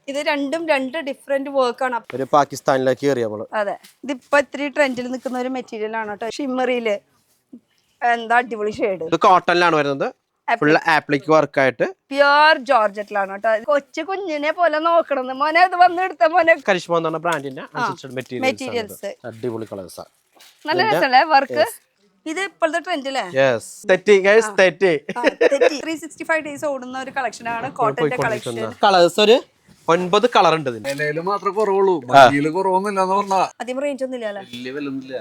ഇത് രണ്ടും രണ്ട് ഡിഫറെന്റ് വർക്ക് ആണ്. ഒരു പാകിസ്ഥാനിലേക്ക് കയറിയ നമ്മള്. അതെ, ഇതിപ്പോ ഇത്തിരി ട്രെൻഡിൽ നിൽക്കുന്ന ഒരു മെറ്റീരിയൽ ആണ് കേട്ടോ. ഷിമ്മറിയില് എന്താ അടിപൊളി ഷെയ്ഡ്. ഇത് കോട്ടണിലാണ് വരുന്നത്. ഫുള്ള് ആപ്ലിക് വർക്ക് ആയിട്ട് പ്യുർ ജോർജറ്റിലാണ് കേട്ടോ. കൊച്ചു കുഞ്ഞിനെ പോലെ നോക്കണം മോനെ. ഇത് വന്നെടുത്ത മോനെ. കരിഷ്മ എന്ന് പറഞ്ഞ ബ്രാൻഡിന്റെ മെറ്റീരിയൽസ് അടിപൊളി കളേഴ്സാ. നല്ല രസമല്ലേ വർക്ക്? ഇത് ഇപ്പോഴത്തെ ട്രെൻഡില്ലേ? 365 ഡേയ്സ് ഓടുന്ന ഒരു കളക്ഷൻ ആണ് കോട്ടന്റെ കളക്ഷൻ. കളേഴ്സ് ഒരു 9 കളർ ഉണ്ട്. മാത്രമേ കുറവുള്ളൂ, ഭംഗിയില് കുറവൊന്നുമില്ലെന്ന് പറഞ്ഞാ. അധികം റേഞ്ച് ഒന്നും ഇല്ലല്ലോ. വലിയ വിലൊന്നുമില്ല.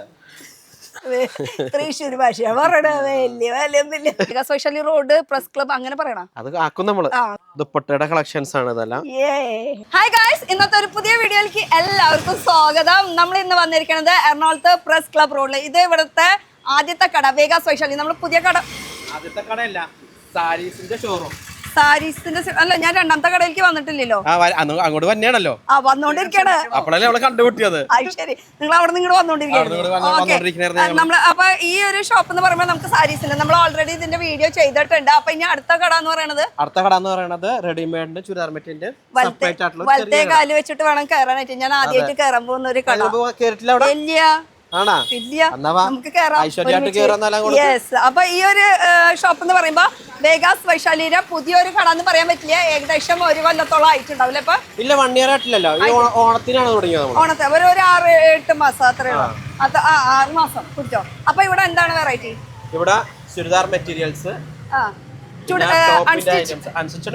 തൃശ്ശൂർ ഭാഷ പറയണ വലിയ വിലയൊന്നുമില്ല. സോഷ്യലി റോഡ് പ്രസ് ക്ലബ് അങ്ങനെ പറയണം. അത് ആക്കും നമ്മള്. ദുപ്പട്ടയുടെ കളക്ഷൻസ് ആണ് ഇതെല്ലാം. ഹായ് ഗായ്സ്, ഇന്നത്തെ ഒരു പുതിയ വീഡിയോയിലേക്ക് എല്ലാവർക്കും സ്വാഗതം. നമ്മൾ ഇന്ന് വന്നിരിക്കുന്നത് എറണാകുളത്ത് പ്രസ് ക്ലബ് റോഡില്. ഇത് ഇവിടുത്തെ ആദ്യത്തെ കട വേഗാസ് വൈശാലി. നമ്മൾ പുതിയ കട, ആദ്യത്തെ കടയല്ല, സാരീസിന്റെ ഷോറൂം. സാരീസിന്റെ അല്ല, ഞാൻ രണ്ടാമത്തെ കടയിലേക്ക് വന്നിട്ടില്ലല്ലോ. അങ്ങോട്ട് തന്നെയാണല്ലോ. വന്നോണ്ടിരിക്കാണ്. അപ്പോഴല്ലേ അവളെ കണ്ടുപിട്ടിയത്. ശരി, നിങ്ങൾ അവിടെ നിന്ന് ഇങ്ങോട്ട് വന്നോണ്ടിരിക്കുകയാണ്. നമ്മള് അപ്പൊ ഈ ഒരു ഷോപ്പ് എന്ന് പറയുമ്പോൾ നമുക്ക് സാരീസിന്റെ നമ്മൾ ഓൾറെഡി ഇതിന്റെ വീഡിയോ ചെയ്തിട്ടുണ്ട്. അപ്പൊ ഇനി അടുത്ത കട എന്ന് പറയുന്നത് റെഡിമെയ്ഡിന്റെ ചുരിദാർ മെറ്റീരിയൽ വലത്തേ കാല് വെച്ചിട്ട് വേണം കയറാനായിട്ട്. ഞാൻ ആദ്യമായിട്ട് കയറാൻ പോകുന്ന ഒരു കട. ഇല്ല, നമുക്ക് അപ്പൊ ഈ ഒരു ഷോപ്പ് എന്ന് പറയുമ്പോ വേഗാസ് വൈശാലിയുടെ പുതിയൊരു കട എന്ന് പറയാൻ പറ്റില്ല. ഏകദേശം 1 കൊല്ലത്തോളം ആയിട്ടുണ്ടാവില്ല. ഇപ്പൊ ഇല്ല, 1 ഇയർ ആയിട്ടില്ലല്ലോ. ഓണത്തിനാണ് തുടങ്ങിയത്. ഓണത്തെ ഒരു 6-8 മാസം അത്രേ ഉള്ളൂ. 6 മാസം കുടിച്ചോ. അപ്പൊ ഇവിടെ എന്താണ് വെറൈറ്റി? ഇവിടെ ചുരിദാർ മെറ്റീരിയൽസ്,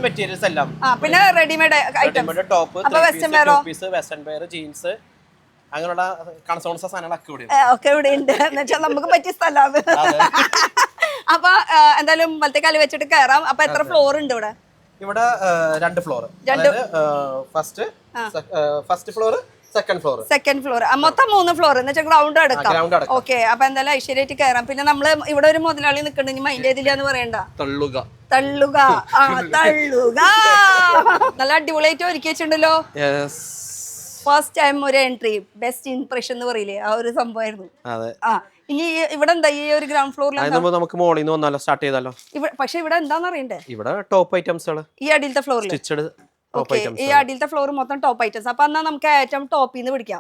മെറ്റീരിയൽസ് എല്ലാം, പിന്നെ readymade items, top, western wear, jeans, അങ്ങനെയുള്ള കൺസോൺസ് സാധനങ്ങളൊക്കെ ഇവിടെ ഉണ്ട്. എന്നുവെച്ചാൽ നമുക്ക് പറ്റിയ സ്ഥലമാണ്. അപ്പൊ എന്തായാലും വലത്തേക്കാല് വെച്ചിട്ട് കയറാം. അപ്പൊ എത്ര ഫ്ലോർ ഉണ്ട് ഇവിടെ? ഇവിടെ 2 floor. First floor, second floor, മൊത്തം 3 ഫ്ലോർ എന്ന് വെച്ചാൽ ഗ്രൗണ്ട് എടുക്കാം. ഓക്കെ, അപ്പൊ എന്തായാലും ഐശ്വര്യമായിട്ട് കയറാം. പിന്നെ നമ്മള് ഇവിടെ ഒരു മുതലാളി നിൽക്കുന്നുണ്ടെങ്കിൽ മൈൻഡ് ചെയ്തില്ല എന്ന് പറയണ്ട. തള്ളുക തള്ളുക. നല്ല അടിപൊളിയായിട്ട് ഒരുക്കി വെച്ചിട്ടുണ്ടല്ലോ. ഫസ്റ്റ് ടൈം ഒരു എൻട്രി, ബെസ്റ്റ് ഇംപ്രഷൻ എന്ന് പറയില്ലേ, ആ ഒരു സംഭവമായിരുന്നു. ഇനി ഇവിടെ എന്താ ഈ ഒരു ഗ്രൗണ്ട് ഫ്ലോറിൽ നമുക്ക് മോളിൽ നിന്ന് വന്നാലോ, സ്റ്റാർട്ട് ചെയ്താലോ? പക്ഷെ ഇവിടെ എന്താന്ന് അറിയണ്ടേ, ഇവിടെ ടോപ്പ് ഐറ്റംസ് ഈ അടിയിലത്തെ ഫ്ലോറിൽ ഈ അടിയിലത്തെ ഫ്ലോർ മൊത്തം ടോപ്പ് ഐറ്റംസ്. അപ്പൊ എന്നാ നമുക്ക് ഏറ്റവും ടോപ്പിൽ നിന്ന് പിടിക്കാം.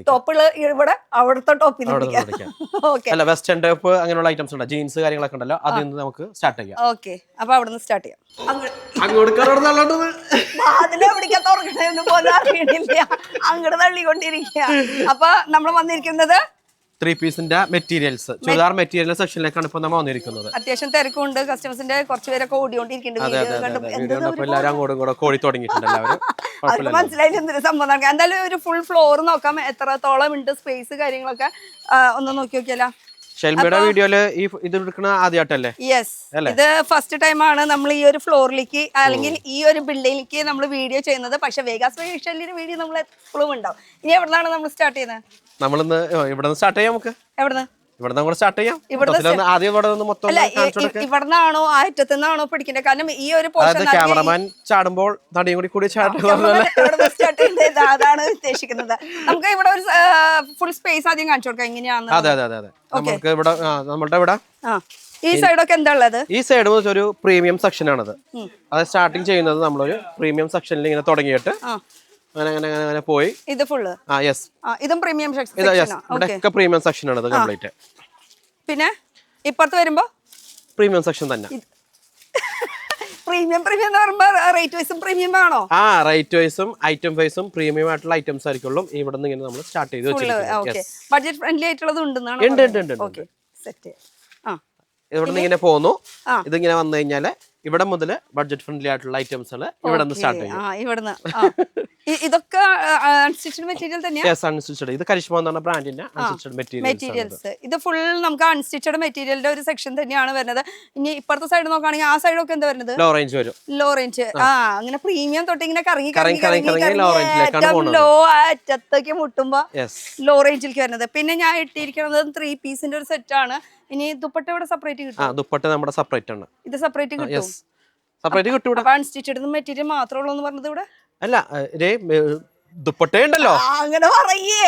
ടോപ്പുള്ള ഇവിടെ അവിടുത്തെ ടോപ്പിൽ നിന്ന് പിടിക്കാം. വെസ്റ്റേൺ ടോപ്പ് അങ്ങനെയുള്ള ഐറ്റംസ് ഉണ്ട്, ജീൻസ് കാര്യങ്ങളൊക്കെ ഉണ്ടല്ലോ, അതിൽ നിന്ന് നമുക്ക് സ്റ്റാർട്ട് ചെയ്യാം. ഓക്കെ, അപ്പൊ അവിടെ നിന്ന് സ്റ്റാർട്ട് ചെയ്യാം. അതിലെ പിടിക്കാൻ തുറക്കണമെന്ന് പോലും അറിയണില്ല, അങ്ങോട്ട് തള്ളിക്കൊണ്ടിരിക്കുക. അപ്പൊ നമ്മൾ വന്നിരിക്കുന്നത് 3 പീസിന്റെ മെറ്റീരിയൽസ്, ചുരിദാർ മെറ്റീരിയൽ സെക്ഷനിലേക്കാണ് ഇപ്പൊ നമ്മൾ വന്നിരിക്കുന്നത്. അത്യാവശ്യം തിരക്കുണ്ട്, കസ്റ്റമേഴ്സിന്റെ കുറച്ച് പേരൊക്കെ ഓടിക്കൊണ്ടിരിക്കുന്നുണ്ട്. എല്ലാവരും അങ്ങോട്ടും കൂടെ ഓടി തുടങ്ങിയിട്ടുണ്ട്. മനസ്സിലായില്ല എന്തൊരു സംഭവം. എന്തായാലും ഒരു ഫുൾ ഫ്ലോർ നോക്കാം, എത്രത്തോളം ഉണ്ട് സ്പേസ് കാര്യങ്ങളൊക്കെ ഒന്ന് നോക്കി നോക്കിയാലോ. ഷെൽമിയുടെ വീഡിയോയില് ഇത് എടുക്കുന്ന ആദ്യമായിട്ടല്ലേ? യെസ്, ഇത് ഫസ്റ്റ് ടൈം ആണ് നമ്മൾ ഈ ഒരു ഫ്ലോറിലേക്ക് അല്ലെങ്കിൽ ഈ ഒരു ബിൽഡിംഗിലേക്ക് നമ്മൾ വീഡിയോ ചെയ്യുന്നത്. പക്ഷെ വേഗാസ് വൈശാലിയുടെ വീഡിയോ നമ്മൾ എപ്പോഴും ഉണ്ടാവും. ഇനി എവിടുന്നാണ് നമ്മൾ സ്റ്റാർട്ട് ചെയ്യുന്നത്? നമ്മളിന്ന് ഇവിടെ സ്റ്റാർട്ട് ചെയ്യാം. നമുക്ക് എവിടുന്ന്? ഇവിടെ സ്റ്റാർട്ട് ചെയ്യാം. ഇവിടുന്നാണോ അറ്റത്തു നിന്നാണോ പിടിക്കേണ്ടത്? കാരണം ഈ ഒരു ക്യാമറമാൻ ചാടുമ്പോൾ തടിയും കൂടി അതാണ് ഉദ്ദേശിക്കുന്നത്. നമുക്ക് ഇവിടെ ഒരു ഫുൾ സ്പേസ് ആദ്യം കാണിച്ചു കൊടുക്കാം എങ്ങനെയാണ്. നമുക്ക് ഇവിടെ നമ്മളുടെ ഇവിടെ ഈ സൈഡൊക്കെ എന്താ ഉള്ളത്? ഈ സൈഡ് ഒരു പ്രീമിയം സെക്ഷൻ ആണത്. അത് സ്റ്റാർട്ടിങ് ചെയ്യുന്നത് നമ്മളൊരു പ്രീമിയം സെക്ഷനിൽ ഇങ്ങനെ തുടങ്ങിയിട്ട് അങ്ങനെ പോയി ഇത് ഫുള്ള്. ഇതും പ്രീമിയം സെക്ഷൻ ആണ് കംപ്ലീറ്റ്. പിന്നെ ഇപ്പുറത്ത് വരുമ്പോ പ്രീമിയം സെക്ഷൻ തന്നെ. പ്രീമിയം എന്ന് പറയുമ്പോ റേറ്റ് വൈസും പ്രീമിയം ആണോ? റേറ്റ് വൈസും ഐറ്റം വൈസും പ്രീമിയം ആയിട്ടുള്ള ഐറ്റംസ് ആയിരിക്കുള്ളൂ ഇവിടെ നിന്ന് ഇങ്ങനെ നമ്മൾ സ്റ്റാർട്ട് ചെയ്ത് വെച്ചിരിക്കുന്നത്. ബഡ്ജറ്റ് ഫ്രണ്ട്ലി ആയിട്ടുള്ളത് ഉണ്ടെന്നാണ്. ഇവിടെ നിന്ന് ഇങ്ങനെ പോന്നു. ഇതിങ്ങനെ വന്നു കഴിഞ്ഞാല് ഇവിടെ മുതൽ ബഡ്ജറ്റ് ഫ്രണ്ട്ലി ആയിട്ടുള്ള ഐറ്റംസ് ഇവിടെ നിന്ന് സ്റ്റാർട്ട് ചെയ്യും. ഇതൊക്കെ അൺസ്റ്റിച്ചഡ് മെറ്റീരിയൽ തന്നെയാണ്. ഇത് കരിഷ്മ എന്ന് പറഞ്ഞ ബ്രാൻഡിന്റെ അൺസ്റ്റിച്ചഡ് മെറ്റീരിയൽസ്. ഇത് ഫുൾ നമുക്ക് അൺസ്റ്റിച്ചഡ് മെറ്റീരിയലിന്റെ ഒരു സെക്ഷൻ തന്നെയാണ് വരുന്നത്. ഇനി ഇപ്പുറത്തെ സൈഡ് നോക്കുകയാണെങ്കിൽ ആ സൈഡൊക്കെ എന്താ വരുന്നത്? ലോ റേഞ്ച് വരും. Low range. അങ്ങനെ പ്രീമിയം തൊട്ട് ഇങ്ങനെ കറങ്ങി ലോ അറ്റത്തേക്ക് മുട്ടുമ്പോ ലോ റേഞ്ചിലേക്ക് വരുന്നത്. പിന്നെ ഞാൻ ഇട്ടിരിക്കുന്നത് 3 പീസിന്റെ ഒരു സെറ്റ് ആണ്. ഇനി ദുപ്പട്ട ഇവിടെ സെപ്പറേറ്റ് കിട്ടും. ദുപ്പട്ട നമ്മുടെ സെപ്പറേറ്റ് ആണ്. ഇത് സെപ്പറേറ്റ് കിട്ടും. സെപ്പറേറ്റ് കിട്ടും. അൺസ്റ്റിച്ചഡ് മെറ്റീരിയൽ മാത്രമേ ഉള്ളൂ എന്ന് പറഞ്ഞത് ഇവിടെ അല്ല. ദുപ്പട്ടയുണ്ടല്ലോ, അങ്ങനെ പറയേ.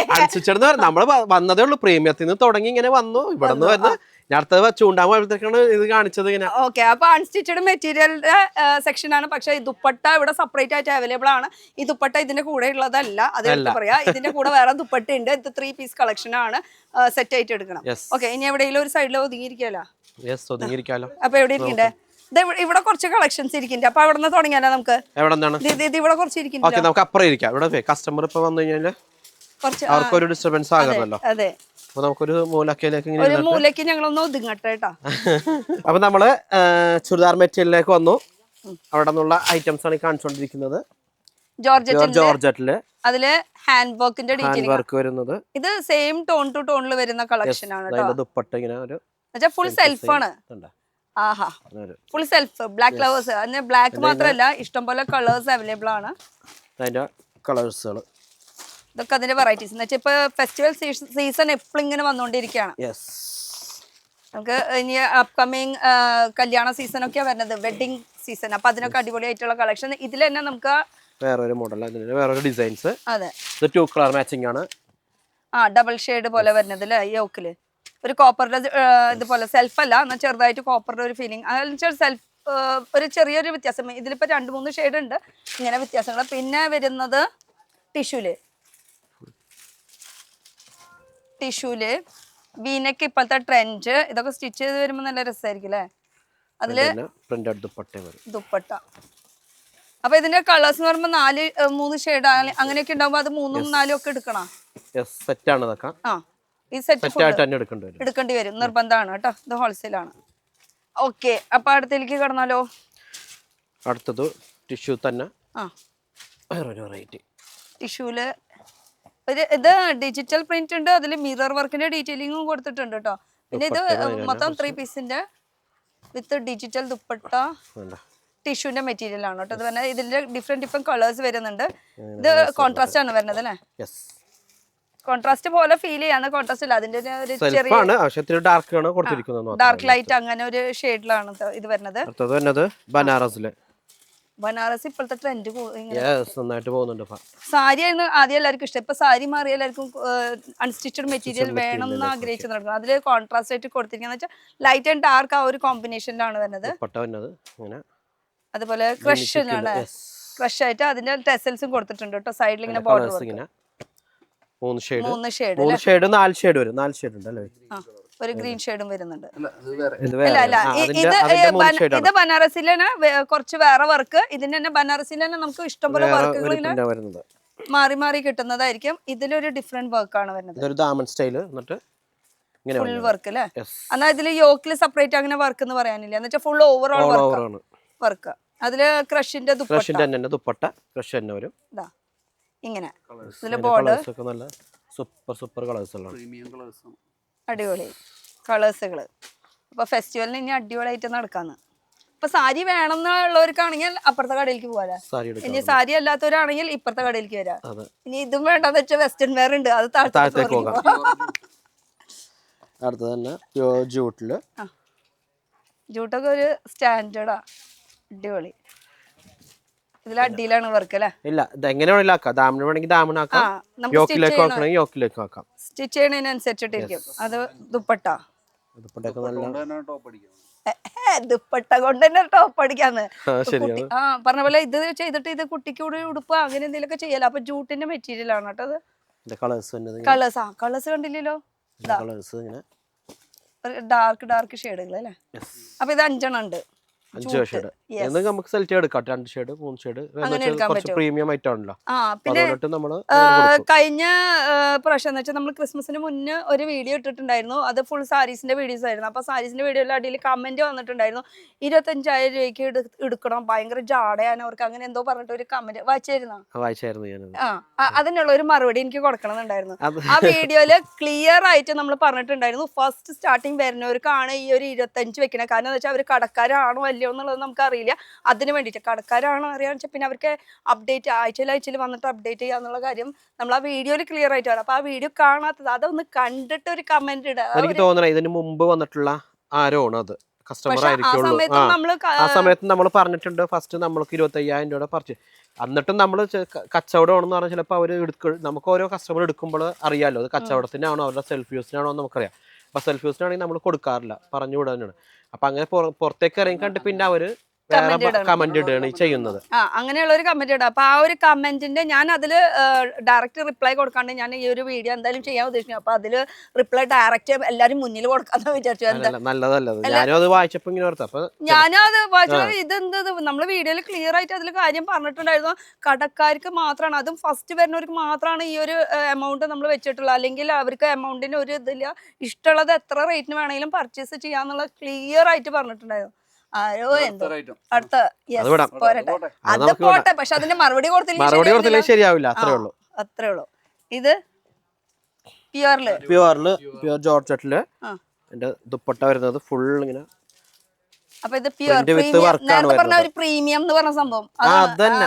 നമ്മള് വന്നതേ ഉള്ളൂ, പ്രീമിയത്തിൽ നിന്ന് തുടങ്ങി ഇങ്ങനെ വന്നു. ഇവിടെ നിന്ന് വരുന്ന ഞാൻ അടുത്തത് ചൂണ്ടാൻ പോയപ്പോഴത്തേക്കാണ് ഇത് കാണിച്ചത് ഇങ്ങനെ. ഓക്കെ, അപ്പൊ അൺസ്റ്റിച്ചഡ് മെറ്റീരിയലിന്റെ സെക്ഷൻ ആണ്. പക്ഷെ ഈ ദുപ്പട്ട ഇവിടെ സെപ്പറേറ്റ് ആയിട്ട് അവൈലബിൾ ആണ്. ഈ ദുപ്പട്ട ഇതിന്റെ കൂടെ ഉള്ളതല്ല, അത് എടുത്ത് പറയാ. ഇതിന്റെ കൂടെ വേറെ ദുപ്പട്ട ഉണ്ട്. ഇത് 3 പീസ് കളക്ഷൻ ആണ്, സെറ്റ് ആയിട്ട് എടുക്കണം. ഓക്കെ, ഇനി എവിടെയെങ്കിലും ഒരു സൈഡിൽ ഒതുങ്ങിയിരിക്കാലോ. അപ്പൊ എവിടെ ഇരിക്കണ്ടേ? ഇവിടെ കുറച്ച് കളക്ഷൻസ് ഇരിക്കുന്നുണ്ട്. അപ്പൊ അവിടെ നിന്ന് തുടങ്ങിയാലോ നമുക്ക്? ഇവിടെ കുറച്ച് ഇരിക്കുന്നുണ്ട്. കസ്റ്റമർ ഇപ്പൊ വന്നു കഴിഞ്ഞാല് അവർക്കൊരു ഡിസ്റ്റർബൻസ് ആകാമല്ലോ. അതെ, അപ്പൊ നമുക്കൊരു മൂലക്കിലേക്ക് ഒരു മൂലക്ക് ഞങ്ങളൊന്ന് ഒതുങ്ങട്ടെ കേട്ടോ. അപ്പൊ നമ്മള് ചുരിദാർ മെറ്റീരിയലിലേക്ക് വന്നു. അവിടെ നിന്നുള്ള ഐറ്റംസ് ആണ് കാണിച്ചുകൊണ്ടിരിക്കുന്നത്. ജോർജറ്റില് അതില് ഹാൻഡ് വർക്കിന്റെ ഹാൻഡ് വർക്ക് വരുന്നത്. ഇത് സെയിം ടോൺ ടു ടോണിൽ വരുന്ന കളക്ഷൻ ആണ്. ദുപ്പട്ട ഇങ്ങനെ ഒരു ഫുൾ സെൽഫ് ആണ്. ആഹാ, ഫുൾ സെൽഫ് ബ്ലാക്ക് ഫ്ലവേഴ്സ്. അതിന് ബ്ലാക്ക് മാത്രമല്ല, ഇഷ്ടംപോലെ കളേഴ്സ് അവൈലബിൾ ആണ്. അതിന്റെ കളേഴ്സുകൾ ഇതൊക്കെ അതിന്റെ വെറൈറ്റീസ് എന്ന് വെച്ചാൽ ഇപ്പൊ ഫെസ്റ്റിവൽ സീസൺ എപ്പോഴും ഇങ്ങനെ വന്നുകൊണ്ടിരിക്കുകയാണ്. നമുക്ക് ഇനി അപ്കമിങ് കല്യാണ സീസൺ ഒക്കെയാണ് വരുന്നത്, വെഡിങ് സീസൺ. അപ്പൊ അതിനൊക്കെ അടിപൊളിയായിട്ടുള്ള കളക്ഷൻ. ഇതിൽ തന്നെ നമുക്ക് വേറൊരു മോഡൽ, വേറൊരു ഡിസൈൻസ്. അതെ, ഇത് 2 കളർ മാച്ചിങ് ആണ്. ഡബിൾ ഷെയ്ഡ് പോലെ വരുന്നത് അല്ലേ യോക്കില്. ഒരു കോപ്പറിന്റെ ഇതുപോലെ സെൽഫ് അല്ല, എന്നാൽ ചെറുതായിട്ട് കോപ്പറിന്റെ ഒരു ഫീലിംഗ്. അതെന്ന് സെൽഫ് ഒരു ചെറിയൊരു വ്യത്യാസം. ഇതിലിപ്പോ 2-3 ഷെയ്ഡ് ഉണ്ട് ഇങ്ങനെ വ്യത്യാസങ്ങൾ. പിന്നെ വരുന്നത് ടിഷ്യൂല് വീനക്ക് ഇപ്പോഴത്തെ ട്രെൻഡ്. ഇതൊക്കെ സ്റ്റിച്ച് ചെയ്ത് വരുമ്പോ നല്ല രസമായിരിക്കും അല്ലേ? അതില് ദുപ്പട്ട. അപ്പൊ ഇതിന്റെ കളേഴ്സ് എന്ന് പറയുമ്പോ 3 ഷെയ്ഡ് അങ്ങനെയൊക്കെ ഉണ്ടാവുമ്പോ അത് 3ഉം 4ഉം ഒക്കെ എടുക്കണം. ഈ സെറ്റ് എടുക്കേണ്ടി വരും, നിർബന്ധമാണ് കേട്ടോ. ഇത് ഹോൾസെയിൽ ആണ്. ഓക്കെ, അപ്പൊ അടുത്തേക്ക് കടന്നാലോ? അടുത്തത് ടിഷ്യൂ തന്നെ. ടിഷ്യൂല് ഇത് ഡിജിറ്റൽ പ്രിന്റ് ഉണ്ട്. അതിൽ മിറർ വർക്കിന്റെ ഡീറ്റെയിലിംഗും കൊടുത്തിട്ടുണ്ട് കേട്ടോ. പിന്നെ ഇത് മൊത്തം 3 പീസിന്റെ വിത്ത് ഡിജിറ്റൽ ദുപ്പട്ട ടിഷ്യൂന്റെ മെറ്റീരിയൽ ആണ് കേട്ടോ. ഇത് പറഞ്ഞാൽ ഇതിന്റെ ഡിഫറെന്റ് കളേഴ്സ് വരുന്നുണ്ട്. ഇത് കോൺട്രാസ്റ്റ് ആണ് വരുന്നത് അല്ലേ? കോൺട്രാസ്റ്റ് പോലെ ഫീൽ ചെയ്യാന്ന്. കോൺട്രാസ്റ്റ് അല്ല, അതിന്റെ ഒരു ചെറിയ ഡാർക്ക് ലൈറ്റ് അങ്ങനെ ഒരു ഷെയ്ഡിലാണ് ഇത് വരുന്നത്. ബനാറസ് ഇപ്പോഴത്തെ ട്രെൻഡ് സാരി ആയിരുന്നു ആദ്യം എല്ലാവർക്കും ഇഷ്ടം. ഇപ്പൊ സാരി മാറി എല്ലാവർക്കും അൺസ്റ്റിച്ചഡ് മെറ്റീരിയൽ വേണം എന്ന് ആഗ്രഹിച്ചു നടക്കുന്നത്. അതില് കോൺട്രാസ്റ്റ് ആയിട്ട് കൊടുത്തിരിക്കുന്ന വെച്ചാൽ ലൈറ്റ് ആൻഡ് ഡാർക്ക് ആ ഒരു കോമ്പിനേഷനിലാണ് വരുന്നത്. അതുപോലെ ക്രഷിലാണ്, ക്രഷ് ആയിട്ട് അതിന്റെ ടെസൽസും കൊടുത്തിട്ടുണ്ട് കേട്ടോ. സൈഡിൽ ഇങ്ങനെ ബോർഡർ 3 ഷെയ്ഡ് 4 ഷെയ്ഡ് വരും. 4 ഷെയ്ഡ് ഉണ്ട് അല്ലേ? ഒരു ഗ്രീൻ ഷെയ്ഡും വരുന്നുണ്ട്. ഇത് ബനാറസിൽ തന്നെ കുറച്ച് വേറെ വർക്ക്. ഇതിന്റെ തന്നെ ബനാറസിൽ തന്നെ നമുക്ക് ഇഷ്ടംപോലെ വർക്കുകൾ ഇങ്ങനെ മാറി മാറി കിട്ടുന്നതായിരിക്കും. ഇതിലൊരു ഡിഫറെന്റ് വർക്കാണ് വരുന്നത്. ഫുൾ വർക്ക് അല്ലേ? എന്നാൽ ഇതില് യോക്കില് സെപ്പറേറ്റ് അങ്ങനെ വർക്ക് എന്ന് പറയാനില്ല. എന്ന് വെച്ചാൽ ഫുൾ ഓവറോൾ വർക്ക്. അതില് ക്രഷിന്റെ ദുപ്പട്ട ക്രഷ് തന്നെ വരും. ഇങ്ങനെ ഇതില് ബോർഡർ സൂപ്പർ കളേഴ്സ് അടിപൊളി കളേഴ്സുകള്. അപ്പൊ ഫെസ്റ്റിവലിന് ഇനി അടിപൊളിയായിട്ട് നടക്കാന്ന്. ഇപ്പൊ സാരി വേണം എന്നുള്ളവർക്കാണെങ്കിൽ അപ്പുറത്തെ കടയിലേക്ക് പോകാം. ഇനി സാരി അല്ലാത്തവരാണെങ്കിൽ ഇപ്പുറത്തെ കടയിലേക്ക് വരാം. ഇനി ഇതും വേണ്ടെന്ന് വെച്ചാൽ വെസ്റ്റേൺ വെയർ ഉണ്ട്, അത് താഴത്തേക്ക് പോകാം. ജൂട്ടൊക്കെ ഒരു സ്റ്റാൻഡേർഡാ, അടിപൊളി. ഇതിൽ അടിയിലാണ് വർക്ക് അല്ലേ? ഇല്ല, എങ്ങനെ സ്റ്റിച്ച് ചെയ്യണതിനനുസരിച്ചിട്ടിരിക്കും. അത് ദുപ്പട്ട ദുപ്പട്ട കൊണ്ട് തന്നെ ടോപ്പ് അടിക്കാന്ന് പറഞ്ഞ പോലെ. ഇത് ചെയ്തിട്ട് ഇത് കുട്ടിക്ക് കൂടി ഉടുപ്പ് അങ്ങനെ എന്തെങ്കിലുമൊക്കെ ചെയ്യാലോ. അപ്പൊ ജൂട്ടിന്റെ മെറ്റീരിയൽ ആണ് കേട്ടോ. അത് കളേഴ്സ് കണ്ടില്ലല്ലോ. ഡാർക്ക് ഷെയ്ഡുകൾ അല്ലേ? അപ്പൊ ഇത് 5 എണ്ണം ഉണ്ട്. 5 ഷെയ്ഡ് നമുക്ക് സെലക്ട് എടുക്കാം. 2 ഷെയ്ഡ് 3 ഷെയ്ഡ് പ്രീമിയം ആയിട്ട് ആണല്ലോ. പിന്നെ കഴിഞ്ഞ പ്രാവശ്യം എന്ന് വെച്ചാൽ നമ്മൾ ക്രിസ്മസിന് മുന്നേ ഒരു വീഡിയോ ഇട്ടിട്ടുണ്ടായിരുന്നു. അത് ഫുൾ സാരീസിന്റെ വീഡിയോസ് ആയിരുന്നു. അപ്പൊ സാരീസിന്റെ വീഡിയോയിൽ അടിയിൽ കമന്റ് വന്നിട്ടുണ്ടായിരുന്നു, 25,000 രൂപയ്ക്ക് എടുക്കണം, ഭയങ്കര ജാടയാണ് അവർക്ക്, അങ്ങനെ എന്തോ പറഞ്ഞിട്ട് ഒരു കമന്റ് വായിച്ചായിരുന്നു. അതിനുള്ള ഒരു മറുപടി എനിക്ക് കൊടുക്കണമെന്നുണ്ടായിരുന്നു. ആ വീഡിയോയില് ക്ലിയർ ആയിട്ട് നമ്മൾ പറഞ്ഞിട്ടുണ്ടായിരുന്നു, ഫസ്റ്റ് സ്റ്റാർട്ടിങ് വരുന്നവർക്കാണ് ഈ ഒരു 25 വെക്കണത്. കാരണം എന്താ വെച്ചാൽ അവർ കടക്കാരാണോ അല്ലയോ എന്നുള്ളത് നമുക്ക് അറിയില്ല. അതിന് വേണ്ടിയിട്ട് കടക്കാരാണോ അറിയാന്ന് വെച്ചാൽ പിന്നെ അവർക്ക് അപ്ഡേറ്റ് ആഴ്ചയിൽ വന്നിട്ട് അപ്ഡേറ്റ് ചെയ്യാന്നുള്ള കാര്യം നമ്മൾ ആ വീഡിയോയിൽ ക്ലിയർ ആയിട്ട് വരാം. അപ്പൊ ആ വീഡിയോ കാണാത്തത് അതൊന്ന് കണ്ടിട്ട് ഒരു കമന്റ് ഇടാം. എനിക്ക് തോന്നുന്നത് ഇതിന് മുമ്പ് വന്നിട്ടുള്ള ആരോ ആണ് അത്, കസ്റ്റമർ ആയിരിക്കുള്ളൂ. ആ സമയത്ത് നമ്മൾ പറഞ്ഞിട്ടുണ്ട് ഫസ്റ്റ് നമ്മൾക്ക് 25,000 രൂപയുടെ പർച്ചേസ്. എന്നിട്ടും നമ്മൾ കച്ചവടമാണെന്ന് പറഞ്ഞാൽ ചിലപ്പോൾ അവർ നമുക്ക് ഓരോ കസ്റ്റമർ എടുക്കുമ്പോൾ അറിയാമല്ലോ അത് കച്ചവടത്തിനാണോ അവരുടെ സെൽഫ് യൂസിനാണോ എന്ന് നമുക്കറിയാം. അപ്പൊ സെൽഫ് യൂസിന് ആണെങ്കിൽ നമ്മൾ കൊടുക്കാറില്ല, പറഞ്ഞു വിടാനാണ്. അപ്പൊ അങ്ങനെ പുറത്തേക്ക് ഇറങ്ങി കണ്ട് പിന്നെ അവര് കമന്റ് ഇടുകയാണ് ചെയ്യുന്നത്. അങ്ങനെയുള്ള ഒരു കമന്റ് ഇടാം. അപ്പൊ ആ ഒരു കമന്റിന്റെ ഞാൻ അതില് ഡയറക്റ്റ് റിപ്ലൈ കൊടുക്കാണ്ട് ഞാൻ ഈ ഒരു വീഡിയോ എന്തായാലും ചെയ്യാൻ ഉദ്ദേശിക്കുന്നു. അപ്പൊ അതില് റിപ്ലൈ ഡയറക്റ്റ് എല്ലാരും മുന്നിൽ കൊടുക്കാന്ന് വിചാരിച്ചു. നല്ലതല്ലത്, ഞാനും അത് വായിച്ചപ്പോ ഇങ്ങനെ ഓർത്ത. അപ്പൊ ഞാനും അത് വായിച്ചത് ഇതെന്തത് നമ്മള് വീഡിയോയിൽ ക്ലിയർ ആയിട്ട് അതിൽ കാര്യം പറഞ്ഞിട്ടുണ്ടായിരുന്നു. കടക്കാർക്ക് മാത്രമാണ്, അതും ഫസ്റ്റ് വരുന്നവർക്ക് മാത്രമാണ് ഈ ഒരു എമൗണ്ട് നമ്മൾ വെച്ചിട്ടുള്ളത്. അല്ലെങ്കിൽ അവർക്ക് എമൗണ്ടിന് ഒരു ഇതില്ല, ഇഷ്ടമുള്ളത് എത്ര റേറ്റിന് വേണമെങ്കിലും പർച്ചേസ് ചെയ്യാന്നുള്ള ക്ലിയർ ആയിട്ട് പറഞ്ഞിട്ടുണ്ടായിരുന്നു. ആരോ എന്തോ അടുത്ത പോരട്ടെ, അത് പോട്ടെ. പക്ഷെ അതിന്റെ മറുപടി കൊടുത്തില്ല ശരിയാവില്ല. അത്രേ ഉള്ളൂ. ഇത് പ്യുവർ ജോർജറ്റില് എന്റെ ദുപ്പട്ട വരുന്നത് ഫുൾ ഇങ്ങനെ. അപ്പൊ ഇത് പ്യുവർ നേരത്തെ പറഞ്ഞ ഒരു പ്രീമിയം എന്ന് പറഞ്ഞ സംഭവം അതന്നെ.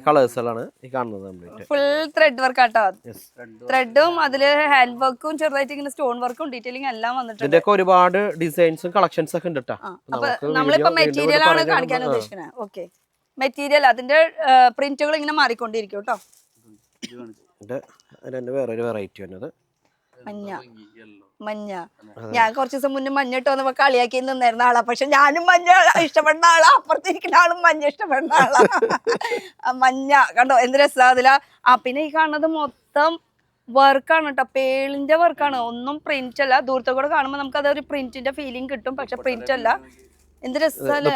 കളേഴ്സുകളാണ് ഈ കാണുന്നത്. ഫുൾ ത്രെഡ് വർക്ക് ആട്ടോ. ത്രെഡും അതില് ഹാൻഡ് വർക്കും ചെറുതായിട്ട് ഇങ്ങനെ സ്റ്റോൺ വർക്കും ഡീറ്റെയിലിംഗ് എല്ലാം വന്നിട്ടുണ്ട്. ഇതിന്റെയൊക്കെ ഒരുപാട് ഡിസൈൻസും കളക്ഷൻസ് ഒക്കെ ഉണ്ട്. അപ്പൊ നമ്മളിപ്പോ മെറ്റീരിയൽ ആണ് കാണിക്കാൻ ഉദ്ദേശിക്കുന്നത്. ഓക്കെ, മെറ്റീരിയൽ അതിന്റെ പ്രിന്റുകൾ ഇങ്ങനെ മാറിക്കൊണ്ടിരിക്കും കേട്ടോ. വേറൊരു വെറൈറ്റി വന്നത് മഞ്ഞ. ഞാൻ കുറച്ച് ദിവസം മുന്നേ മഞ്ഞ ഇട്ട് വന്നപ്പോ കളിയാക്കി നിന്നായിരുന്ന ആളാ. പക്ഷെ ഞാനും മഞ്ഞ ഇഷ്ടപ്പെടുന്ന ആളാ, അപ്പുറത്തിരിക്കുന്ന ആളും മഞ്ഞ ഇഷ്ടപ്പെടുന്ന ആളാ. മഞ്ഞ കണ്ടോ എന്ത് രസാ അതിലാ. പിന്നെ ഈ കാണുന്നത് മൊത്തം വർക്കാണ് കേട്ടോ, പേളിന്റെ വർക്കാണ്, ഒന്നും പ്രിന്റ് അല്ല. ദൂരത്തെ കൂടെ കാണുമ്പോൾ നമുക്ക് അതൊരു പ്രിന്റിന്റെ ഫീലിംഗ് കിട്ടും, പക്ഷെ പ്രിന്റ് അല്ല. എന്ത് രസല്ലേ.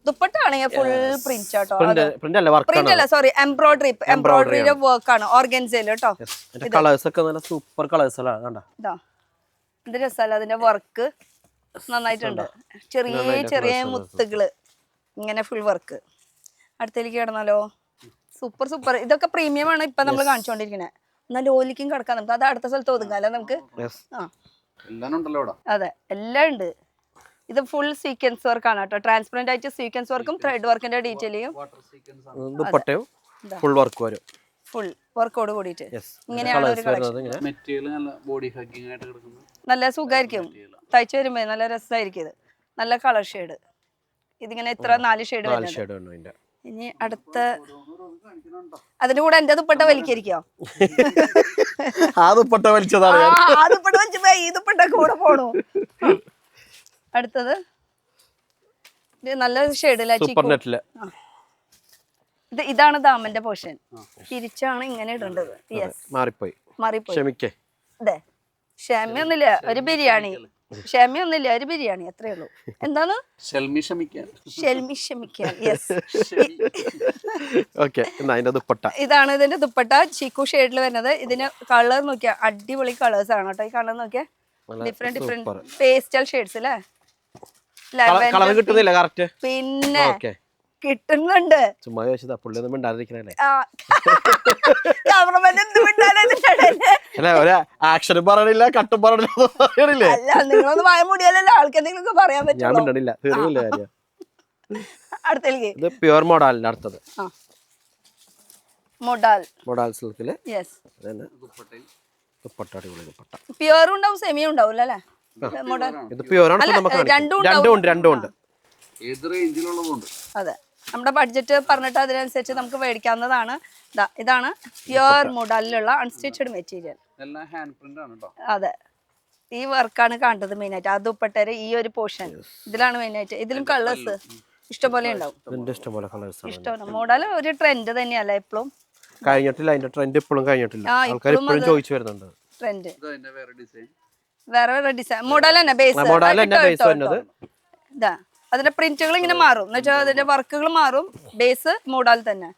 ദുപ്പട്ട ആണെങ്കിൽ ഫുൾ പ്രിന്റ് ആട്ടോ, പ്രിന്റ് അല്ല സോറി എംബ്രോയിഡറിയുടെ വർക്ക് ആണ് ഓർഗൻസയിൽ കേട്ടോ. സൂപ്പർ കളേഴ്സുകളാണ്. എന്ത് രസമല്ല അതിന്റെ വർക്ക്, നന്നായിട്ടുണ്ട്. ചെറിയ ചെറിയ മുത്തുകള് ഇങ്ങനെ ഫുൾ വർക്ക്. അടുത്തേക്ക് കിടന്നാലോ, സൂപ്പർ സൂപ്പർ. ഇതൊക്കെ പ്രീമിയം ആണ് ഇപ്പൊ നമ്മൾ കാണിച്ചുകൊണ്ടിരിക്കുന്നത്. എന്നാൽ ലോലിക്കും കിടക്കാം നമുക്ക്, അത് അടുത്ത സ്ഥലത്ത് ഒതുങ്ങാലോ നമുക്ക്. അതെ, എല്ലാം ഉണ്ട്. ഇത് ഫുൾ സീക്വൻസ് വർക്ക് ആണ് കേട്ടോ, ട്രാൻസ്പെറന്റ് ആയിട്ട് സീക്വൻസ് വർക്കും ത്രെഡ് വർക്കിന്റെ ഡീറ്റെയിലും ഫുൾ വർക്ക് വരും, ഫുൾ വർക്കോട് കൂടിയിട്ട്. ഇങ്ങനെയാണ് ഒരു കളക്ഷൻ. നല്ല സുഖമായിരിക്കും തയ്ച്ചു വരുമ്പോ, നല്ല രസമായിരിക്കും. ഇത് നല്ല കളർ ഷെയ്ഡ്. ഇതിങ്ങനെ ഇത്ര 4 ഷെയ്ഡ് വരുന്നുണ്ട്. ഇനി അടുത്ത അതിന്റെ കൂടെ എന്റെ ദുപ്പട്ട വലിക്കരിക്കോ? ആ ദുപ്പട്ട വലിച്ചതാണ്, ആ ദുപ്പട്ട വലിച്ചപ്പോ ഈ ദുപ്പട്ട കൂടെ പോണു. അടുത്തത് നല്ല ഷെയ്ഡില്. ഇതാണ് ദാമന്റെ പോർഷൻ. തിരിച്ചാണ് ഇങ്ങനെ ഇടേണ്ടത്. മാറിപ്പോയി. അതെ, ക്ഷമയൊന്നുമില്ല, ഒരു ബിരിയാണി. ക്ഷമയൊന്നുമില്ല, ഒരു ബിരിയാണി, അത്രേ ഉള്ളൂ. എന്താണ് ഷെൽമി ക്ഷമിക്കാൻ. ഇതാണ് ഇതിന്റെ ദുപ്പട്ട, ചീക്കു ഷെയ്ഡിൽ വരുന്നത്. ഇതിന് കളർ നോക്കിയാ അടിപൊളി കളേഴ്സ് ആണ് കേട്ടോ. ഈ കളർ നോക്കിയാ ഡിഫറെന്റ് പേസ്റ്റൽ ഷെയ്ഡ്സ് അല്ലേ. പിന്നെ കിട്ടുന്നുണ്ട്. നിങ്ങളൊന്ന് വായ മൂടിയാലല്ലേ ആൾക്ക് എന്തെങ്കിലും പറയാൻ പറ്റുള്ളൂ. അടുത്തേക്ക് പ്യുവർ മോഡാലിന്റെ അടുത്തത് മോഡാൽ സിൽക്കില് പ്യുവറും ഉണ്ടാവും സെമിയും ഉണ്ടാവും അല്ലേ. അതെ, നമ്മുടെ ബഡ്ജറ്റ് പറഞ്ഞിട്ട് അതിനനുസരിച്ച് നമുക്ക് മേടിക്കാവുന്നതാണ്. ഇതാണ് പ്യുവർ മോഡലിലുള്ള അൺസ്റ്റിച്ചഡ് മെറ്റീരിയൽ. അതെ, ഈ വർക്കാണ് കണ്ടത് മെയിൻ ആയിട്ട്. ആ ദുപ്പട്ടയുടെ ഈ ഒരു പോർഷൻ ഇതിലാണ് മെയിൻ ആയിട്ട്. ഇതിലും കളേഴ്സ് ഇഷ്ടംപോലെ ഉണ്ടാവും. ഇഷ്ടം മോഡൽ ഒരു ട്രെൻഡ് തന്നെയല്ല, എപ്പോഴും കഴിഞ്ഞിട്ടില്ല. അതിന്റെ ട്രെൻഡ് ഇപ്പോഴും കഴിഞ്ഞിട്ടില്ല. ആൾക്കാർ ഇപ്പോഴും ചോദിച്ചു വരുന്നുണ്ട്. ട്രെൻഡ് വേറെ ഡിസൈൻ മോഡൽ തന്നെ, ബേസ് ഇതാ. അതിന്റെ പ്രിന്റുകൾ ഇങ്ങനെ മാറും എന്ന് വെച്ചാൽ അതിന്റെ വർക്കുകൾ മാറും. ബേസ് മോഡൽ തന്നെ.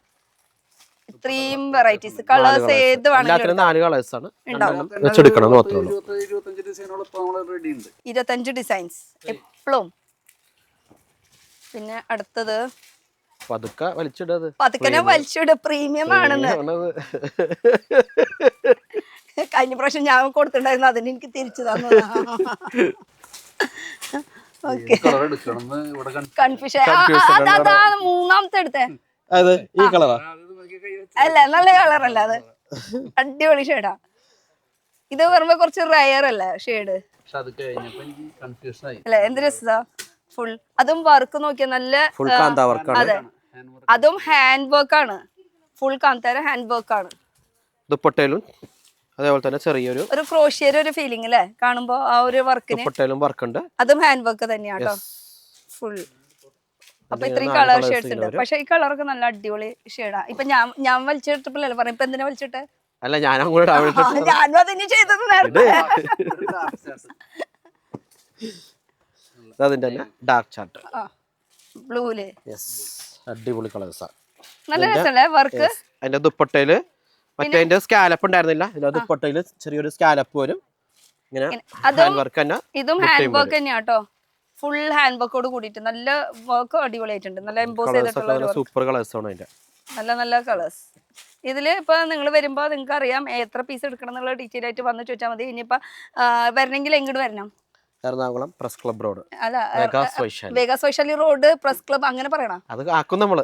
ഇത്രയും വെറൈറ്റീസ് കളേഴ്സ് ഏത് വേണമെങ്കിലും 25 ഡിസൈൻസ് എപ്പോഴും. പിന്നെ അടുത്തത് പതുക്കനെ വലിച്ചിട്, പ്രീമിയം ആണെന്ന്. കഴിഞ്ഞ പ്രാവശ്യം ഞാൻ കൊടുത്തിട്ടുണ്ടായിരുന്നു, അതിന് എനിക്ക് തിരിച്ചു തന്നതാ. കൺഫ്യൂഷൻ. അതാണ് മൂന്നാമത്തെ എടുത്തേ. അല്ല, നല്ല കളറല്ല അത്, അടിപൊളി ഷെയ്ഡാ. ഇത് പറയുമ്പോ കുറച്ച് റയർ അല്ലേ ഷെയ്ഡ് അല്ലെ. എന്ത് രസാ. ഫുൾ അതും വർക്ക് നോക്കിയാ നല്ല. അതെ, അതും ഹാൻഡ് വർക്ക് ആണ്. ഫുൾ കാന്താര ഹാൻഡ് വർക്ക് ആണ്. അതേപോലെ തന്നെ ചെറിയൊരു ഒരു ക്രോഷ്യയുടെ ഒരു ഫീലിംഗ് അല്ലേ കാണുമ്പോ ആ ഒരു വർക്കിന് ദുപ്പട്ടയിലും വർക്ക് ഉണ്ട്. അതും ഹാൻഡ് വർക്ക് തന്നെയാട്ടോ ഫുൾ. അപ്പൊ ഇത്രയും കളർ ഷെയ്ഡ്സ് ഉണ്ട്. പക്ഷെ ഈ കളറൊക്കെ നല്ല അടിപൊളി ഷെയ്ഡാ. ഇപ്പൊ ഞാൻ വലിച്ചിട്ടപ്പോഴല്ലേ പറഞ്ഞു ഇപ്പൊ എന്തിനാ വലിച്ചിട്ട്? അല്ല ഞാൻ അങ്ങോട്ട് ഞാനും അതിന് ചെയ്തത് നേരത്തെ. അതിന്റെ തന്നെ ഡാർക്ക് ചാർട്ട് ബ്ലൂല് അടിപൊളി കളേഴ്സാ. നല്ല രസമല്ലേ വർക്ക്? അതിന്റെ ദുപ്പട്ടയില് മറ്റേ അതിന്റെ സ്കാലപ്പ് ഉണ്ടായിരുന്നില്ല, ഇതിന്റെ ദുപ്പട്ടയില് ചെറിയൊരു സ്കാലപ്പ് വരും. ഇങ്ങനെ ഹാൻഡ് വർക്ക് തന്നെ. ഇതും ഹാൻഡ് വർക്ക് തന്നെയാട്ടോ, ഫുൾ ഹാൻഡ് വർക്കോട് കൂടിയിട്ട് നല്ല വർക്ക് അടിപൊളിയായിട്ടുണ്ട്. നല്ല എംബോസ് ചെയ്തിട്ടുള്ള സൂപ്പർ കളേഴ്സ് ആണ് അതിന്റെ. നല്ല നല്ല കളേഴ്സ്. ഇതില് ഇപ്പൊ നിങ്ങൾ വരുമ്പോ നിങ്ങൾക്ക് അറിയാം എത്ര പീസ് എടുക്കണം എന്നുള്ള ഡീറ്റെയിൽ ആയിട്ട് വന്ന് ചോദിച്ചാൽ മതി. ഇനിയിപ്പോ വരണമെങ്കിൽ എങ്ങോട്ട് വരണം? എറണാകുളം പ്രസ് ക്ലബ് റോഡ്, അല്ല Vegas Vaishali road press club അങ്ങനെ പറയണം. അത് ആക്കും നമ്മള്.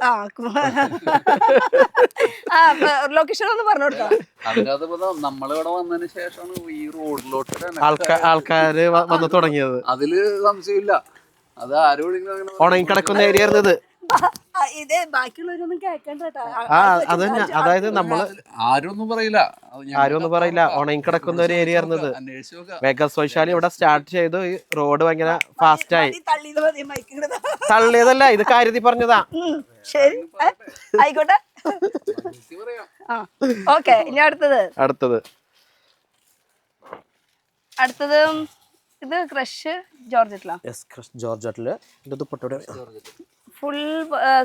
ലൊക്കേഷൻ ഒന്ന് പറഞ്ഞു കൊടുക്കാം. നമ്മളിവിടെ വന്നതിന് ശേഷമാണ് ഈ റോഡിലോട്ട് ആൾക്കാര് വന്ന് തുടങ്ങിയത്. അതില് സംശയമില്ല. അത് ആരും ഉണങ്ങി കിടക്കുന്ന ഏരിയ ആയിരുന്നത്. ഇത് ബാക്കിയുള്ളവരൊന്നും കേൾക്കണ്ട. അത് അതായത് നമ്മള് ആരും ഒന്നും പറയില്ല, ഉണങ്ങി കിടക്കുന്ന ഒരു ഏരിയ ആയിരുന്നത്. വേഗാസ് വൈശാലി ഇവിടെ സ്റ്റാർട്ട് ചെയ്തു. ഈ റോഡ് ഭയങ്കര ഫാസ്റ്റ് ആയി. തള്ളിയതല്ല, ഇത് കാര്യത്തിൽ പറഞ്ഞതാ. ശരി ആയിക്കോട്ടെ. ഓക്കെ, ഇനി അടുത്തത് ഇത് ക്രഷ് ജോർജറ്റില് ഫുൾ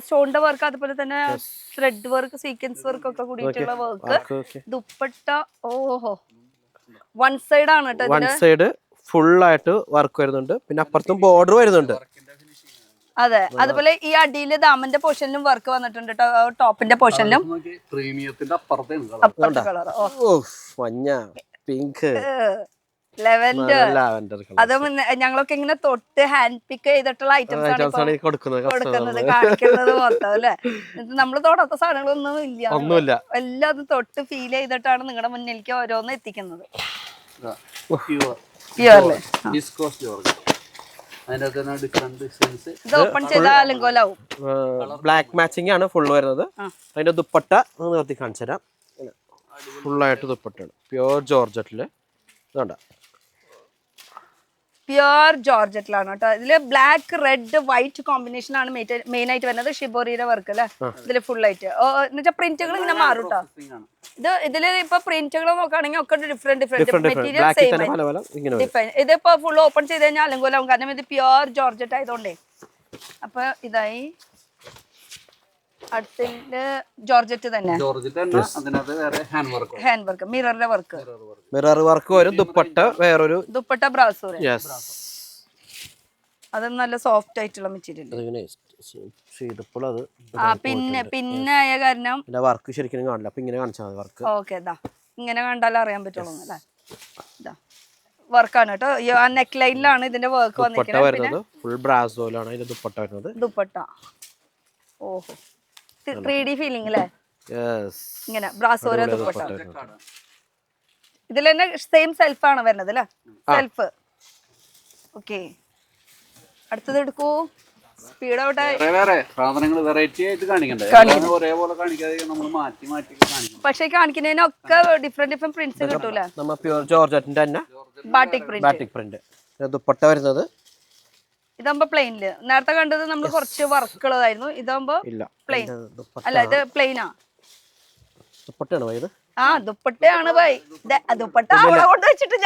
സ്റ്റോണിന്റെ വർക്ക്, അതുപോലെ തന്നെ ത്രെഡ് വർക്ക്, സീക്വൻസ് വർക്ക് ഒക്കെ കൂടിയിട്ടുള്ള വർക്ക്. ദുപ്പട്ട ഓഹോ വൺ സൈഡ് ആണ് കേട്ടോ. വൺ സൈഡ് ഫുൾ ആയിട്ട് വർക്ക് വരുന്നുണ്ട്, പിന്നെ അപ്പുറത്തും ബോർഡർ വരുന്നുണ്ട്. അതെ, അതുപോലെ ഈ അടിയില് ദാമന്റെ പോർഷനിലും വർക്ക് വന്നിട്ടുണ്ട് കേട്ടോ, ടോപ്പിന്റെ പോർഷനിലും. അപ്പുറത്തെ കളർ മഞ്ഞ, പിങ്ക്, ലെവൻഡർ. അതും ഞങ്ങളൊക്കെ ഇങ്ങനെ തൊട്ട് ഹാൻഡ് പിക്ക് ചെയ്തിട്ടുള്ള ഐറ്റംസ് ആണ് കൊടുക്കുന്നത്, കാണിക്കുന്നത് മൊത്തം അല്ലെ. നമ്മള് തൊടാത്ത സാധനങ്ങളൊന്നും ഇല്ല, എല്ലാം തൊട്ട് ഫീൽ ചെയ്തിട്ടാണ് നിങ്ങളുടെ മുന്നിലേക്ക് ഓരോന്ന് എത്തിക്കുന്നത്. ഇത് ഓപ്പൺ ചെയ്താൽ അലങ്കോലാവും. ബ്ലാക്ക് മാച്ചിങ് ആണ് ഫുൾ വരുന്നത്. അതിന്റെ ദുപ്പട്ട നിർത്തി കാണിച്ചു തരാം. ഫുള്ളായിട്ട് ദുപ്പട്ടയാണ് പ്യുവർ ജോർജറ്റില്. ഇതുണ്ട പ്യുവർ ജോർജറ്റിലാണ് കേട്ടോ. ഇതില് ബ്ലാക്ക് റെഡ് വൈറ്റ് കോമ്പിനേഷൻ ആണ് മെയിൻ ആയിട്ട് വരുന്നത്. ഷിബോറിയുടെ വർക്ക് അല്ലെ ഇതില് ഫുൾ ആയിട്ട്. എന്നുവെച്ചാൽ പ്രിന്റുകൾ ഇങ്ങനെ മാറും കേട്ടോ. ഇതില് ഇപ്പൊ പ്രിന്റുകൾ നോക്കുകയാണെങ്കിൽ ഒക്കെ ഡിഫറെന്റ് മെറ്റീരിയൽ സെയിം ഡിഫൈൻ. ഇതിപ്പോ ഫുൾ ഓപ്പൺ ചെയ്ത് കഴിഞ്ഞാൽ അലങ്കോലാവും, കാരണം ഇത് പ്യുവർ ജോർജറ്റ് ആയതുകൊണ്ടേ. അപ്പൊ ഇതായി അടുത്തില് ജോർജറ്റ് തന്നെ ഹാൻഡ് വർക്ക്, മിററിന്റെ വർക്ക്, മിറർ വർക്ക് വരും. ദുപ്പട്ട വേറൊരു ദുപ്പട്ട ബ്രാസൂർ. അത് നല്ല സോഫ്റ്റ് ആയിട്ടുള്ള മെറ്റീരിയൽ. പിന്നെ ആയ കാരണം വർക്ക് ശരിക്കും കാണില്ല, അപ്പൊ ഇങ്ങനെ കാണിച്ചാൽ മതി വർക്ക്. ഓക്കെ, ഇങ്ങനെ കണ്ടാലേ അറിയാൻ പറ്റുള്ളൂ അല്ലേ. വർക്കാണ് കേട്ടോ. ആ നെക്ക് ലൈനിലാണ് ഇതിന്റെ വർക്ക് വന്നിരിക്കുന്നത്. ഫുൾ ബ്രാസോയിലാണ് ഇതിന്റെ ദുപ്പട്ട വരുന്നത്. ദുപ്പട്ട ഓഹോ 3D ഫീലിംഗ് അല്ലേ. ഇങ്ങനെ ബ്രാസോര ദുപ്പട്ട. ഇതിൽ തന്നെ സെയിം സെൽഫ് ആണ് വരുന്നത് അല്ലേ, സെൽഫ്. ഓക്കെ, അടുത്തത് എടുക്കൂ. സ്പീഡ് ഔട്ട് ആയി. പക്ഷെ കാണിക്കുന്നതിനൊക്കെ ഡിഫറെന്റ് പ്രിന്റ്സ് കിട്ടൂല. Batik print. ദുപ്പട്ട വരുന്നത് ഇതാകുമ്പോ പ്ലെയിനില്. നേരത്തെ കണ്ടത് നമ്മൾ കുറച്ച് വർക്കുള്ളതായിരുന്നു. ഇതാകുമ്പോ പ്ലെയിൻ അല്ല, ഇത് പ്ലെയിനാ. ദുപ്പട്ടയാണ് ബൈ. ദുപ്പട്ട അവിടെ കൊണ്ട് വെച്ചിട്ട്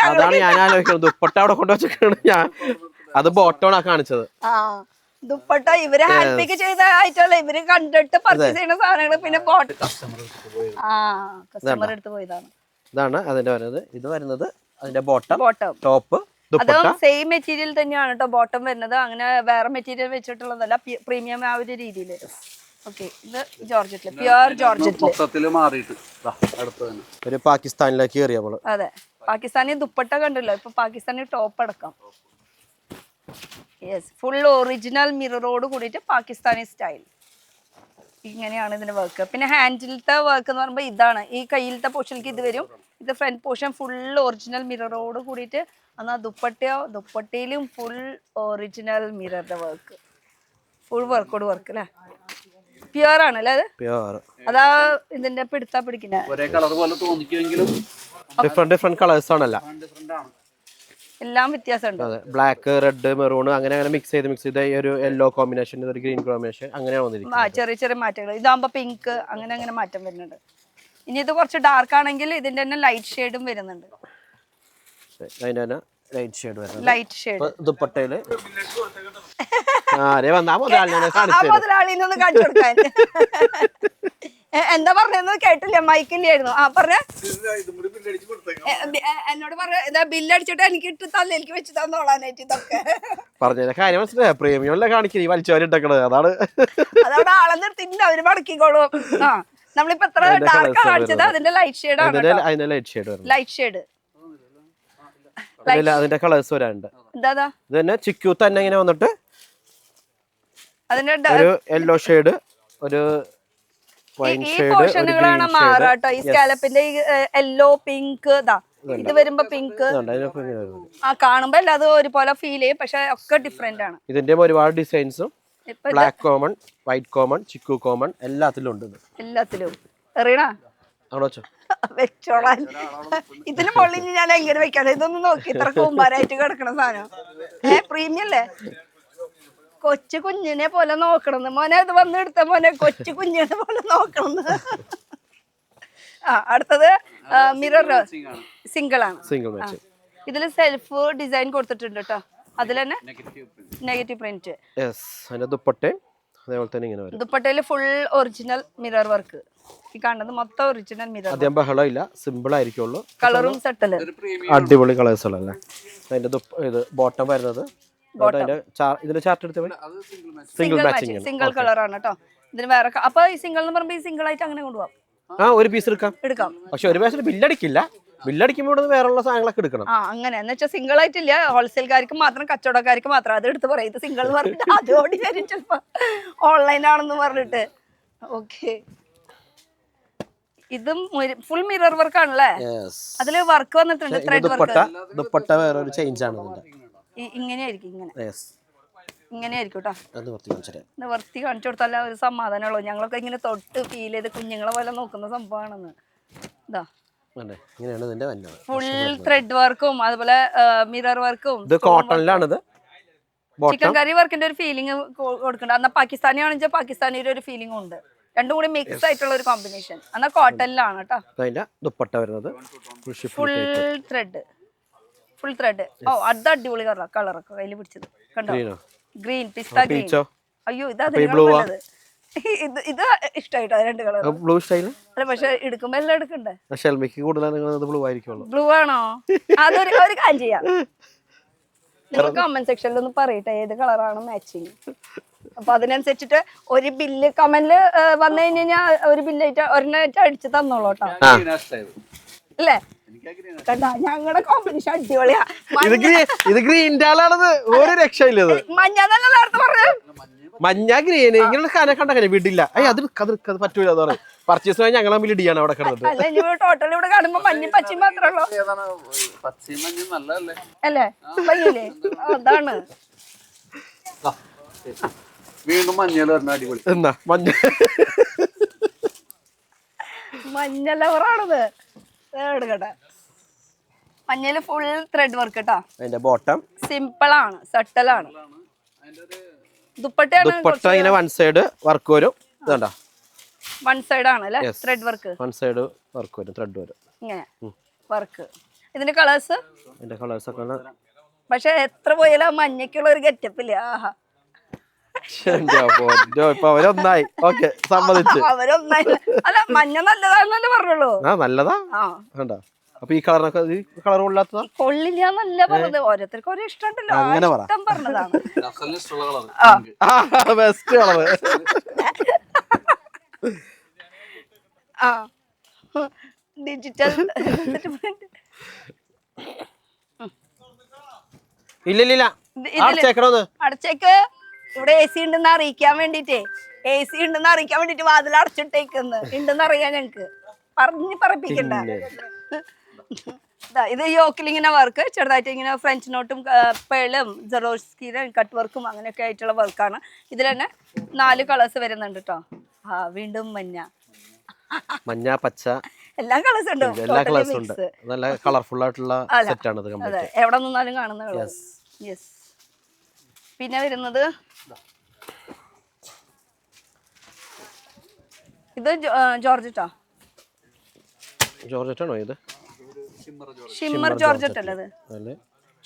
ദുപ്പട്ട അവിടെ കൊണ്ടുവച്ചിട്ടാണ് ഞാൻ അത് ബോട്ടോണാ കാണിച്ചത്. ദുപ്പട്ട ഇവര് ഹാൻഡ് പിക്ക് ചെയ്ത ആയിട്ടല്ല, ഇവര് കണ്ടിട്ട് പർച്ചേസ് ചെയ്യുന്ന സാധനങ്ങൾ. പിന്നെ കസ്റ്റമർ എടുത്ത് പോയതാണ്. ഇതാണ് അതിന്റെ വരുന്നത്. ഇത് വരുന്നത് അതിന്റെ ബോട്ടം, ടോപ്പ്. അതും സെയിം മെറ്റീരിയൽ തന്നെയാണ് കേട്ടോ ബോട്ടം വരുന്നത്. അങ്ങനെ വേറെ മെറ്റീരിയൽ വെച്ചിട്ടുള്ളതല്ല, പ്രീമിയം ആ ഒരു രീതിയിൽ. ഓക്കെ, ഇത് ജോർജറ്റില്, പ്യുവർ ജോർജറ്റില് ഒരു പാകിസ്ഥാനിലേക്ക് കയറി നമ്മള്. അതെ, പാകിസ്ഥാനി ദുപ്പട്ട കണ്ടല്ലോ, ഇപ്പൊ പാകിസ്ഥാനി ടോപ്പ് അടക്കം. യെസ്, ഫുൾ ഒറിജിനൽ മിററോട് കൂടിയിട്ട് പാകിസ്ഥാനി സ്റ്റൈൽ. ഇങ്ങനെയാണ് ഇതിന്റെ വർക്ക്. പിന്നെ ഹാൻഡിലത്തെ വർക്ക് എന്ന് പറയുമ്പോൾ ഇതാണ്. ഈ കയ്യിലത്തെ പോർഷനിലേക്ക് ഇത് വരും. ഇത് ഫ്രണ്ട് പോർഷൻ ഫുൾ ഒറിജിനൽ മിററോട് കൂടിയിട്ട്. എന്നാൽ ദുപ്പട്ടയിലും ഫുൾ ഒറിജിനൽ മിററിന്റെ വർക്ക്, ഫുൾ വർക്കോട് വർക്ക് അല്ലേ. പ്യുവർ ആണ് അല്ലേ അത്. അതാ ഇതിന്റെ പിടുത്താ പിടിക്കുന്നത്. ഒരേ കളർ പോലെ തോന്നിക്കുമെങ്കിലും ഡിഫറെന്റ് കളേഴ്സ് ആണല്ലോ. എല്ലാം വ്യത്യാസമുണ്ട്. അതെ, ബ്ലാക്ക്, റെഡ്, മെറൂൺ അങ്ങനെ മിക്സ് ചെയ്ത് ഈ ഒരു യെല്ലോ കോമ്പിനേഷൻ, ഒരു ഗ്രീൻ കോമ്പിനേഷൻ അങ്ങനെയാണ് വന്നിരിക്കുന്നത്. ചെറിയ ചെറിയ മാറ്റങ്ങൾ. ഇതാകുമ്പോ പിങ്ക് അങ്ങനെ മാറ്റം വരുന്നുണ്ട്. ഇനി ഇത് കുറച്ച് ഡാർക്ക് ആണെങ്കിൽ ഇതിന്റെ തന്നെ ലൈറ്റ് ഷെയ്ഡും വരുന്നുണ്ട്. അതിന്റെ തന്നെ ലൈറ്റ് ഷെയ്ഡ് വരുന്നത്. ലൈറ്റ് ഷെയ്ഡ് ദുപ്പട്ടയില് മുതലാളിന്നൊന്ന് കാണിച്ചു കൊടുക്കാൻ. എന്താ പറഞ്ഞെന്ന് കേട്ടില്ല, മൈക്കില്ലായിരുന്നു. ആ പറഞ്ഞ എന്നോട് പറഞ്ഞ ബില്ലടിച്ചിട്ട് എനിക്ക് ഇട്ട് തന്നെ എനിക്ക് വെച്ച് തന്നോളാനായിട്ട്. ഇതൊക്കെ പറഞ്ഞ കാര്യം മനസ്സിലായ, പ്രീമിയം കാണിക്കണ വലിച്ചവരിട്ടേക്കണത് അതാണ്. അതവിടെ ആളെ നിർത്തിയിട്ടില്ല, അവര് മടക്കിക്കോളൂ. ആ നമ്മളിപ്പോ എത്ര ഡാർക്ക് കാണിച്ചത് അതിന്റെ ലൈറ്റ് ഷെയ്ഡ് ആണ്. ലൈറ്റ് ഷെയ്ഡ് അതിന്റെ കളേഴ്സ് വരാനുണ്ട്. എന്താ ഇത് തന്നെ ചിക്കു തന്നെ ഇങ്ങനെ വന്നിട്ട് അതിന്റെ ഒരു യെല്ലോ ഷെയ്ഡ്, ഒരു ഈ പോർഷനുകളാണ് മാറാട്ടോ. ഈ സ്കാലപ്പിന്റെ യെല്ലോ, പിങ്ക്, ഇത് വരുമ്പോ പിങ്ക് ആ കാണുമ്പോ അത് ഒരുപോലെ ഫീൽ ചെയ്യും, പക്ഷെ ഒക്കെ ഡിഫറെന്റ് ആണ്. ഇതിന്റെ ഒരുപാട് ഡിസൈൻസും ബ്ലാക്ക് കോമൺ, വൈറ്റ് കോമൺ, ചിക്കു കോമൺ എല്ലാത്തിലും ഉണ്ട്. എല്ലാത്തിലും എറിയണ വെച്ചോളാൻ. ഇതിന് മുകളിൽ ഞാൻ എങ്ങനെ വെക്കണം? ഇതൊന്നും നോക്കി, ഇത്ര കൂമ്പാരായിട്ട് കിടക്കണ സാധനം. പ്രീമിയം അല്ലേ? കൊച്ചു കുഞ്ഞിനെ പോലെ നോക്കണെന്ന് മോനെ. ഇത് വന്നെടുത്ത മോനെ, കൊച്ചു കുഞ്ഞിനെ പോലെ നോക്കണെന്ന്. ആ അടുത്തത് മിറർ സിംഗിൾ ആണ്. ഇതില് സെൽഫ് ഡിസൈൻ കൊടുത്തിട്ടുണ്ട് കേട്ടോ. അതിൽ തന്നെ നെഗറ്റീവ് പ്രിന്റ്. ദുപ്പട്ടയില് ഫുൾ ഒറിജിനൽ മിറർ വർക്ക്. ഈ കാണുന്നത് മൊത്തം ഒറിജിനൽ മിറർ. അധികം ബഹളമില്ല, സിമ്പിൾ ആയിരിക്കുള്ളൂ. കളറും സെറ്റല് അടിപൊളി കളേഴ്സുകളല്ലേ. അതിന്റെ ഇത് ബോട്ടം വരുന്നത് സിംഗിൾ കളർ ആണ് കേട്ടോ. ഇതിന് വേറെ അപ്പൊ ഈ സിംഗിൾ എന്ന് പറയുമ്പോ ഈ സിംഗിൾ ആയിട്ട് അങ്ങനെ കൊണ്ടുപോകാം. ഒരു പീസ് എടുക്കാം. പക്ഷെ ഒരു പീസിൽ ബില്ലടിക്കില്ല. ബില്ലടിക്കുമ്പോൾ വേറെയുള്ള സാധനങ്ങളൊക്കെ എടുക്കണം. അങ്ങനെ എന്ന് വെച്ചാൽ സിംഗിൾ ആയിട്ടില്ല, ഹോൾസെയിൽക്കാർക്ക് മാത്രം, കച്ചവടക്കാർക്ക് മാത്രം. അത് എടുത്ത് പറയും ഇത് സിംഗിൾ പറഞ്ഞിട്ട് അതോട് വരും ചിലപ്പോ ഓൺലൈൻ ആണെന്ന് പറഞ്ഞിട്ട്. ഓക്കെ, ഇതും ഫുൾ മിറർ വർക്ക് ആണല്ലേ. അതില് വർക്ക് വന്നിട്ടുണ്ട്, ത്രെഡ് വർക്ക്. ദുപ്പട്ട വേറെ ഒരു ചേഞ്ച് ആണ്. ഇങ്ങനെയായിരിക്കും, ഇങ്ങനെയായിരിക്കും കേട്ടോ. വൃത്തി കാണിച്ചു കൊടുത്താൽ ഒരു സമാധാനമുള്ളൂ. ഞങ്ങളൊക്കെ ഇങ്ങനെ തൊട്ട് ഫീൽ ചെയ്ത് കുഞ്ഞുങ്ങളെ പോലെ നോക്കുന്ന സംഭവമാണെന്ന്. ഇതാ ഫുൾ ത്രെഡ് വർക്കും അതുപോലെ മിറർ വർക്കും. ചിക്കൻ കറി വർക്കിന്റെ ഒരു ഫീലിംഗ് കൊടുക്കുന്നുണ്ട്. എന്നാൽ പാകിസ്ഥാനി ആണെങ്കിൽ പാകിസ്ഥാനിയുടെ ഒരു ഫീലിംഗ് ഉണ്ട്. രണ്ടും കൂടി മിക്സ് ആയിട്ടുള്ള ഒരു കോമ്പിനേഷൻ. എന്നാൽ കോട്ടണിലാണ് കേട്ടോ. ദുപ്പട്ട വരുന്നത് ഫുൾ ത്രെഡ്. ഓ അത് അടിപൊളി കളറൊക്കെ കയ്യിൽ പിടിച്ചത് കണ്ടോ. ഗ്രീൻ, പിസ്ത ഗ്രീൻ. അയ്യോ ഇത് ഇത് ഇഷ്ടായിട്ടോ രണ്ട് കളർ. ബ്ലൂ സ്റ്റൈൽ അല്ല, പക്ഷെ എടുക്കുമ്പോ എല്ലാം എടുക്കണ്ടേ. ബ്ലൂ ആണോ? അതൊരു കാര്യം ചെയ്യാം, നിങ്ങൾ കമന്റ് സെക്ഷനിൽ ഒന്ന് പറയട്ടെ ഏത് കളറാണ് മാച്ചിങ്. അപ്പൊ അതിനനുസരിച്ചിട്ട് ഒരു ബില്ല് കമന്റില് വന്നു കഴിഞ്ഞാൽ ഒരു ബില്ലായിട്ട് ഒരെണ്ണായിട്ട് അടിച്ച് തന്നോളൂ കേട്ടോ. അല്ലേ? കണ്ടാ ഞങ്ങളുടെ കോമ്പിനേഷൻ അടിപൊളിയാ. ഇത് ഗ്രീൻ ആളാണത്, ഒരു രക്ഷയില്ല. മഞ്ഞ തന്നെ നേരത്തെ പറഞ്ഞു. മഞ്ഞ ഗ്രീൻ ഇങ്ങനെ കണ്ടങ്ങനെ വിടില്ല. അത് പറ്റൂല എന്ന് പറയും. പർച്ചേസ് കഴിഞ്ഞാൽ ഞങ്ങൾ തമ്മിൽ ഇടിയാണ് അവിടെ കിടന്നിട്ട്. ടോട്ടൽ ഇവിടെ കാണുമ്പോ മഞ്ഞ പച്ചയും മാത്രമേ ഉള്ളൂ അല്ലേ? ഭംഗിയില്ലേ? അതാണ് വീണ്ടും മഞ്ഞ ലവറാണത്. എടുക്കട്ടെ, മഞ്ഞയില് ഫുൾ ത്രെഡ് വർക്ക് കേട്ടോ. ബോട്ടം സിമ്പിൾ ആണ്, സട്ടലാണ്. ദുപ്പട്ട ഇങ്ങനെ വൺ സൈഡ് വർക്ക് വരും. വൺ സൈഡ് ആണ് അല്ലേ thread work. One side work വരും, ത്രെഡ് വരും ഇങ്ങനെ വർക്ക്. ഇതിന്റെ കളേഴ്സ് ഒക്കെ പക്ഷെ എത്ര പോയാലും മഞ്ഞക്കുള്ള ഒരു ഗെറ്റപ്പ് ഇല്ല. ആഹാ, അവരൊന്നായി. ഓക്കെ, സമ്മതിച്ചു. അവരൊന്നായി. അല്ല, മഞ്ഞ നല്ലതാണെന്നല്ലേ പറഞ്ഞുള്ളൂ. നല്ലതാ. അപ്പൊ ഈ കളറിനൊക്കെ കളർ കൊള്ളാത്ത കൊള്ളില്ല എന്നല്ല പറഞ്ഞത്. ഓരോരുത്തർക്ക് ഓരോ ഇഷ്ടമുണ്ടല്ലോ, ഇഷ്ടം പറഞ്ഞതാണ്. Best colour. ഡിജിറ്റൽ ഇല്ല അടച്ചേക്ക്. ഇവിടെ AC ഉണ്ടെന്ന് അറിയിക്കാൻ വേണ്ടിട്ടേ, AC ഉണ്ടെന്ന് അറിയിക്കാൻ വേണ്ടിട്ട് വാതിൽ അടച്ചിട്ടേക്കുന്നു. ഉണ്ടെന്ന് അറിയാൻ ഞങ്ങക്ക് പറപ്പിക്കണ്ട. ഇത് യോക്കിൽ ഇങ്ങനെ വർക്ക് ചെറുതായിട്ട് ഇങ്ങനെ ഫ്രഞ്ച് നോട്ടും പേളും ജെറോസ്കിയും കട്ട് വർക്കും അങ്ങനെയൊക്കെ ആയിട്ടുള്ള വർക്കാണ്. ഇതിൽ തന്നെ 4 കളേഴ്സ് വരുന്നുണ്ട് കേട്ടോ. വീണ്ടും മഞ്ഞ, പച്ച, എല്ലാ കളേഴ്സ് ഉണ്ട്, എല്ലാ കളേഴ്സും ഉണ്ട്. നല്ല കളർഫുൾ ആയിട്ടുള്ള സെറ്റ് ആണ് ഇത് അതെ, കംപ്ലീറ്റ്. എവിടെ നിന്നാലും കാണുന്ന കളർ. യെസ്. പിന്നെ വരുന്നത് ഇത് ജോർജറ്റാ. ജോർജറ്റ് ആണോ ഇത്? ഷിമ്മർ ജോർജറ്റ് അല്ലേ ഇത്?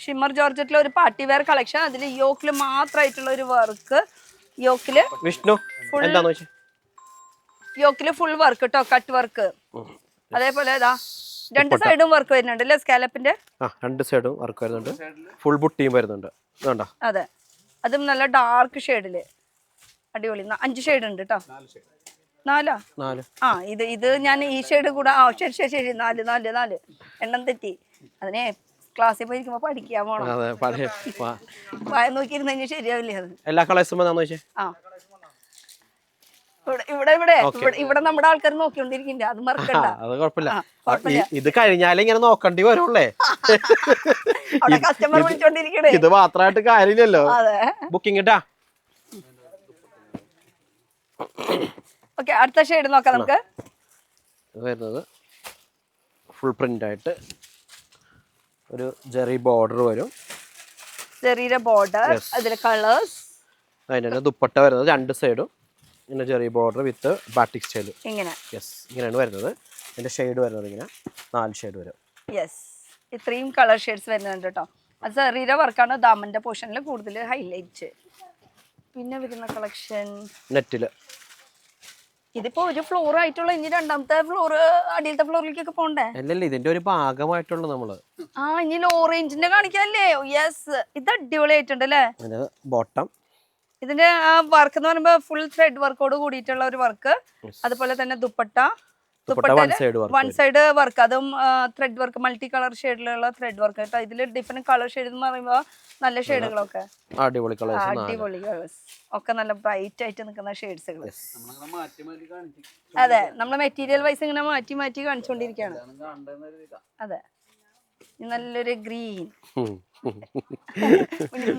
ഷിമ്മർ ജോർജറ്റിലെ ഒരു പാർട്ടി വെയർ കളക്ഷൻ. അതിൽ യോക്കില് മാത്രമായിട്ടുള്ള ഒരു വർക്ക്. യോക്കില് വിഷ്ണു എന്താന്ന് വെച്ചാൽ യോക്കില് ഫുൾ വർക്ക് കേട്ടോ, കട്ട് വർക്ക്. അതേപോലെ ഇതാ രണ്ട് സൈഡും വർക്ക് വരുന്നുണ്ട് അല്ലേ സ്കാലപ്പിന്റെ? രണ്ട് സൈഡും വർക്ക് വരുന്നുണ്ട്, ഫുൾ ബുട്ടിയും വരുന്നുണ്ട്. അതെ, അതും നല്ല ഡാർക്ക് ഷെയ്ഡില് അടിപൊളി. 5 ഷെയ്ഡ് ഉണ്ട് കേട്ടോ. 4 ഇത് ഞാൻ ഈ ഷെയ്ഡ് കൂടെ. ശരി ശരി ശരി, 4 എണ്ണം തെറ്റി. അതിനെ ക്ലാസ്സിൽ പോയിരിക്കുമ്പോ പഠിക്കാൻ പോണം. വായ നോക്കിയിരുന്ന കഴിഞ്ഞാൽ ശരിയാവില്ലേ അത്? എല്ലാ കളേഴ്സും ഇവിടെ നമ്മുടെ ആൾക്കാർ നോക്കിക്കൊണ്ടിരിക്കണ്ട, അത് മറക്കണ്ട. അത് കുഴപ്പമില്ല, ഇത് കഴിഞ്ഞാലേ ഇങ്ങനെ നോക്കണ്ടി വരുള്ളേ. കസ്റ്റമർ വിളിച്ചോണ്ടിരിക്കണേ, ഇത് മാത്രമായിട്ട് കാര്യമില്ലല്ലോ. ബുക്കിംഗ് ഇട്ടാ. ഓക്കെ, അടുത്ത ഷെയ്ഡ് നോക്കാം നമുക്ക്. വരുന്നത് ഫുൾ പ്രിന്റ് ആയിട്ട് ഒരു ജെറി ബോർഡർ വരും. ജെറിയുടെ ബോർഡർ, അതിലെ കളേഴ്സ്. അതിന് ദുപ്പട്ട വരുന്നത് 2 സൈഡും ഇങ്ങനെ ജെറി ബോർഡർ വിത്ത് ബാറ്റിക് സ്റ്റൈൽ. ഇങ്ങനെ ഇങ്ങനെയാണ് വരുന്നത്. ഇതിന്റെ ഷെയ്ഡ് വരുന്നത് ഇങ്ങനെ 4 ഷെയ്ഡ് വരും. ഇത്രയും കളർ ഷെയ്ഡ്സ് വരുന്നുണ്ട് കേട്ടോ. അത് ജെറിയുടെ വർക്കാണ് ദാമന്റെ പോർഷനിൽ കൂടുതൽ ഹൈലൈറ്റ്. പിന്നെ വരുന്ന കളക്ഷൻ നെറ്റില്. ഇതിപ്പോ ഒരു ഫ്ലോർ ആയിട്ടുള്ള, ഇനി രണ്ടാമത്തെ ഫ്ലോർ അടിയിലത്തെ ഫ്ലോറിലേക്കൊക്കെ പോണ്ടേ? അല്ലല്ലേ, ഇതിന്റെ ഒരു ഭാഗമായിട്ടുള്ള നമ്മള്. ഇനി ലോ റേഞ്ചിന്റെ കാണിക്കാല്ലേ? യെസ്, ഇത് അടിപൊളി ആയിട്ടുണ്ട് അല്ലേ? ബോട്ടം. ഇതിന്റെ വർക്ക് എന്ന് പറയുമ്പോ ഫുൾ ത്രെഡ് വർക്കോട് കൂടിയിട്ടുള്ള ഒരു വർക്ക്. അതുപോലെ തന്നെ ദുപ്പട്ട വൺ സൈഡ് വർക്ക്, അതും ത്രെഡ് വർക്ക്, മൾട്ടി കളർ ഷെയ്ഡിലുള്ള ത്രെഡ് വർക്ക് കേട്ടോ. ഇതില് ഡിഫറെന്റ് കളർ ഷെയ്ഡ് എന്ന് പറയുമ്പോ നല്ല ഷെയ്ഡുകളൊക്കെ, അടിപൊളി കളേഴ്സ് ഒക്കെ നല്ല ബ്രൈറ്റ് ആയിട്ട് നിൽക്കുന്ന ഷെയ്ഡ്സുകൾ. അതെ, നമ്മളെ മെറ്റീരിയൽ വൈസ് ഇങ്ങനെ മാറ്റി മാറ്റി കാണിച്ചുകൊണ്ടിരിക്കുകയാണ്. അതെ, നല്ലൊരു ഗ്രീൻ.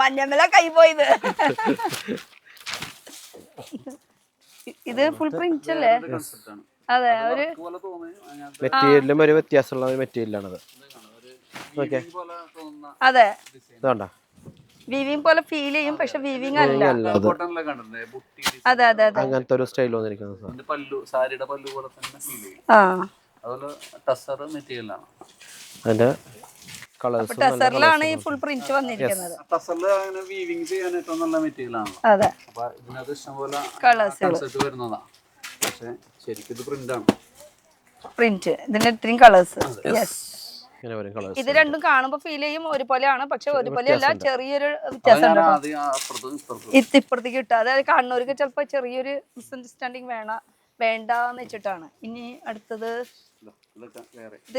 മഞ്ഞമ്മല കൈ പോയത്. ഇത് ഫുൾ പ്രിന്റ് അല്ലേ? അതെ, ഒരു മെറ്റീരിയലും ഒരു വ്യത്യാസമുള്ള ഒരു മെറ്റീരിയലാണത്. അതെ, വീവിംഗ് പോലെ ഫീൽ ചെയ്യും, പക്ഷെ വീവിംഗ് അല്ല. അതെ അതെ അതെ, അങ്ങനത്തെ ഒരു സ്റ്റൈൽ വന്നിരിക്കുന്നത്. അതിന്റെ ടസറിലാണ് ഈ ഫുൾ പ്രിന്റ് വന്നിരിക്കുന്നത്. അതെ, പ്രിന്റ് ഇതിന്റെ ഇത്രയും കളേഴ്സ്. യെസ്, ഇത് രണ്ടും കാണുമ്പോ ഫീൽ ചെയ്യും ഒരുപോലെയാണ്, പക്ഷെ ഒരുപോലെയല്ല, ചെറിയൊരു വ്യത്യാസം ഉണ്ട്. ഇപ്പുറത്തേക്ക് കിട്ടുക, അതായത് കണ്ണൂർക്ക് ചിലപ്പോ ചെറിയൊരു മിസ്അണ്ടർസ്റ്റാൻഡിങ് വേണ്ടെന്ന് വെച്ചിട്ടാണ്. ഇനി അടുത്തത്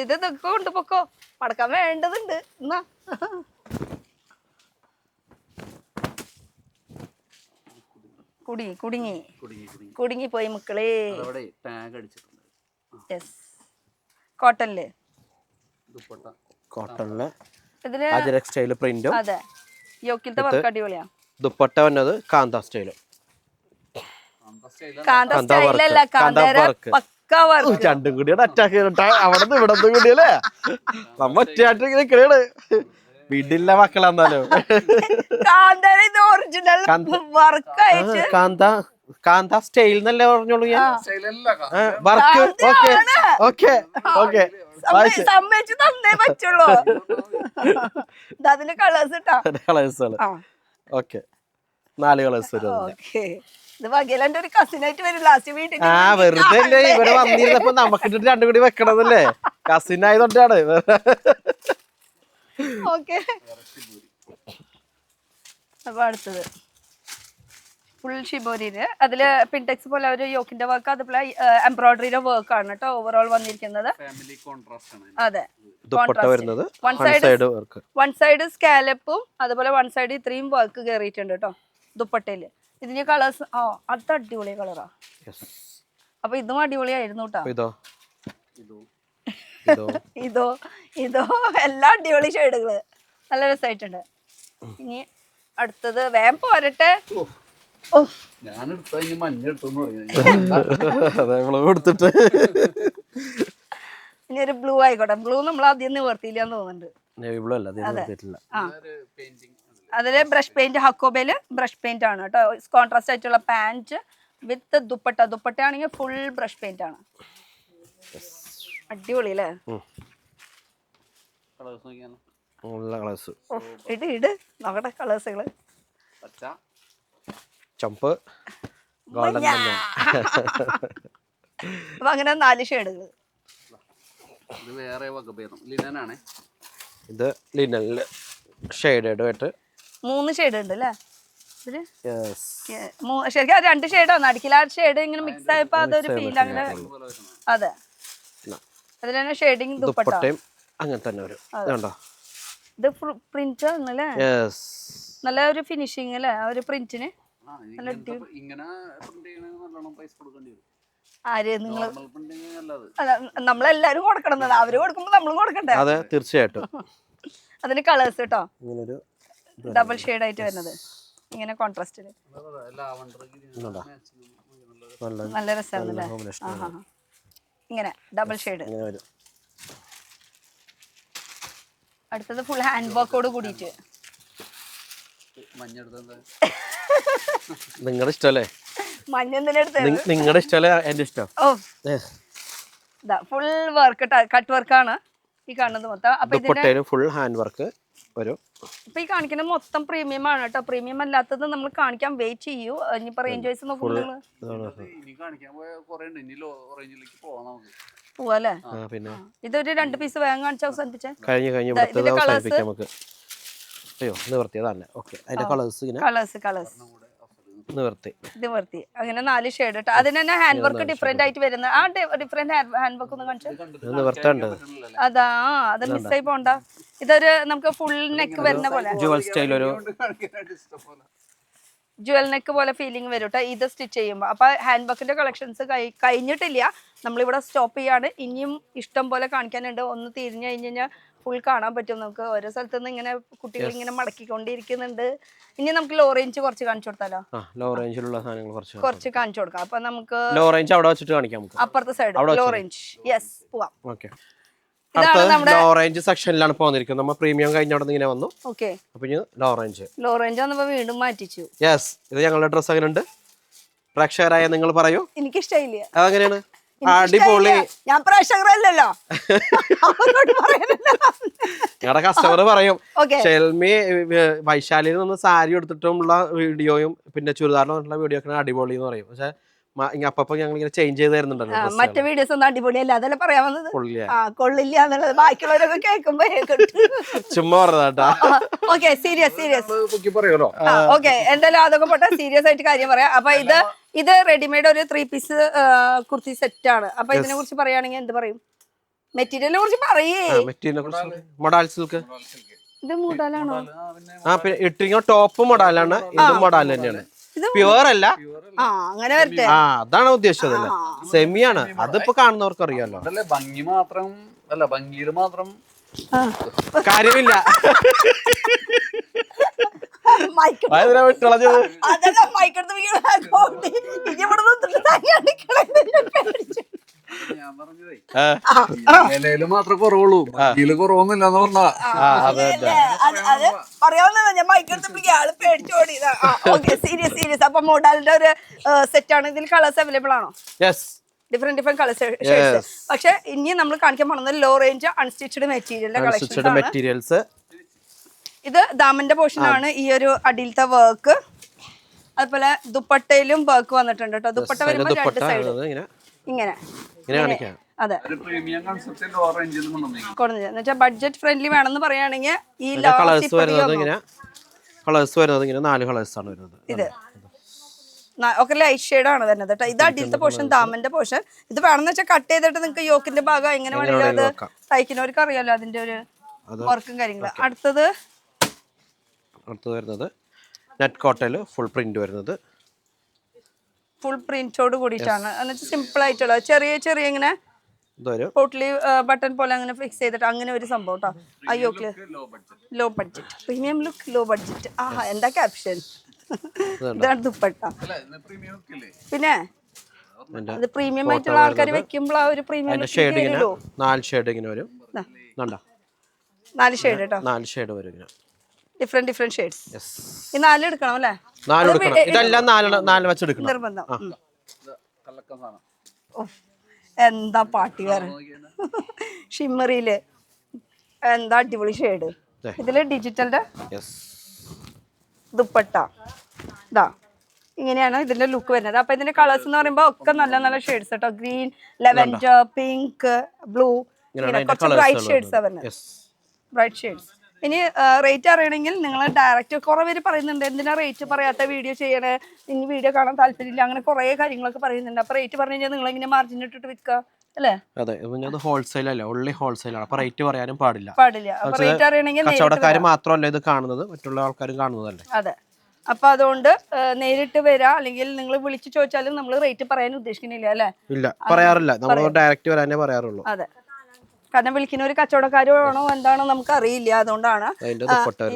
ഇതൊക്കെ കൊണ്ടുപോക്കോ, മടക്കാൻ വേണ്ടതുണ്ട്. എന്നാ കുടുങ്ങി പോയി മക്കളെ. കോട്ടണില് ഇതില് അജരക് സ്റ്റൈൽ പ്രിന്റും. അതെ, യോക്കിലത്തെ വർക്ക് അടിപൊളിയാ. ദുപ്പട്ട വന്നത് കാന്ത സ്റ്റൈൽ. കാന്ത സ്റ്റൈലല്ല, കാന്തര പക്ക വർക്ക്. രണ്ടും കൂടി അറ്റാക്ക് ചെയ്തിട്ടാ അവിടെ നിന്ന് ഇവിടെ കൂടിയല്ലേ നമ്മ ഒറ്റയായിട്ട് നിൽക്കണേണ്. വീട്ടില്ല മക്കളെന്നാലോ. കാന്തര ഇത് ഒറിജിനൽ വർക്ക് ആയിട്ട് കാന്ത സ്റ്റൈൽ എന്നല്ലേ പറഞ്ഞോളൂ ഞാൻ. വർക്ക് ഓക്കെ സമ്മതിച്ചു തന്നേ പറ്റുള്ളൂ. അതിന്റെ കളേഴ്സ് കളേഴ്സുകള്. ഓക്കെ, 4 കളേഴ്സ് വരും. ഇത് വകയിലെ ഒരു കസിനായിട്ട് വരും ലാസ്റ്റ് വീട്ടിൽ. വെറുതെ അല്ലേ ഇവിടെ വന്നിരുന്നപ്പോ നമുക്ക് ഇട്ടിട്ട് രണ്ടും കൂടി വെക്കണതല്ലേ, കസിൻ ആയതുകൊണ്ടാണ്. ഓക്കെ, അപ്പൊ അടുത്തത് ഫുൾ ഷിബോരിന്. അതില് പിൻടെക്സ് പോലെ ഒരു യോക്കിന്റെ വർക്ക്, അതുപോലെ എംബ്രോയിഡറിയുടെ വർക്ക് ആണ് കേട്ടോ ഓവറോൾ വന്നിരിക്കുന്നത്. അതെ, വൺ സൈഡ് സ്കാലപ്പും അതുപോലെ വൺ സൈഡ് ഇത്രയും വർക്ക് കയറിയിട്ടുണ്ട് കേട്ടോ ദുപ്പട്ടയില്. ഇതിന്റെ കളേഴ്സ് അത് അടിപൊളി കളറാ. അപ്പൊ ഇതും അടിപൊളിയായിരുന്നു കേട്ടോ. ഇതോ എല്ലാ അടിപൊളി ഷെയ്ഡുകള്, നല്ല രസമായിട്ടുണ്ട്. ഇനി അടുത്തത് വേം പോരട്ടെ. ഇനി ഒരു ബ്ലൂ ആയിക്കോട്ടെ. ബ്ലൂ നമ്മൾ ആദ്യം നിവർത്തിയില്ലാന്ന് തോന്നുന്നുണ്ട്. നേവി ബ്ലൂ അല്ല, നിർത്തിയിട്ടില്ല. അതില് ബ്രഷ് പെയിന്റ്, ഹക്കോബയില് ബ്രഷ് പെയിന്റ് ആണ് കേട്ടോ. കോൺട്രാസ്റ്റ് ആയിട്ടുള്ള പാന്റ് വിത്ത് ദുപ്പട്ട. ദുപ്പട്ട ആണെങ്കിൽ ഫുൾ ബ്രഷ് പെയിന്റ് ആണ്. അടിപൊളി അല്ലേ? ഇട് നോക്കട്ടെ കളേഴ്സുകള്. ചുവപ്പ്, ഗോൾഡൻ. അപ്പൊ അങ്ങനെ 4 ഷെയ്ഡുകൾ. ഇത് ലിനനില് ഷെയ്ഡഡ് ആയിട്ട് 3 ഷെയ്ഡ് ഉണ്ട് അല്ലേ ഇതില്? ശരിക്കും 2 ഷെയ്ഡാണ്. അടിക്കില്ല ഷെയ്ഡ് ഇങ്ങനെ മിക്സ് ആയപ്പോ അതൊരു ഫീൽ അങ്ങനെ. അതെ, അതിൽ തന്നെ ഷെയ്ഡിങ് ദുപ്പട്ടയും അങ്ങനെ തന്നെ വരും. ഇതുണ്ടോ? ഇത് പ്രിന്റ് ആണല്ലേ? നല്ല ഒരു ഫിനിഷിങ് അല്ലേ ആ ഒരു പ്രിന്റിന്? ആര് നിങ്ങള്? നമ്മളെല്ലാരും കൊടുക്കണം. അവര് കൊടുക്കുമ്പോ നമ്മളും കൊടുക്കണ്ടേ? അതെ, തീർച്ചയായിട്ടും. അതിന് കളേഴ്സ് കേട്ടോ, ഡബിൾ ഷെയ്ഡ് ആയിട്ട് വരുന്നത് ഇങ്ങനെ കോൺട്രാസ്റ്റില്. നല്ല രസമാണല്ലേ? ഇങ്ങനെ ഡബിൾ ഷെയ്ഡ്. അടുത്തത് ഫുൾ ഹാൻഡ് വർക്കോട് കൂടിയിട്ട്. നിങ്ങളുടെ ഇഷ്ടല്ലേ? മഞ്ഞ എന്തിനെടുത്ത്? നിങ്ങളുടെ ഇഷ്ടല്ലേ എന്റെ ഇഷ്ടം? ഓ, ഫുൾ വർക്ക്, കട്ട് വർക്കാണ് ഈ കാണുന്നത് മൊത്തം. അപ്പൊ ഇതിന്റെ ഫുൾ ഹാൻഡ് വർക്ക് വരും. ഇപ്പൊ ഈ കാണിക്കുന്നത് മൊത്തം പ്രീമിയം ആണ് കേട്ടോ. പ്രീമിയം അല്ലാത്തത് നമ്മൾ കാണിക്കാൻ വെയിറ്റ് ചെയ്യൂ. ഇനിയിപ്പോ റേഞ്ച് വൈസ് നോക്കുമ്പോൾ പോവാല്ലേ? ഇതൊരു 2 പീസ് വേഗം കാണിച്ച അവസാനിപ്പിച്ചേ. ഇതിന്റെ കളേഴ്സ് നിവർത്തി അങ്ങനെ 4 ഷെയ്ഡ് കേട്ടോ. അതിന് തന്നെ ഹാൻഡ് വർക്ക് ഡിഫറെന്റ് ആയിട്ട് വരുന്നത്. ആ ഡിഫറെന്റ് ഹാൻഡ് വർക്ക് ഒന്ന് കാണിച്ചു. അതാ, അത് മിസ്സായി പോണ്ട. ഇതൊരു നമുക്ക് ഫുൾ നെക്ക് വരുന്ന പോലെ, ജുവൽ നെക്ക് പോലെ ഫീലിംഗ് വരും കേട്ടോ ഇത് സ്റ്റിച്ച് ചെയ്യുമ്പോൾ. അപ്പൊ ഹാൻഡ് വർക്കിന്റെ കളക്ഷൻസ് കഴിഞ്ഞിട്ടില്ല, നമ്മളിവിടെ സ്റ്റോപ്പ് ചെയ്യാണ്. ഇനിയും ഇഷ്ടം പോലെ കാണിക്കാനുണ്ട്. ഒന്ന് തിരിഞ്ഞു കഴിഞ്ഞ് കഴിഞ്ഞാൽ ഫുൾ കാണാൻ പറ്റും നമുക്ക്. ഓരോ സ്ഥലത്തു നിന്ന് ഇങ്ങനെ കുട്ടികൾ ഇങ്ങനെ മടക്കിക്കൊണ്ടിരിക്കുന്നുണ്ട്. ഇനി നമുക്ക് ലോ റേഞ്ച് കുറച്ച് കാണിച്ചു കൊടുത്താലോ? ലോ റേഞ്ചിലുള്ള സാധനങ്ങൾ കുറച്ച് കാണിച്ചു കൊടുക്കാം. അപ്പൊ നമുക്ക് ലോ റേഞ്ച് അവിടെ വെച്ചിട്ട് കാണിക്കാം. അപ്പുറത്തെ സൈഡ് ലോ റേഞ്ച്. യെസ്, പോവാം. ലോ റേഞ്ച് സെക്ഷനിലാണ് പോകുന്നിരിക്കുന്നത്. നമ്മൾ പ്രീമിയം കഴിഞ്ഞ അവിടെ ഇങ്ങനെ വന്നു. ഓക്കെ, അപ്പൊ ലോ റേഞ്ച് വന്നപ്പോ വീണ്ടും മാറ്റിച്ചു. യെസ്, ഇത് ഞങ്ങളുടെ ഡ്രസ് അങ്ങനെ ഉണ്ട്. പ്രേക്ഷകരായ നിങ്ങൾ പറയൂ. എനിക്ക് ഇഷ്ടമില്ല. അതെങ്ങനെയാണ്? അടിപൊളി. ഞാൻ പ്രേക്ഷകരല്ലല്ലോ, ഞങ്ങളുടെ കസ്റ്റമർ പറയും ഷെൽമി വൈശാലിയിൽ നിന്ന് സാരി എടുത്തിട്ടുള്ള വീഡിയോയും പിന്നെ ചുരിദാറിനുള്ള വീഡിയോ ഒക്കെ അടിപൊളി എന്ന് പറയും. പക്ഷെ അപ്പൊ ഞങ്ങൾ ഇങ്ങനെ ചേഞ്ച് ചെയ്ത് തരുന്നുണ്ടല്ലോ. മറ്റേ വീഡിയോസ് ഒന്നും അടിപൊളിയല്ല, അതല്ലേ പറയാൻ വന്നത്. കൊള്ളില്ല എന്നുള്ളത് ബാക്കിയുള്ളവരൊക്കെ കേൾക്കുമ്പോ ചുമ്മാ പറഞ്ഞാ. Okay, serious okay. എന്തായാലും അതൊക്കെ പോട്ടെ, സീരിയസ് ആയിട്ട് കാര്യം പറയാം. അപ്പൊ ഇത് റെഡിമെയ്ഡ് ഒരു 3 പീസ് കുർത്തി സെറ്റ് ആണ്. അപ്പൊ ഇതിനെ കുറിച്ച് പറയുകയാണെങ്കിൽ എന്ത് പറയും? മെറ്റീരിയലിനെ കുറിച്ച് പറയേ. Modal silk. ഇത് മോഡലാണോ? ഇട്ടിരിക്കുന്ന ടോപ്പ് മൊഡാലാണ്, ഇത് മൊഡാൽ തന്നെയാണ്. പ്യുവർ അല്ല. അങ്ങനെ വരട്ടെ. അതാണ് ഉദ്ദേശിച്ചത്. സെമിയാണ്. അതിപ്പോ കാണുന്നവർക്ക് അറിയാലോ. ഭംഗി മാത്രം അല്ല, ഭംഗിയിൽ മാത്രം കാര്യമില്ല. ഞാൻ പറഞ്ഞതേ വിലയില് മാത്രമേ കുറവുള്ളൂ, ഭംഗിയില് കുറവൊന്നുമില്ലെന്ന് പറഞ്ഞാ. അറിയാവുന്ന ഞാൻ മൈക്കെടുത്തപ്പോഴേക്കും ആള് പേടിച്ചോടി. സീരിയസ്. അപ്പൊ മോഡലിന്റെ ഒരു സെറ്റ് ആണ്. ഇതിൽ കളേഴ്സ് അവൈലബിൾ ആണോ? Different colours. പക്ഷെ ഇനി നമ്മൾ കാണിക്കാൻ പോകുന്നത് ലോ റേഞ്ച് അൺസ്റ്റിച്ചഡ് മെറ്റീരിയൽസ്. ഇത് ദാമന്റെ പോർഷൻ ആണ്. ഈ ഒരു അടിയിലത്തെ വർക്ക്, അതുപോലെ ദുപ്പട്ടയിലും വർക്ക് വന്നിട്ടുണ്ട് കേട്ടോ. ദുപ്പട്ട വരുമ്പോൾ 2 സൈഡ് ഇങ്ങനെ. അതെ, എന്നുവെച്ചാൽ ബഡ്ജറ്റ് ഫ്രണ്ട്ലി വേണമെന്ന് പറയുകയാണെങ്കിൽ ഈ കളേഴ്സ് വരുന്നത് ഇങ്ങനെ 4 കളേഴ്സ് ആണ് വരുന്നത്. ഇത് ഒക്കെ ലൈറ്റ് ഷെയ്ഡ് ആണ് വരുന്നത് കേട്ടോ. ഇത് അടിയിലത്തെ പോർഷൻ, ദാമന്റെ പോർഷൻ. ഇത് വേണമെന്ന് വെച്ചാൽ കട്ട് ചെയ്തിട്ട് നിങ്ങൾക്ക് യോക്കിന്റെ ഭാഗം എങ്ങനെ വേണമെങ്കിലും അത് തയ്ക്കുന്നവർക്ക് അറിയാലോ അതിന്റെ ഒരു വർക്കും കാര്യങ്ങളും. അടുത്തത് വരുന്നത് നെറ്റ് കോട്ടയിൽ ഫുൾ പ്രിന്റ് വരുന്നത്. ഫുൾ പ്രിന്റോട് കൂടിയിട്ടാണ്. എന്നിട്ട് സിമ്പിൾ ആയിട്ടുള്ള ചെറിയ ഇങ്ങനെ പോട്ട്ലി ബട്ടൺ പോലെ അങ്ങനെ ഫിക്സ് ചെയ്തിട്ട് അങ്ങനെ ഒരു സംഭവം കേട്ടോ. അയ്യോക്ക് low budget, premium look, low budget. എന്താ ക്യാപ്ഷൻ. ഇതാണ് ദുപ്പട്ട. പിന്നെ അത് പ്രീമിയം ആയിട്ടുള്ള ആൾക്കാർ വെക്കുമ്പോൾ ആ ഒരു പ്രീമിയം ഷെയ്ഡ് ഇങ്ങനെ 4 ഷെയ്ഡ് ഇങ്ങനെ വരും. കണ്ടോ 4 ഷെയ്ഡ് കേട്ടോ, 4 ഷെയ്ഡ് വരും ഇങ്ങനെ, ഡിഫറെന്റ് ഷെയ്ഡ്സ്. ഈ 4 എടുക്കണം അല്ലേ? 4 എടുക്കണം. ഇതെല്ലാം 4 വെച്ച് എടുക്കണം നിർബന്ധം. എന്താ പാട്ടി വേറെ ഷിമ്മറിയില് എന്താ അടിപൊളി ഷെയ്ഡ്. ഇതില് ഡിജിറ്റലിന്റെ ദുപ്പട്ട ഇതാ ഇങ്ങനെയാണ് ഇതിന്റെ ലുക്ക് വരുന്നത്. അപ്പൊ ഇതിന്റെ കളേഴ്സ് എന്ന് പറയുമ്പോ ഒക്കെ നല്ല നല്ല ഷെയ്ഡ്സ് കേട്ടോ. ഗ്രീൻ, ലെവൻഡർ, പിങ്ക്, ബ്ലൂ, കുറച്ച് ബ്രൈറ്റ് ഷെയ്ഡ്സ് വരുന്നത്, ബ്രൈറ്റ് ഷെയ്ഡ്സ്. ഇനി റേറ്റ് അറിയണമെങ്കിൽ നിങ്ങൾ ഡയറക്റ്റ്, കുറെ പേര് പറയുന്നുണ്ട് എന്തിനാ റേറ്റ് പറയാത്ത വീഡിയോ ചെയ്യണേ, ഇനി വീഡിയോ കാണാൻ താല്പര്യമില്ല, അങ്ങനെ കുറെ കാര്യങ്ങളൊക്കെ പറയുന്നുണ്ട്. അപ്പൊ റേറ്റ് പറഞ്ഞു കഴിഞ്ഞാൽ നിങ്ങൾ എങ്ങനെ മാർജിൻ ഇട്ടിട്ട് വിൽക്കുക അല്ലേ? അതെ, ഹോൾസെയിൽ അല്ല, ഓൺലി ഹോൾസെയിൽ ആണ്. അപ്പൊ റേറ്റ് പറയാനും പാടില്ല. അപ്പൊ റേറ്റ് അറിയണമെങ്കിൽ കച്ചവടക്കാർ മാത്രമല്ല ഇത് കാണുന്നത്, മറ്റുള്ള ആൾക്കാരും കാണുന്നതല്ലേ. അതെ, അപ്പൊ അതുകൊണ്ട് നേരിട്ട് വരാ, അല്ലെങ്കിൽ നിങ്ങൾ വിളിച്ചു ചോദിച്ചാലും നമ്മൾ റേറ്റ് പറയാൻ ഉദ്ദേശിക്കുന്നില്ല അല്ലേ? ഇല്ല, പറയാറില്ല. നമ്മൾ ഡയറക്റ്റ് വരാനേ പറയാറുള്ളൂ. അതെ, കാരണം വിളിക്കുന്ന ഒരു കച്ചവടക്കാരാണോ എന്താണോ നമുക്ക് അറിയില്ല, അതുകൊണ്ടാണ്.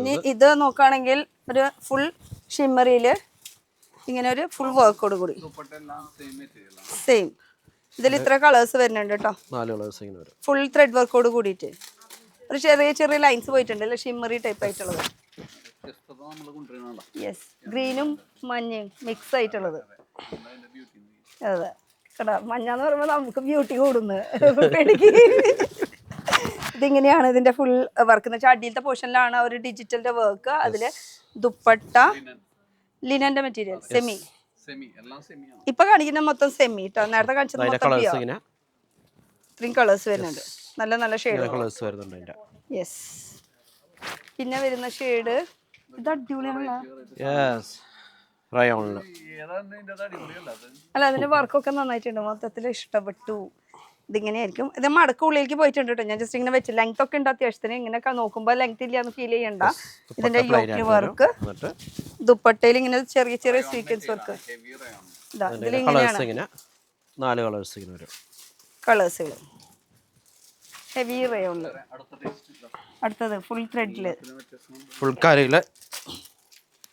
ഇനി ഇത് നോക്കുകയാണെങ്കിൽ ഒരു ഫുൾ ഷിമ്മറിയില് ഇങ്ങനെ ഒരു ഫുൾ വർക്കോട് കൂടി സെയിം. ഇതിൽ ഇത്ര കളേഴ്സ് വരുന്നുണ്ട് കേട്ടോ, 4 കളേഴ്സ് ഇങ്ങനെ വരും. ഫുൾ ത്രെഡ് വർക്കോട് കൂടിയിട്ട് ഒരു ചെറിയ ചെറിയ ലൈൻസ് പോയിട്ടുണ്ട് അല്ലേ, ഷിമ്മറി ടൈപ്പ് ആയിട്ടുള്ളത്. യെസ്, ഗ്രീനും മഞ്ഞയും മിക്സ് ആയിട്ടുള്ളത്. അതെ കേട്ടോ, മഞ്ഞാന്ന് പറയുമ്പോൾ നമുക്ക് ബ്യൂട്ടി കൂടുന്നു. ഇതിങ്ങനെയാണ് ഇതിന്റെ ഫുൾ വർക്ക് എന്ന് വെച്ചാൽ അടിയിലത്തെ പോർഷനിലാണ് ഒരു ഡിജിറ്റലിന്റെ വർക്ക്. അതില് ദുപ്പട്ട ലിനന്റെ മെറ്റീരിയൽ സെമി, ഇപ്പൊ കാണിക്കുന്ന മൊത്തം സെമി കേട്ടോ. നേരത്തെ കാണിച്ചത് മൊത്തം ഇത്രയും കളേഴ്സ് വരുന്നുണ്ട്, നല്ല നല്ല ഷെയ്ഡ്. യെസ്, പിന്നെ വരുന്ന ഷെയ്ഡ് ഇത് അടിപൊളിയാണല്ലോ. അല്ല, അതിന്റെ വർക്കൊക്കെ നന്നായിട്ടുണ്ട്, മൊത്തത്തിൽ ഇഷ്ടപ്പെട്ടു. ഇതിങ്ങനെയായിരിക്കും. ഇത് മടക്ക് ഉള്ളിലേക്ക് പോയിട്ടുണ്ട് കേട്ടോ. ഞാൻ ജസ്റ്റ് ഇങ്ങനെ വെച്ച് ലെങ്ത് ഒക്കെ ഉണ്ട് അത്യാവശ്യത്തിന്. ഇങ്ങനെയൊക്കെ നോക്കുമ്പോൾ ലെങ്ത് ഇല്ലാന്ന് ഫീൽ ചെയ്യണ്ട. ഇതിന്റെ യോക്കി വർക്ക്, ദുപ്പട്ടയിൽ ഇങ്ങനെ ചെറിയ ചെറിയ സീക്വൻസ് വർക്ക്. ഇതിലിങ്ങനെയാണ് 4 കളേഴ്സ് ഇങ്ങനെ വരും. കളേഴ്സുകൾ ഹെവി റയോണില്. അടുത്തത് ഫുൾ ത്രെഡില്, ഫുൾ കാരിയില്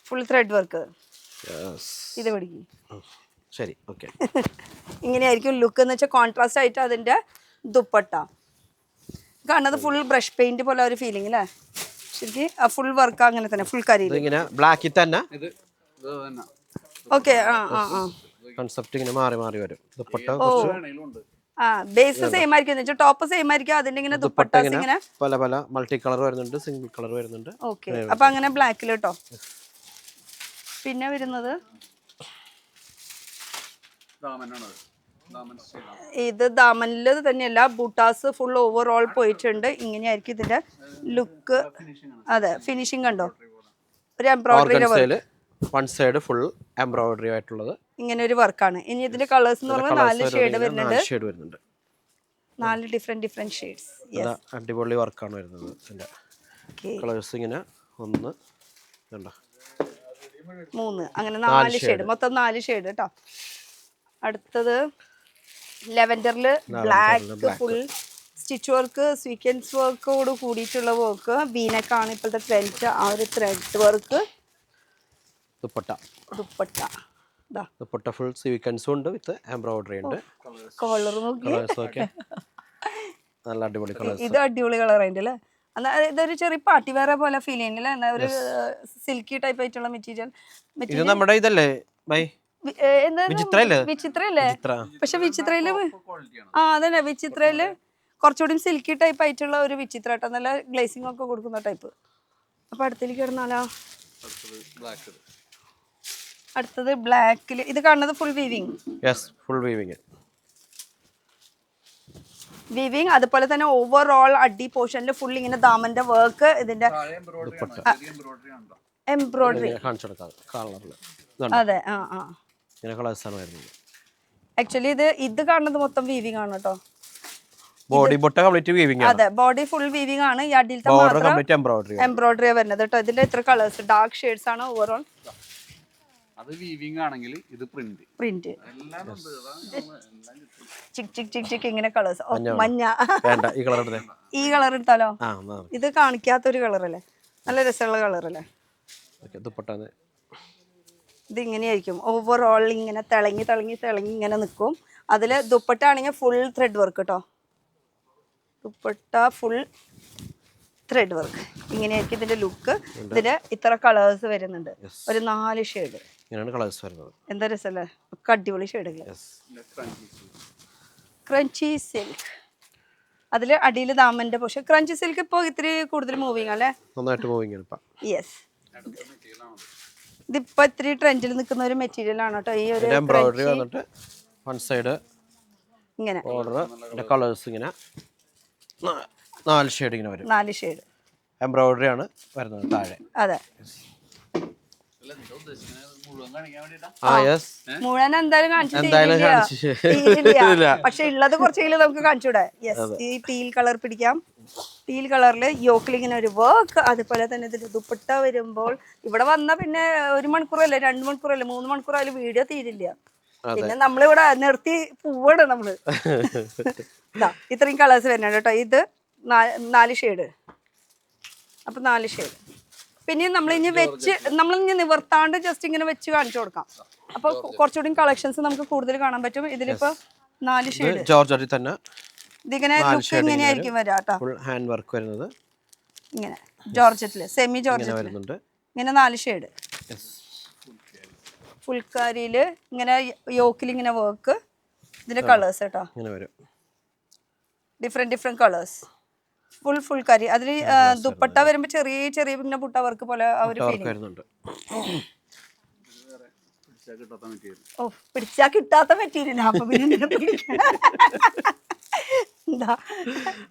ഫുൾ ത്രെഡ് വർക്ക്. ഇത് പിടിക്കും. ശരി, ഓക്കെ. ഇങ്ങനെയായിരിക്കും ലുക്ക് എന്ന് വെച്ചാൽ കോൺട്രാസ്റ്റ് ആയിട്ട് അതിന്റെ ദുപ്പട്ട കാണുന്നത് ഫുൾ ബ്രഷ് പെയിന്റ് പോലെ ഒരു ഫീലിംഗ് അല്ലേ? ശരിക്കും ഫുൾ വർക്ക് അങ്ങനെ തന്നെ, ഫുൾ കരി ബ്ലാക്കിൽ തന്നെ. ഓക്കെ, കൺസെപ്റ്റ് ഇങ്ങനെ മാറി മാറി വരും. ദുപ്പട്ട ബേസ് സെയിം ആയിരിക്കും, ടോപ്പ് സെയിം ആയിരിക്കും. അതിന്റെ ഇങ്ങനെ ദുപ്പട്ട ഇങ്ങനെ പല പല മൾട്ടി കളർ വരുന്നുണ്ട്, സിംഗിൾ കളർ വരുന്നുണ്ട്. ഓക്കെ, അപ്പൊ അങ്ങനെ ബ്ലാക്കിൽ കേട്ടോ. പിന്നെ വരുന്നത് ഇത് ദാമനില് തന്നെയല്ല, ബൂട്ടാസ് ഫുൾ ഓവറോൾ പോയിട്ടുണ്ട്. ഇങ്ങനെയായിരിക്കും ഇതിന്റെ ലുക്ക്. അതെ, ഫിനിഷിംഗ് കണ്ടോ, ഒരു embroidery one side full embroidery ആയിട്ടുള്ളത്. ഇങ്ങനെ ഒരു വർക്കാണ്. ഇനി ഇതിന്റെ കളേഴ്സ് എന്ന് പറഞ്ഞാൽ 4 ഷെയ്ഡ് വരുന്നുണ്ട്, 4 ഡിഫറെന്റ് ഷെയ്ഡ്സ്. അടിപൊളി വർക്കാണ് വരുന്നത്. ഇതിന്റെ കളേഴ്സ് ഇങ്ങനെ 1 2 3 അങ്ങനെ 4 ഷെയ്ഡ്, മൊത്തം 4 ഷെയ്ഡ് കേട്ടോ. അടുത്തത് ലെവൻഡറില് black full stitch work, sequence വർക്കോട് കൂടിയിട്ടുള്ള വർക്ക്. വീനക്കാണ് ഇപ്പോഴത്തെ ട്രെൻഡ്, ആ ഒരു ത്രെഡ് വർക്ക്. ദുപ്പട്ട ഫുൾ സ്വീക്വൻസും ഉണ്ട്, വിത്ത് എംബ്രോയിഡറി ഉണ്ട്. കളർ നോക്കി, നല്ല അടിപൊളി കളർ. ഇത് അടിപൊളി കളർ ആയിട്ട് അല്ലേ? ഇതൊരു ചെറിയ പാർട്ടി വേറെ പോലെ ഫീൽ ചെയ്യുന്നില്ല, എന്നാ ഒരു സിൽക്കി ടൈപ്പ് ആയിട്ടുള്ള മെറ്റീരിയൽ. ഇത് നമ്മുടെ ഇതല്ലേ ബൈ വിചിത്രല്ലേ? പക്ഷെ വിചിത്രയില് അതന്നെ, വിചിത്രയില് കുറച്ചുകൂടി സിൽക്കി ടൈപ്പ് ആയിട്ടുള്ള ഒരു വിചിത്ര കേട്ടോ, നല്ല ഗ്ലേസിംഗ് ഒക്കെ കൊടുക്കുന്ന ടൈപ്പ്. അപ്പൊ അടുത്തേക്ക് കിടന്നാലോ? അടുത്തത് ബ്ലാക്കില്, ഇത് കാണുന്നത് ഫുൾ വീവിങ്. വീവിങ് അതുപോലെ തന്നെ ഓവറോൾ അടി പോർഷനിൽ ഫുൾ ഇങ്ങനെ ദാമന്റെ വർക്ക്. ഇതിന്റെ എംബ്രോയിഡറി. അതെ, ആക്ച്വലി ഇത് കാണുന്നത് മൊത്തം വീവിങ് ആണ് കേട്ടോ. ബോഡി ബൊട്ട കംപ്ലീറ്റ് വീവിങ് ആണ്. അതെ, ബോഡി ഫുൾ വീവിങ് ആണ്. ഈ അടിയിലത്തെ മാത്രം എംബ്രോയിഡറി വരുന്നത് കേട്ടോ. ഇതിന്റെ എത്ര കളേഴ്സ്, ഡാർക്ക് ഷെയ്ഡ്സ് ആണ് ഓവറോൾ. അത് വീവിങ് ആണെങ്കിൽ ഇത് പ്രിന്റ് ചിക് ചിക് ചിക് ചിക് ഇങ്ങനെ കളേഴ്സ്. മഞ്ഞ, ഈ കളർ എടുത്താലോ? ഇത് കാണിക്കാത്തൊരു കളർ അല്ലേ, നല്ല രസമുള്ള കളർ അല്ലേ? ഇത് ഇങ്ങനെയായിരിക്കും ഓവറോൾ ഇങ്ങനെ തിളങ്ങി ഇങ്ങനെ നിൽക്കും. അതിൽ ദുപ്പട്ട ആണെങ്കിൽ ഫുൾ ത്രെഡ് വർക്ക് കേട്ടോ. ദുപ്പട്ട ഫുൾ ത്രെഡ് വർക്ക് ഇങ്ങനെയായിരിക്കും ഇതിന്റെ ലുക്ക്. ഇതില് ഇത്ര കളേഴ്സ് വരുന്നുണ്ട്, ഒരു 4 ഷെയ്ഡ്. എന്താ രസമല്ലേ, ഒക്കെ അടിപൊളി ഷെയ്ഡുകൾ. ക്രഞ്ചി സിൽക്ക്, അതില് അടിയിൽ ദാമന്റെ പോഷൻ. ക്രഞ്ചി സിൽക്ക് ഇപ്പൊ ഇത്തിരി കൂടുതൽ മൂവിങ് അല്ലേ? യെസ്, ഇതിപ്പോ ഇത്തിരി ട്രെൻഡിൽ നിൽക്കുന്ന ഒരു മെറ്റീരിയൽ ആണ് കേട്ടോ. ഈ ഒരു ഇങ്ങനെ 4 ഷെയ്ഡ് എംബ്രോയിഡറി ആണ് വരുന്നത് താഴെ. അതെ, മുഴുവൻ എന്തായാലും കാണിച്ചിട്ടില്ല, പക്ഷെ ഉള്ളത് കുറച്ചെങ്കിലും നമുക്ക് കാണിച്ചൂടെ. യെസ്, ഈ ടീൽ കളർ പിടിക്കാം. ടീൽ കളറിൽ യോക്കിൽ ഇങ്ങനെ ഒരു വർക്ക്. അതുപോലെ തന്നെ ഇതിന്റെ ദുപ്പട്ട വരുമ്പോൾ ഇവിടെ വന്ന പിന്നെ 1 മണിക്കൂറല്ലേ 2 മണിക്കൂറല്ലേ 3 മണിക്കൂറായാലും വീഡിയോ തീരില്ല. പിന്നെ നമ്മളിവിടെ നിർത്തി പോവാണ് നമ്മള്. ഇതാ ഇത്രയും കളേഴ്സ് വരുന്നുണ്ട് കേട്ടോ. ഇത് 4 ഷെയ്ഡ്. അപ്പൊ 4 ഷെയ്ഡ്. പിന്നെ നമ്മളിനി നിവർത്താണ്ട് ജസ്റ്റ് ഇങ്ങനെ വെച്ച് കാണിച്ചു കൊടുക്കാം. അപ്പൊ കുറച്ചുകൂടി കളക്ഷൻസ് നമുക്ക് കൂടുതൽ കാണാൻ പറ്റും. ഇതിലിപ്പോ 4 ഷെയ്ഡ് ജോർജറ്റിൽ തന്നെ. ഇതിങ്ങനെ ലുക്ക് ഇങ്ങനെയായിരിക്കും വരാം കേട്ടോ. ഫുൾ ഹാൻഡ് വർക്ക് വരുന്നത് ഇങ്ങനെ ജോർജറ്റില്, സെമി ജോർജറ്റില് ഇങ്ങനെ 4 ഷെയ്ഡ്. ഫുൾക്കാരിയില് ഇങ്ങനെ യോക്കിൽ ഇങ്ങനെ വർക്ക്. ഇതിന്റെ കളേഴ്സ് കേട്ടോ, ഡിഫറെന്റ് കളേഴ്സ്. ഫുൾക്കാരി. അതിൽ ദുപ്പട്ട വരുമ്പോ ചെറിയ പിന്നെ പുട്ട വർക്ക് പോലെ ആ ഒരു ഫീലിംഗ്. ഓ, പിടിച്ചാ കിട്ടാത്ത മെറ്റീരിയൽ. അപ്പൊ പിന്നെ എന്താ,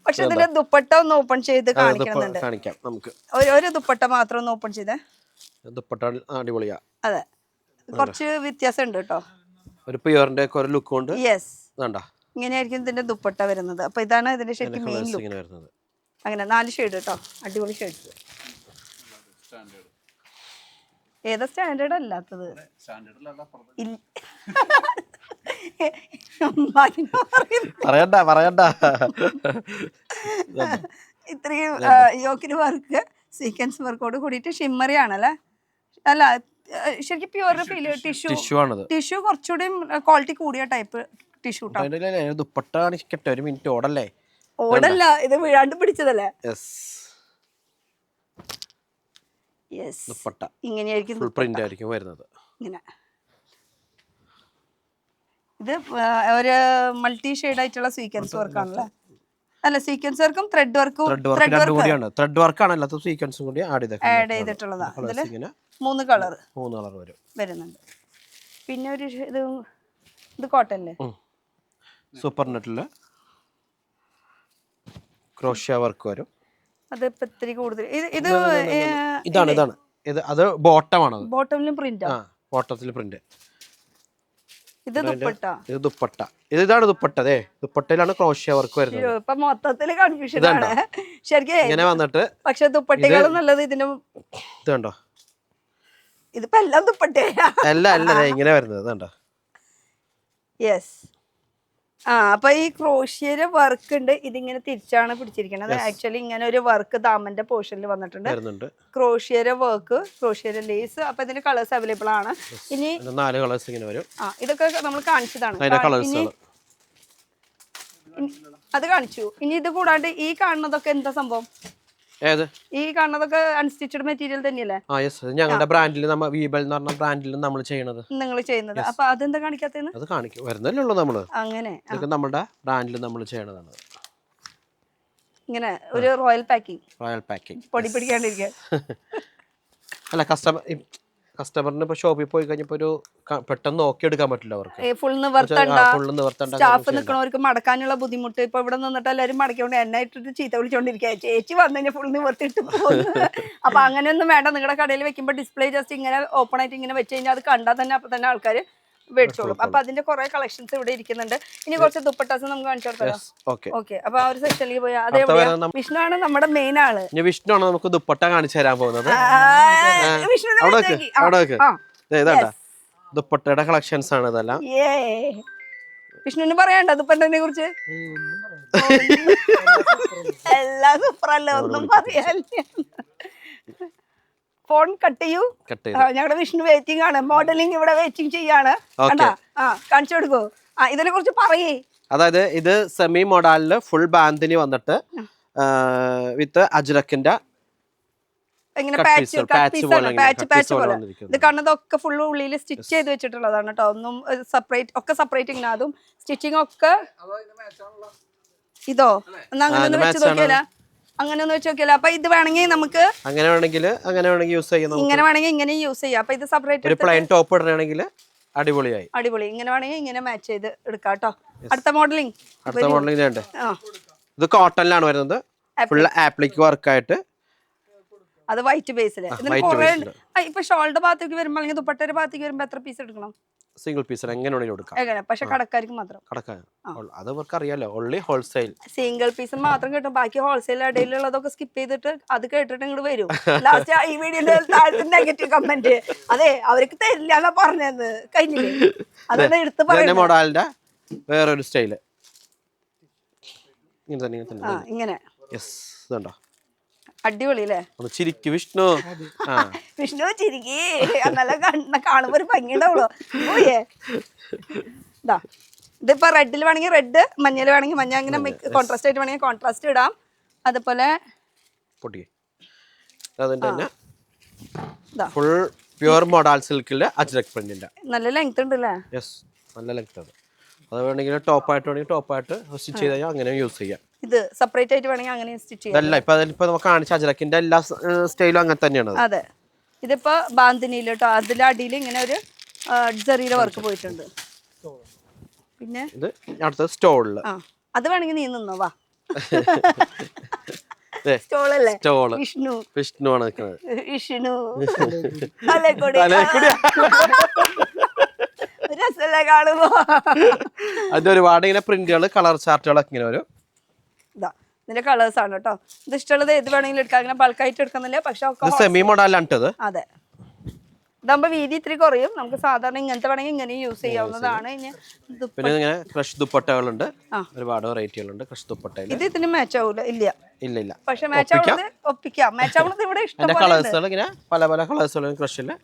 പക്ഷെ ഇതിന്റെ ദുപ്പട്ട ഒന്ന് ഓപ്പൺ ചെയ്ത് കാണിക്കണമെന്നുണ്ട്. ഒരു ദുപ്പട്ട മാത്രം ഒന്ന് ഓപ്പൺ ചെയ്തേ. ദുപ്പട്ട അടിപൊളിയാ. അതെ, കുറച്ച് വ്യത്യാസം ഉണ്ട് കേട്ടോ. ഒരു പ്യുവറിന്റെ ഒരു ലുക്ക് ഉണ്ട്. യെസ്, ഇങ്ങനെയായിരിക്കും ഇതിന്റെ ദുപ്പട്ട വരുന്നത്. അപ്പൊ ഇതാണ് ഇതിന്റെ ശരിക്കും മെയിൻ ലുക്ക്. അങ്ങനെ 4 ഷെയ്ഡ് കേട്ടോ, അടിപൊളി ഷെയ്ഡ്സ്. ഏതാ സ്റ്റാൻഡേർഡ് അല്ലാത്തത്? പറയണ്ട. ഇത്രയും യോക്കിന് വർക്ക്, സീക്വൻസ് വർക്കോട് കൂടിയിട്ട് ഷിമ്മറി ആണല്ലേ? അല്ല, ശരിക്കും പ്യുവർ ഫീൽ. ടിഷ്യൂ കുറച്ചുകൂടി ക്വാളിറ്റി കൂടിയ ടൈപ്പ് ടിഷ്യൂ. ദുപ്പട്ട ഒരു മിനിറ്റ് ഓടല്ലേ? ഓടല്ല, ഇത് വീഴാണ്ട് പിടിച്ചതല്ലേ? ഇങ്ങനെയായിരിക്കും പ്രിന്റ് ആയിരിക്കും വരുന്നത്. ഇങ്ങനെ ഇത് ഒരു മൾട്ടി ഷെയ്ഡ് ആയിട്ടുള്ള സീക്വൻസ് വർക്ക് ആണല്ലേ? അല്ല, സീക്വൻസ് വർക്കും ത്രെഡ് വർക്കും. ത്രെഡ് വർക്ക് ആണല്ലോ, സീക്വൻസും കൂടി ആഡ് ചെയ്തിട്ടുള്ളതാ. ഇതില് 3 കളർ വരുന്നുണ്ട്. പിന്നെ ഒരു ഇത് കോട്ടല്ലേ, സൂപ്പർ നെറ്റില് ക്രോഷ്യ വർക്ക് വരും. അത് ഇത്തിരി കൂടുതൽ. ഇതാണ് അത് ബോട്ടമാണ്. ബോട്ടമിലും പ്രിന്റ്. ബോട്ടത്തിൽ പ്രിന്റ്. ഇത് ദുപ്പട്ട. ഇതാണ് ദുപ്പട്ട. ദുപ്പട്ടയിലാണ് ക്രോഷ്യ വർക്ക് വരുന്നത്. ഇപ്പൊ മൊത്തത്തില് കൺഫ്യൂഷൻ ആണ് ശരിക്കും. ഇങ്ങനെ വന്നിട്ട് പക്ഷെ ദുപ്പട്ടകളും നല്ലത് ഇതിന്റെ. ഇത് കണ്ടോ, ഇതിപ്പോ എല്ലാം ദുപ്പട്ടയാ. അല്ല ഇങ്ങനെ വരുന്നത് കണ്ടോ. യെസ്. അപ്പൊ ഈ ക്രോഷ്യയുടെ വർക്ക് ഉണ്ട്. ഇതിങ്ങനെ തിരിച്ചാണ് പിടിച്ചിരിക്കുന്നത്. ആക്ച്വലി ഇങ്ങനെ ഒരു വർക്ക് ദാമന്റെ പോർഷനിൽ വന്നിട്ടുണ്ട്. ക്രോഷ്യയുടെ വർക്ക്, ക്രോഷ്യയുടെ ലേസ്. അപ്പൊ ഇതിന്റെ കളേഴ്സ് അവൈലബിൾ ആണ്. ഇനി 4 കളേഴ്സ് ഇങ്ങനെ വരും. ഇതൊക്കെ നമ്മൾ കാണിച്ചതാണ്. അത് കാണിച്ചു. ഇനി ഇത് കൂടാണ്ട് ഈ കാണുന്നതൊക്കെ എന്താ സംഭവം? ഈ കാണുന്നതൊക്കെ അൺസ്റ്റിച്ചഡ് മെറ്റീരിയൽ തന്നെയല്ലേ? ഞങ്ങളുടെ ബ്രാൻഡിൽ നമ്മൾ ചെയ്യുന്നത്. നിങ്ങൾ ചെയ്യുന്നത്. അപ്പൊ അതെന്താ കാണിക്കാത്തത്? അത് കാണിക്കും വരുന്നല്ലേ ഉള്ളൂ. നമ്മള് അങ്ങനെ നമ്മുടെ ബ്രാൻഡിൽ നമ്മൾ ചെയ്യണതാണ്. ഇങ്ങനെ ഒരു റോയൽ പാക്കിംഗ് പൊടി പിടിക്കാണ്ടിരിക്കാൻ. അല്ല, കസ്റ്റമറിന് ഇപ്പൊ ഷോപ്പിൽ പോയി കഴിഞ്ഞപ്പോ ഒരു പെട്ടെന്ന് നോക്കി എടുക്കാൻ പറ്റില്ല അവർക്ക്. ഫുൾ നിവർത്തണ്ട. സ്റ്റാഫ് നിൽക്കണവർക്ക് മടക്കാനുള്ള ബുദ്ധിമുട്ട്. ഇപ്പൊ ഇവിടെ നിന്നിട്ട് എല്ലാവരും മടക്കിക്കൊണ്ട് എന്നെ ഇട്ടിട്ട് ചീത്ത വിളിച്ചോണ്ടിരിക്കുക. ചേച്ചി വന്നു കഴിഞ്ഞാൽ ഫുൾ നിവർത്തിട്ട് പോകുന്നു. അപ്പൊ അങ്ങനെയൊന്നും വേണ്ട. നിങ്ങളുടെ കടയിൽ വെക്കുമ്പോൾ ഡിസ്പ്ലേ ജസ്റ്റ് ഇങ്ങനെ ഓപ്പൺ ആയിട്ട് ഇങ്ങനെ വെച്ച് കഴിഞ്ഞാൽ അത് കണ്ടാൽ തന്നെ അപ്പൊ തന്നെ ആൾക്കാർ മേടിച്ചോളും. അപ്പൊ അതിന്റെ കുറെ കളക്ഷൻസ് ഇവിടെ ഇരിക്കുന്നുണ്ട്. ഇനി കുറച്ച് ദുപ്പട്ടാസ് നമുക്ക് കാണിച്ചു കൊടുക്കാം. ഓക്കെ, അപ്പൊ ആ ഒരു സെക്ഷനിലേക്ക് പോയാൽ അതേപോലെ വിഷ്ണു ആണ് നമ്മുടെ മെയിൻ ആള്. വിഷ്ണു ആണ് നമുക്ക് ദുപ്പട്ട കാണിച്ചു തരാൻ പോകുന്നത്. ദുപ്പട്ടയുടെ കളക്ഷൻസ് ആണ് ഇതെല്ലാം. വിഷ്ണുവിന് പറയണ്ട ദുപ്പട്ടനെ കുറിച്ച്? എല്ലാം സൂപ്പറല്ലേ, ഒന്നും പറയാനില്ല. ഫോൺ കട്ട് ചെയ്യൂ. ഞങ്ങളുടെ വിഷ്ണു വെയിറ്റിംഗ് ആണ്, മോഡലിംഗ് ഇവിടെ വെയിറ്റിംഗ് ചെയ്യാണ്. കാണിച്ചു കൊടുക്കൂ. ഇതിനെ കുറിച്ച് പറയേ. അതായത് ഇത് സെമി മോഡലില് ഫുൾ ബാന്തിനി വന്നിട്ട് വിത്ത് അജ്രക്കിന്റെ പാച്ച് പോലെ. ഇത് കാണുന്നതൊക്കെ ഫുള്ള് ഉള്ളിൽ സ്റ്റിച്ച് ചെയ്ത് വെച്ചിട്ടുള്ളതാണ് കേട്ടോ. ഒന്നും സെപ്പറേറ്റ്, ഒക്കെ സെപ്പറേറ്റ് ഇങ്ങനെ. അതും സ്റ്റിച്ചിങ് ഒക്കെ. ഇതോ അങ്ങനെ ഒന്ന് വെച്ച് നോക്കിയാലോ, അങ്ങനെ ഒന്ന് വെച്ച് നോക്കിയാലോ. അപ്പൊ ഇത് വേണമെങ്കിൽ നമുക്ക് അങ്ങനെ വേണമെങ്കിൽ യൂസ് ചെയ്യാം, ഇങ്ങനെ വേണമെങ്കിൽ ഇങ്ങനെ യൂസ് ചെയ്യാം. അപ്പൊ ഇത് സെപ്പറേറ്റ് ഒരു പ്ലെയിൻ ടോപ്പ് ഇടണമെങ്കിൽ അടിപൊളിയായി. അടിപൊളി. ഇങ്ങനെ വേണമെങ്കിൽ ഇങ്ങനെ മാച്ച് ചെയ്ത് എടുക്കാം കേട്ടോ. അടുത്ത മോഡലിംഗ് ഇത് കോട്ടണിലാണ് വരുന്നത്, ഫുൾ ആപ്ലിക് വർക്ക് ആയിട്ട്. അത് വൈറ്റ് ബേസില്. ഇപ്പൊ ഷോൾഡർ ഭാഗത്തേക്ക് വരുമ്പോ അല്ലെങ്കിൽ ദുപ്പട്ടയുടെ ഭാഗത്തേക്ക് വരുമ്പോ എത്ര പീസ് എടുക്കണം? സിംഗിൾ പീസ് എങ്ങനെ എടുക്കാം. പക്ഷെ കടക്കാർക്ക് മാത്രം അത് അവർക്ക് അറിയാലോ, ഓൺലി ഹോൾസെയിൽ. സിംഗിൾ പീസ് മാത്രം കിട്ടും, ബാക്കി ഹോൾസെയിൽ ഇടയിലുള്ളതൊക്കെ സ്കിപ്പ് ചെയ്തിട്ട് അത് കേട്ടിട്ട് ഇങ്ങോട്ട് വരും. ലാസ്റ്റ് ഈ വീഡിയോന്റെ താഴത്തെ നെഗറ്റീവ് കമന്റ്, അതെ അവർക്ക് തരില്ല എന്നാ പറഞ്ഞത്, കഴിഞ്ഞില്ലേ? അതാണ് എടുത്ത് പറയുന്നത്. മോഡലിന്റെ വേറൊരു സ്റ്റൈല് ഇങ്ങനെ. ഇതുണ്ടോ, അടിപൊളി അല്ലേ? ചിരിക്ക് വിഷ്ണു, വിഷ്ണു ചിരിക്ക്, നല്ല കാണുമ്പോ ഒരു ഭംഗി ഉണ്ടാവുള്ളൂ. പോയേ ഇതാ, ഇതിപ്പോ റെഡിൽ വേണമെങ്കിൽ റെഡ്, മഞ്ഞയിൽ വേണമെങ്കിൽ മഞ്ഞ, അങ്ങനെ കോൺട്രാസ്റ്റ് ആയിട്ട് വേണമെങ്കിൽ കോൺട്രാസ്റ്റ് ഇടാം. അതുപോലെ ഫുൾ പ്യുവർ മോഡൽ സിൽക്കിന്റെ അജ്രക് പ്രിന്റിന്റെ നല്ല ലെങ്ത് ഉണ്ട് അല്ലേ? നല്ല ലെങ്ത് ആണ്. അത് വേണമെങ്കിൽ ടോപ്പായിട്ട് സ്റ്റിച്ച് ചെയ്ത് കഴിഞ്ഞാൽ അങ്ങനെ യൂസ് ചെയ്യാം. ഇത് സെപ്പറേറ്റ് ആയിട്ട് വേണമെങ്കിൽ അങ്ങനെ സ്റ്റിച്ച് ചെയ്യാം. ഇതല്ല ഇപ്പൊ നമുക്ക് കാണിച്ച അജ്രക്കിന്റെ എല്ലാ സ്റ്റൈലും അങ്ങനെ തന്നെയാണ്. അതെ, ഇതിപ്പോ ബാന്തിനിയിൽ കേട്ടോ. അതിന്റെ അടിയിൽ ഇങ്ങനെ ഒരു ജെറിയിലെ വർക്ക് പോയിട്ടുണ്ട്. പിന്നെ ഇത് അടുത്ത സ്റ്റോളില്, അത് വേണമെങ്കിൽ നീ നിന്നോ, വാ. സ്റ്റോളല്ലേ? വിഷ്ണു ആണ് നിൽക്കുന്നത്. വിഷ്ണു രസല്ലേ കാണുമ്പോ. അതിന്റെ ഒരുപാട് ഇങ്ങനെ പ്രിന്റുകൾ, കളർ ചാർട്ടുകളൊക്കെ ഇങ്ങനെ വരും. ഇതിന്റെ കളേഴ്സ് ആണ് കേട്ടോ. ഇത് ഇഷ്ടമുള്ളത് ഏത് വേണമെങ്കിലും എടുക്കാം, അങ്ങനെ ബൾക്കായിട്ട് എടുക്കുന്നില്ല. പക്ഷെ സെമി മോഡലാണ്. അതെ, ഇതാകുമ്പോ വീതി ഇത്തിരി കുറയും. നമുക്ക് സാധാരണ ഇങ്ങനത്തെ വേണമെങ്കിൽ ഇങ്ങനെ യൂസ് ചെയ്യാവുന്നതാണ്. പിന്നെ ഇങ്ങനെ ക്രഷ് ദുപ്പട്ടകളുണ്ട്, ഒരുപാട് വെറൈറ്റികളുണ്ട് ക്രഷ് ദുപ്പട്ടയിൽ. ഇത് ഇതിന് മാച്ച് ആവൂല, ഇല്ല. പക്ഷെ മാച്ച് ആവുന്നത് ഒപ്പിക്കാം. മാച്ച് ആവുന്നത് ഇവിടെ ഇഷ്ടം കളേഴ്സുകൾ ഇങ്ങനെ പല കളേഴ്സുകൾ ക്രഷില്.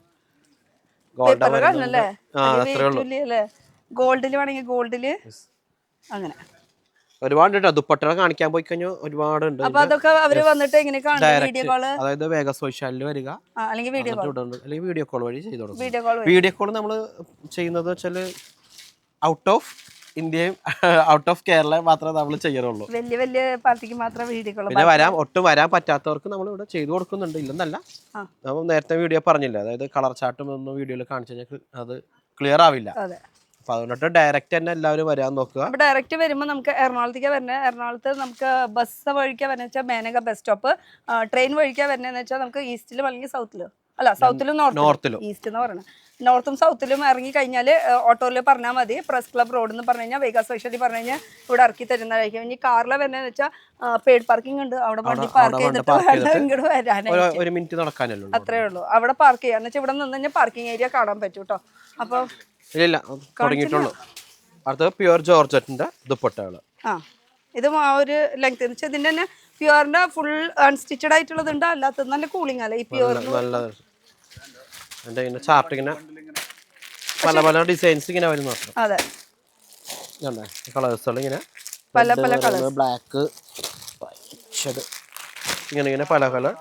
ഗോൾഡില് വേണമെങ്കിൽ ഗോൾഡില്, അങ്ങനെ ഒരുപാട് ദുപ്പട്ടകൾ കാണിക്കാൻ പോയി കഴിഞ്ഞാൽ ഒരുപാടുണ്ട്. അപ്പൊ അതൊക്കെ അവര് വന്നിട്ട് എങ്ങനെ വീഡിയോ കോള്, അതായത് വേഗസ് വൈശാലിൽ വരിക, അല്ലെങ്കിൽ വീഡിയോ കോൾ വഴി ചെയ്തു കൊടുക്കും. വീഡിയോ കോൾ നമ്മൾ ചെയ്യുന്നത് വെച്ചാല് ഔട്ട് ഓഫ് ഇന്ത്യയും ഔട്ട് ഓഫ് കേരള മാത്രമേ നമ്മൾ ചെയ്യാറുള്ളൂ. വലിയ പാർട്ടിക്ക് മാത്രം വീഡിയോ കോൾ. പിന്നെ ഒട്ടും വരാൻ പറ്റാത്തവർക്ക് നമ്മൾ ഇവിടെ ചെയ്തു കൊടുക്കുന്നുണ്ട്, ഇല്ലെന്നല്ല. നമ്മൾ നേരത്തെ വീഡിയോ പറഞ്ഞില്ല, അതായത് കളർ ചാർട്ടും ഒന്നും വീഡിയോയിൽ കാണിച്ചു കഴിഞ്ഞാൽ അത് ക്ലിയർ ആവില്ല. അപ്പൊ അതുകൊണ്ടിട്ട് ഡയറക്റ്റ് തന്നെ എല്ലാവരും വരാൻ നോക്കുക. അപ്പൊ ഡയറക്റ്റ് വരുമ്പോൾ നമുക്ക് എറണാകുളത്തേക്ക് വരണേ. എറണാകുളത്ത് നമുക്ക് ബസ് വഴിക്കാ വരുന്ന വെച്ചാൽ മേനക ബസ് സ്റ്റോപ്പ്. ട്രെയിൻ വഴിക്കാ വരുന്നതെന്ന് വെച്ചാൽ നമുക്ക് ഈസ്റ്റിലും അല്ലെങ്കിൽ സൗത്തിലും, അല്ല സൗത്തിലും നോർത്തിലും, ഈസ്റ്റ് എന്ന് പറയുന്നത്. നോർത്തും സൗത്തിലും ഇറങ്ങി കഴിഞ്ഞാൽ ഓട്ടോയിൽ പറഞ്ഞാൽ മതി. പ്രസ് ക്ലബ് റോഡ് എന്ന് പറഞ്ഞു കഴിഞ്ഞാൽ, വേഗസ് വൈശാലി പറഞ്ഞു കഴിഞ്ഞാൽ ഇവിടെ ഇറക്കി തരുന്നതായിരിക്കും. ഇനി കാറിലെ വരുന്നതെന്ന് വെച്ചാൽ പെയ്ഡ് പാർക്കിംഗ് ഉണ്ട്, അവിടെ വണ്ടി പാർക്ക് ചെയ്തിട്ട് ഇങ്ങോട്ട് വരാനായിട്ട് അത്രേ ഉള്ളൂ. അവിടെ പാർക്ക് ചെയ്യാന്ന് വെച്ചാൽ ഇവിടെ നിന്ന് കഴിഞ്ഞാൽ പാർക്കിംഗ് ഏരിയ കാണാൻ പറ്റും കേട്ടോ. അപ്പൊ ഇല്ല തുടങ്ങിയിട്ടുള്ളൂ. അടുത്തത് പ്യുവർ ജോർജറ്റിന്റെ ദുപ്പട്ടകള്. ഇത് ആ ഒരു ലെങ്ത് എന്ന് വെച്ചാൽ ഇതിന്റെ തന്നെ പ്യുവറിന്റെ ഫുൾ അൺസ്റ്റിച്ചഡ് ആയിട്ടുള്ളതുണ്ട്, അല്ലാത്തത് നല്ല കൂളിംഗ് അല്ലേ ഈ പ്യുവർ. ചാർട്ട് ഇങ്ങനെ പല ഡിസൈൻസ് ഇങ്ങനെ വരും മാത്രം. അതെ, കളേഴ്സുകൾ ഇങ്ങനെ പല കളേഴ്സ്, ബ്ലാക്ക്, ഇങ്ങനെ പല കളർ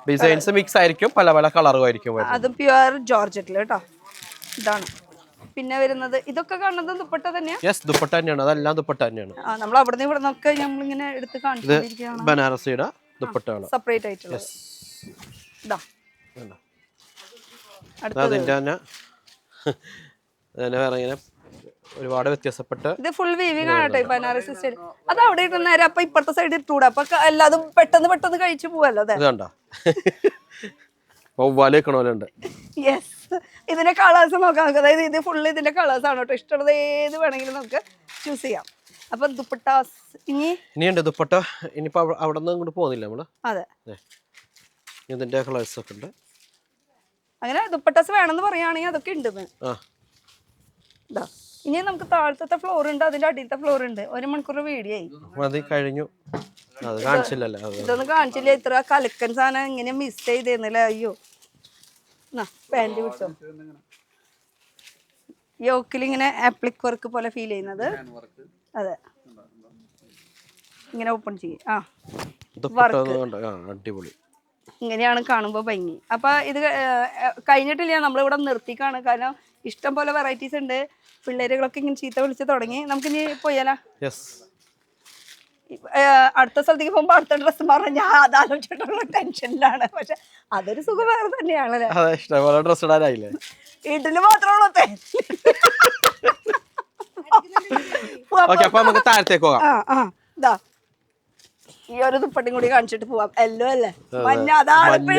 ഡിസൈൻസ് മിക്സ് ആയിരിക്കും, പല കളറും ആയിരിക്കും. അത് പ്യുവർ ജോർജറ്റിൽ കേട്ടോ. ഇതാണ് പിന്നെ വരുന്നത്. ഇതൊക്കെ കാണുന്നത് ദുപ്പട്ട തന്നെയാണ്. യെസ്, ദുപ്പട്ട തന്നെയാണ്. അതെല്ലാം ദുപ്പട്ട തന്നെയാണ്. നമ്മൾ അവിടുന്ന് ഇവിടെ നിന്നൊക്കെ നമ്മളിങ്ങനെ എടുത്ത് കാണിച്ചിരിക്കുകയാണ്. ബനാറസിയുടെ ദുപ്പട്ടകൾ സെപ്പറേറ്റ് ആയിട്ടുള്ളത്. ഇതാ അതിന്റെ തന്നെ വേറെ ഇങ്ങനെ ഒരുപാട് വ്യത്യാസപ്പെട്ട. ഇത് ഫുൾ വീവിംഗ് ആണ് കേട്ടോ ബനാറസി സ്റ്റൈൽ. അത് അവിടെ ഇട്ട് നേരെ അപ്പൊ ഇപ്പുറത്തെ സൈഡ് ഇട്ടൂടെ, അപ്പൊ എല്ലാതും പെട്ടെന്ന് കഴിച്ചു പോവല്ലോ. അതെ, യെസ്. ഇതിന്റെ കളേഴ്സ് നോക്കാം നമുക്ക്. അതായത് ഇത് ഫുള്ള് ഇതിന്റെ കളേഴ്സ് ആണ് കേട്ടോ. ഇഷ്ടമുള്ളത് ഏത് വേണമെങ്കിലും നമുക്ക് ചൂസ് ചെയ്യാം. അപ്പൊ ദുപ്പട്ടാസ് ഇനിയുണ്ട് ദുപ്പട്ട. ഇനിയിപ്പോ അവിടെ നിന്ന് ഇങ്ങോട്ട് പോകുന്നില്ല നമ്മള്. അതെ, ഇതിന്റെ കളേഴ്സ് ഒക്കെ ഉണ്ട്. അങ്ങനെ ദുപ്പട്ടാസ് വേണമെന്ന് പറയുകയാണെങ്കിൽ അതൊക്കെ ഉണ്ട്. ഇനി നമുക്ക് താഴത്തെ ഫ്ലോർ ഉണ്ട്, അതിന്റെ അടിയിലത്തെ ഫ്ലോർ ഉണ്ട്. 1 മണിക്കൂർ വീഡിയോ ആയി കഴിഞ്ഞു. ഇതൊന്നും കാണിച്ചില്ല. ഇത്ര കലക്കൻ സാധനം ഇങ്ങനെ മിസ് ചെയ്തേന്നില്ല. അയ്യോ, പാന്റ് വിട്ടോ. യോക്കിൽ ഇങ്ങനെ ആപ്ലിക് വർക്ക് പോലെ ഫീൽ ചെയ്യുന്നത്. അതെ, ഇങ്ങനെ ഓപ്പൺ ചെയ്യും. അടിപൊളി. ഇങ്ങനെയാണ് കാണുമ്പോൾ ഭംഗി. അപ്പൊ ഇത് കഴിഞ്ഞിട്ടില്ല, നമ്മളിവിടെ നിർത്തിക്കാണ്. കാരണം ഇഷ്ടം പോലെ വെറൈറ്റീസ് ഉണ്ട്. പിള്ളേരുകളൊക്കെ ഇങ്ങനെ ചീത്ത വിളിച്ച് തുടങ്ങി. നമുക്കിനി പോയാലോ? അടുത്ത സ്ഥലത്തേക്ക് പോകുമ്പോ അടുത്ത ഡ്രസ്സ് മാറാൻ ഞാൻ അതാലോചിച്ചിട്ടുള്ള ടെൻഷനിലാണ്. പക്ഷെ അതൊരു സുഖം വേറെ തന്നെയാണല്ലേ. വീട്ടില് മാത്രമുള്ള ഈ ഒരു ദുപ്പട്ടിയും കൂടി കാണിച്ചിട്ട് പോവാം. എല്ലോ അല്ലേ, മഞ്ഞ. അതാണ്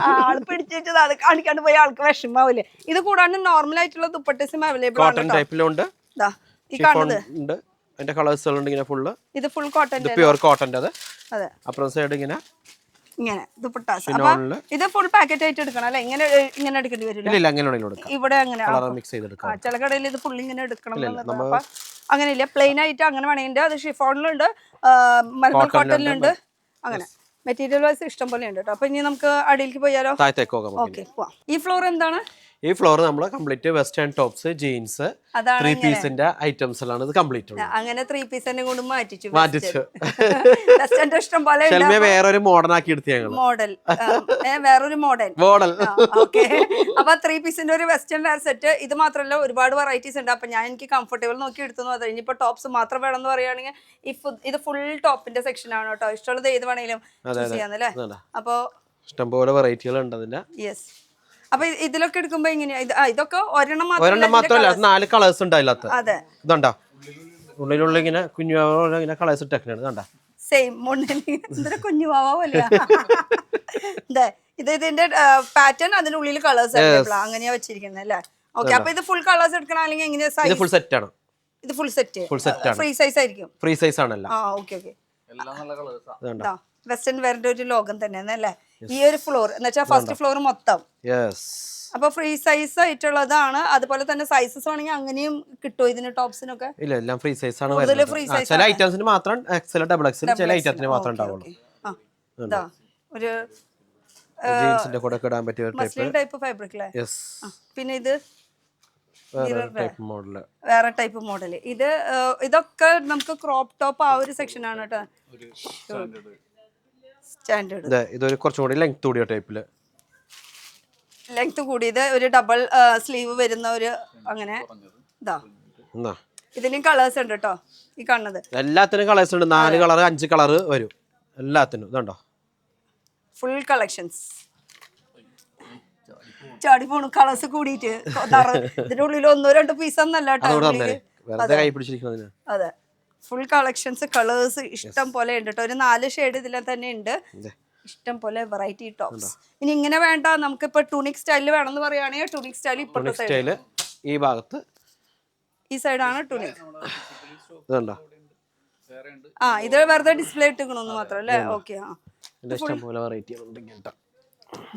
ആള് പിടിച്ചിട്ടത്. അത് കാണിക്കാണ്ട് പോയി ആൾക്ക് വിഷമാവില്ലേ. ഇത് കൂടാണ്ട് നോർമൽ ആയിട്ടുള്ള ദുപ്പട്ടീസും അവൈലബിൾ ആണ്. ഈ കാണുന്നത് അതിന്റെ കളേഴ്സുകളുണ്ട് ഇങ്ങനെ ഫുള്ള്. ഇത് ഫുൾ കോട്ടൺ, പ്യുവർ കോട്ടൺ. അതെ, അപ്പുറം സൈഡ് ഇങ്ങനെ ദുപ്പട്ടാസ്. അപ്പൊ ഇത് ഫുൾ പാക്കറ്റ് ആയിട്ട് എടുക്കണം അല്ലെ? ഇങ്ങനെ എടുക്കേണ്ടി വരില്ല. ഇവിടെ അങ്ങനെ ചില കടയിൽ ഇത് ഫുൾ ഇങ്ങനെ എടുക്കണം. അപ്പൊ അങ്ങനെയില്ല, പ്ലെയിൻ ആയിട്ട് അങ്ങനെ വേണമെങ്കിൽ. അത് ഷിഫോണിലുണ്ട്, മൽമൽ കോട്ടണിലുണ്ട്. അങ്ങനെ മെറ്റീരിയൽ വൈസ് ഇഷ്ടം പോലെ ഉണ്ട് കേട്ടോ. അപ്പൊ ഇനി നമുക്ക് അടിയിലേക്ക് പോയാലോ? ഓക്കെ, പോവാം. ഈ ഫ്ലോർ എന്താണ്? ഈ ഫ്ലോർ നമ്മൾ കംപ്ലീറ്റ് വെസ്റ്റേൺ ടോപ്സ്, ജീൻസ്, 3 പീസിന്റെ ഐറ്റംസിലാണ് ഇത് കംപ്ലീറ്റ് ഉള്ളത്. അങ്ങനെ 3 പീസിനെ കൊണ്ട് മാറ്റിച്ചു. ഇഷ്ടം പോലെ വേറൊരു മോഡൽ ആക്കി എടുത്തു ഞങ്ങൾ. വേറൊരു മോഡൽ. ഓക്കെ, അപ്പൊ 3 പീസിന്റെ ഒരു വെസ്റ്റേൺ വെയർ സെറ്റ്. ഇത് മാത്രമല്ല, ഒരുപാട് വെറൈറ്റീസ് ഉണ്ട്. അപ്പൊ ഞാൻ എനിക്ക് കംഫർട്ടബിൾ നോക്കി എടുത്തു. അത് കഴിഞ്ഞിപ്പോ ടോപ്സ് മാത്രം വേണമെന്ന് പറയുകയാണെങ്കിൽ ഇത് ഫുൾ ടോപ്പിന്റെ സെക്ഷൻ ആണ് കേട്ടോ. ഇഷ്ടമുള്ളത് ഏത് വേണമെങ്കിലും ചൂസ് ചെയ്യാന്നല്ലേ. അപ്പൊ ഇഷ്ടംപോലെ വെറൈറ്റികൾ ഉണ്ട് അതിന്റെ. യെസ്. അപ്പൊ ഇതിലൊക്കെ എടുക്കുമ്പോ എങ്ങനെയാ? ഇതൊക്കെ ഒരെണ്ണം മാത്രമല്ല, 4 കളേഴ്സ് ഉണ്ട് അതിനകത്ത്. അതെ, ഇതുണ്ടോ ഉള്ളിലുള്ള ഇങ്ങനെ കുഞ്ഞു കളേഴ്സ് ഇട്ടേക്കാണ്. ഇതുണ്ടോ സെയിം കുഞ്ഞുവാവ പോലെ. ഇതിന്റെ പാറ്റേൺ അതിനുള്ളിൽ കളേഴ്സ് അങ്ങനെയാ വെച്ചിരിക്കുന്നത് അല്ലേ? ഓക്കെ, അപ്പൊ ഇത് ഫുൾ കളേഴ്സ് എടുക്കണം അല്ലെങ്കിൽ എങ്ങനെയാ സൈസ്? ഫുൾ സെറ്റ് ആണ്. ഇത് ഫുൾ സെറ്റ് ഫ്രീ സൈസ് ആയിരിക്കും. ഫ്രീ സൈസ് ആണല്ലോ. ഓക്കെ. വെസ്റ്റേൺ വെയറിന്റെ ഒരു ലോകം തന്നെ അല്ലേ ഈ ഒരു ഫ്ലോർ എന്ന് വെച്ചാൽ ഫസ്റ്റ് ഫ്ലോർ മൊത്തം. അപ്പൊ ഫ്രീ സൈസ് ആയിട്ടുള്ളതാണ്. അതുപോലെ തന്നെ സൈസസ് വേണമെങ്കിൽ അങ്ങനെയും കിട്ടുമോ ഇതിന് ടോപ്സിനൊക്കെ? ഇല്ല, എല്ലാം ഫ്രീ സൈസ് ആണ്. ചില ഐറ്റംസിന് മാത്രം എക്സൽ, ഡബിൾ എക്സൽ, ചില ഐറ്റത്തിന് മാത്രം ഉണ്ടാവുള്ളൂ. ഒരു ജീൻസിന്റെ കൂടെ ഇടാൻ പറ്റിയ മസ്ലിൻ ടൈപ്പ് ഫാബ്രിക് അല്ലേ? പിന്നെ ഇത് മോഡല്, വേറെ ടൈപ്പ് മോഡല്. ഇതൊക്കെ നമുക്ക് ക്രോപ്പ് ടോപ്പ് ആ ഒരു സെക്ഷൻ ആണ് കേട്ടോ. സ്റ്റാൻഡേർഡ്. ഇതൊരു കുറച്ചും കൂടി ലെങ്ത് കൂടിയ ടൈപ്പില്, ലെങ്ത് കൂടിയത് ഒരു ഡബിൾ സ്ലീവ് വരുന്ന ഒരു അങ്ങനെ. ഇതിനും കളേഴ്സ് ഉണ്ട് കേട്ടോ. ഈ കാണുന്നത് എല്ലാത്തിനും കളേഴ്സ് ഉണ്ട്. 4 കളർ 5 കളർ വരും എല്ലാത്തിനും. ഇതുണ്ടോ ഫുൾ കളക്ഷൻസ്. ചാടി പോണു കളേഴ്സ് കൂടിയിട്ട്. ഇതിന്റെ ഉള്ളിൽ 1-2 പീസ് ഒന്നല്ല കേട്ടോ. അതെ, ഫുൾ കളക്ഷൻസ്, കളേഴ്സ് ഇഷ്ടം പോലെ ഉണ്ട് കേട്ടോ. ഒരു 4 ഷെയ്ഡ് ഇതിൽ തന്നെ ഉണ്ട്. ഇഷ്ടം പോലെ വെറൈറ്റി ടോപ്സ്. ഇനി ഇങ്ങനെ വേണ്ട, നമുക്കിപ്പോ ടൂണിക് സ്റ്റൈലിൽ വേണമെന്ന് പറയുകയാണെങ്കിൽ ടൂണിക് സ്റ്റൈൽ ഇപ്പോഴത്തെ സൈഡ് ഈ ഭാഗത്ത്, ഈ സൈഡാണ് ടൂണിക്. ഇത് വെറുതെ ഡിസ്പ്ലേ ഇട്ടിക്കണമെന്ന് മാത്രം അല്ലേ? ഓക്കെ.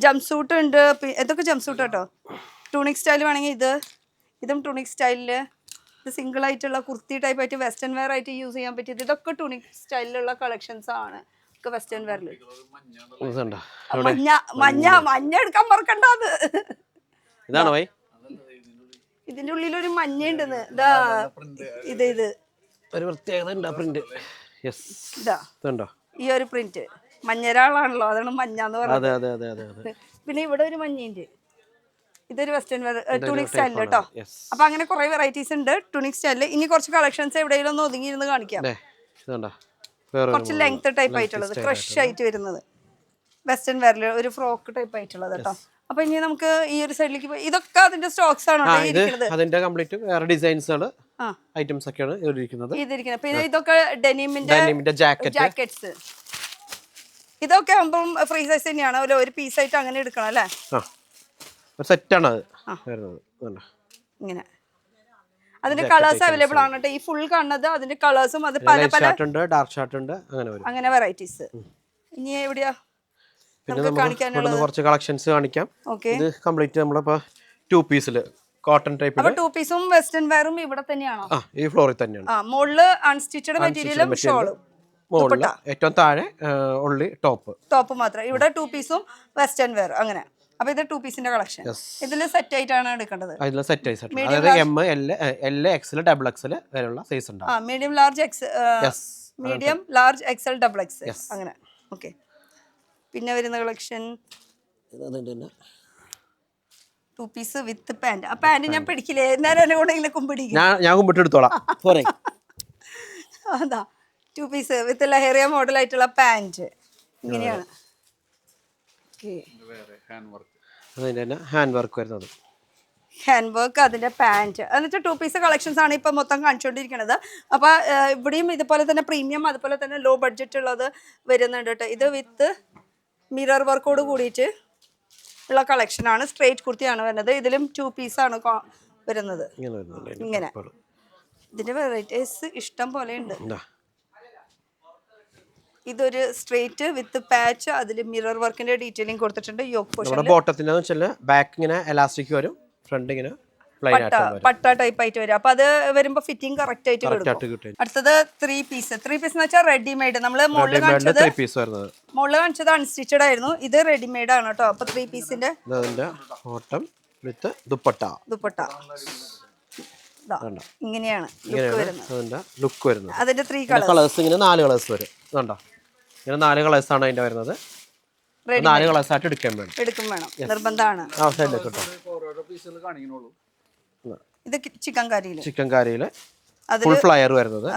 ജംപ് സൂട്ട് ഉണ്ട്. ഇതൊക്കെ ജംപ് സൂട്ട് കേട്ടോ. ടൂണിക് സ്റ്റൈൽ വേണമെങ്കിൽ ഇതും ടൂണിക് സ്റ്റൈലില്. ഇത് സിംഗിൾ ആയിട്ടുള്ള കുർത്തി ടൈപ്പ് ആയിട്ട് വെസ്റ്റേൺ വെയർ ആയിട്ട് യൂസ് ചെയ്യാൻ പറ്റിയത്. ഇതൊക്കെ ടൂണിക് സ്റ്റൈലിലുള്ള കളക്ഷൻസ് ആണ്. വെസ്റ്റേൺ വെയറിൽ മഞ്ഞ എടുക്കാൻ മറക്കണ്ടത്. ഇതിന്റെ ഉള്ളിൽ ഒരു മഞ്ഞ ഉണ്ടെന്ന്. ഇത് ഈ ഒരു പ്രിന്റ് മഞ്ഞരാളാണല്ലോ, അതാണ് മഞ്ഞന്ന് പറയുന്നത്. പിന്നെ ഇവിടെ ഒരു മഞ്ഞയുണ്ട്. ഇതൊരു വെസ്റ്റേൺ വെയർ ടൂണിക് സ്റ്റൈലിൽ കേട്ടോ. അപ്പൊ അങ്ങനെ കുറെ വെറൈറ്റീസ് ഉണ്ട് ടൂണിക് സ്റ്റൈലിൽ. ഇനി കുറച്ച് കളക്ഷൻസ് എവിടെയെങ്കിലും ഒന്ന് ഒതുങ്ങിയിരുന്ന് കാണിക്കാം. കുറച്ച് ലെങ്ത് ടൈപ്പ് ആയിട്ടുള്ളത്, ഫ്രഷ് ആയിട്ട് വരുന്നത് വെസ്റ്റേൺ വെയറിൽ ഒരു ഫ്രോക്ക് ടൈപ്പ് ആയിട്ടുള്ളത് കേട്ടോ. അപ്പൊ ഇനി നമുക്ക് ഈ ഒരു സൈഡിലേക്ക് പോയി. ഇതൊക്കെ അതിന്റെ സ്റ്റോക്സ് ആണ് അതിന്റെ കംപ്ലീറ്റ് വേറെ ഡിസൈൻസുകൾ ഐറ്റംസ് ഒക്കെയാണ് ഇതിരിക്കുന്നത്. പിന്നെ ഇതൊക്കെ ഡെനിമിന്റെ ജാക്കറ്റ്സ്. ഇതൊക്കെ ആകുമ്പോൾ ഫ്രീ സൈസ് തന്നെയാണ്. ഒരു പീസ് ആയിട്ട് അങ്ങനെ എടുക്കണം അല്ലേ? സെറ്റ് ആണ് ഇങ്ങനെ. അതിന്റെ കളേഴ്സ് അവൈലബിൾ ആണ് കേട്ടോ. ഈ ഫുൾ കാണുന്നത് അതിന്റെ കളേഴ്സും അത് പല പല ഡാർക്ക് ഷാർട്ട് ഉണ്ട്, അങ്ങനെ വെറൈറ്റീസ്. ഇനി എവിടെയാ നമുക്ക് കാണിക്കാനുള്ളത്? കുറച്ച് കളക്ഷൻസ് കാണിക്കാം. ഇത് കംപ്ലീറ്റ് നമ്മളിപ്പോ 2 പീസില് കോട്ടൺ ടൈപ്പ്. അപ്പൊ 2 പീസും വെസ്റ്റേൺ വെയറും ഇവിടെ തന്നെയാണോ? ഈ ഫ്ലോറിൽ തന്നെയാണ്. മുകളില് അൺസ്റ്റിച്ചഡ് മെറ്റീരിയലും ഷോളും. ഏറ്റവും താഴെ ഓൺലി ടോപ്പ് മാത്രം. ഇവിടെ 2 പീസും വെസ്റ്റേൺ വെയർ അങ്ങനെ. അപ്പൊ ഇത് 2 പീസിന്റെ കളക്ഷൻ. ഇതിൽ സെറ്റ് ആയിട്ടാണ് എടുക്കേണ്ടത്. അതിൽ സെറ്റ് ആയി സെറ്റ്, അതായത് M L XL double XL വരെയുള്ള സൈസ് ഉണ്ടാവും. Medium large medium large XL double X അങ്ങനെ. ഓക്കെ, പിന്നെ വരുന്ന കളക്ഷൻ 2 പീസ് വിത്ത് പാന്റ്. ആ പാന്റ് ഞാൻ പിടിക്കില്ലേ, എന്നാലും എന്നെ കൂടെ ഇങ്ങനെ കുമ്പിടിക്കും. ഞാൻ കുമ്പിട്ട് എടുത്തോളാം. അതാ 2 പീസ് വിത്ത് ലഹരിയ മോഡൽ ആയിട്ടുള്ള പാന്റ് ഇങ്ങനെയാണ്. ഹാൻഡ് വർക്ക് വരുന്നത്, ഹാൻഡ് വർക്ക്, അതിന്റെ പാന്റ്, എന്നിട്ട് 2 പീസ് കളക്ഷൻസ് ആണ് ഇപ്പൊ മൊത്തം കാണിച്ചുകൊണ്ടിരിക്കുന്നത്. അപ്പൊ ഇവിടെയും ഇതുപോലെ തന്നെ പ്രീമിയം അതുപോലെ തന്നെ ലോ ബഡ്ജറ്റ് ഉള്ളത് വരുന്നുണ്ട് കേട്ടോ. ഇത് വിത്ത് മിറർ വർക്കോട് കൂടിയിട്ട് ഉള്ള കളക്ഷൻ ആണ്. സ്ട്രേറ്റ് കുർത്തിയാണ് വരുന്നത്. ഇതിലും 2 പീസാണ് വരുന്നത്. ഇങ്ങനെ ഇതിന്റെ വെറൈറ്റീസ് ഇഷ്ടം പോലെ ഉണ്ട്. ഇതൊരു സ്ട്രേറ്റ് വിത്ത് പാച്ച്, അതിൽ മിറർ വർക്കിന്റെ ഡീറ്റെയിലിംഗ് കൊടുത്തിട്ടുണ്ട്. യോക്ക് പോർഷൻ ബോട്ടത്തിന്റെ ബാക്ക് ഇങ്ങനെ എലാസ്റ്റിക് വരും, ഫ്രണ്ട് ഇങ്ങനെ പട്ട ടൈപ്പ് ആയിട്ട് വരും. അപ്പൊ അത് വരുമ്പോ ഫിറ്റിംഗ് കറക്റ്റ് ആയിട്ട് കിട്ടും. അടുത്തത് 3 പീസ്. 3 പീസ് എന്ന് വെച്ചാൽ റെഡിമെയ്ഡ്. നമ്മള് മുകളിൽ കാണിച്ചത് അൺസ്റ്റിച്ചഡ് ആയിരുന്നു. ഇത് റെഡിമെയ്ഡ് ആണ് കേട്ടോ. അപ്പൊ 3 പീസിന്റെ ദുപ്പട്ട ഇങ്ങനെയാണ് ലുക്ക് വരുന്നത്. അതിന്റെ 3 കളേഴ്സ്, ഇങ്ങനെ 4 കളേഴ്സ് വരും. ഇതുണ്ടോ, ഇങ്ങനെ 4 കളേഴ്സ് ആണ് അതിന്റെ വരുന്നത്. 4 കളേഴ്സ് ആയിട്ട് എടുക്കും വേണം, നിർബന്ധമാണ്. ഇത് ചിക്കൻ കറിയില് ഫുൾ ഫ്ലയർ വരുന്നത്.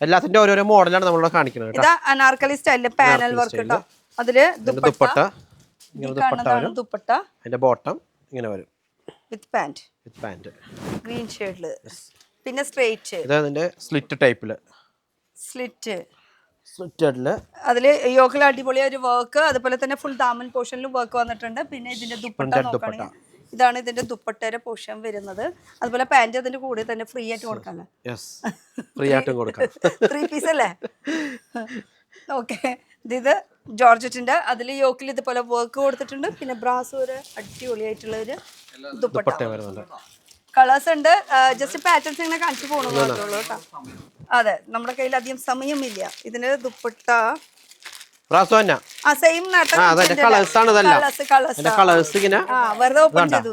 എല്ലാത്തിന്റെ ഓരോരോ മോഡലാണ് നമ്മളിവിടെ കാണിക്കുന്നത്. ഇത് അനാർക്കലി സ്റ്റൈലില് പാനൽ വർക്ക് കേട്ടോ. അതില് ദുപ്പട്ട ദുപ്പട്ട, അതിന്റെ ബോട്ടം ഇങ്ങനെ വരും വിത്ത് പാന്റ് ഗ്രീൻ ഷെയ്ഡില്. പിന്നെ സ്ട്രേറ്റ്, ഇത് അതിന്റെ സ്ലിറ്റ് ടൈപ്പില് അതില് യോക്കിൽ അടിപൊളി ഒരു വർക്ക്, അതുപോലെ തന്നെ ഫുൾ ദാമൻ പോർഷനിലും വർക്ക് വന്നിട്ടുണ്ട്. പിന്നെ ഇതിന്റെ ദുപ്പട്ട നോക്കുകയാണെങ്കിൽ ഇതാണ് ഇതിന്റെ ദുപ്പട്ടയുടെ പോർഷൻ വരുന്നത്. അതുപോലെ പാന്റ് അതിന്റെ കൂടെ തന്നെ ഫ്രീ ആയിട്ട് കൊടുക്കാമല്ലോ. 3 പീസ് അല്ലേ? ഓക്കെ, ഇത് ജോർജറ്റിന്റെ, അതിൽ യോക്കിൽ ഇതുപോലെ വർക്ക് കൊടുത്തിട്ടുണ്ട്. പിന്നെ ബ്രാസ് ഒരു അടിപൊളിയായിട്ടുള്ള ഒരു ദുപ്പട്ട വരുന്നുണ്ട്. കളേഴ്സ് ഉണ്ട്. ജസ്റ്റ് പാറ്റേൺസ് ഇങ്ങനെ കാണിച്ചു പോകണമെന്നുള്ളൂ കേട്ടോ. അതെ, നമ്മുടെ കയ്യിൽ അധികം സമയമില്ല. ഇതിന് ദുപ്പട്ട സെയിം വെറുതെ ഓപ്പൺ ചെയ്തു.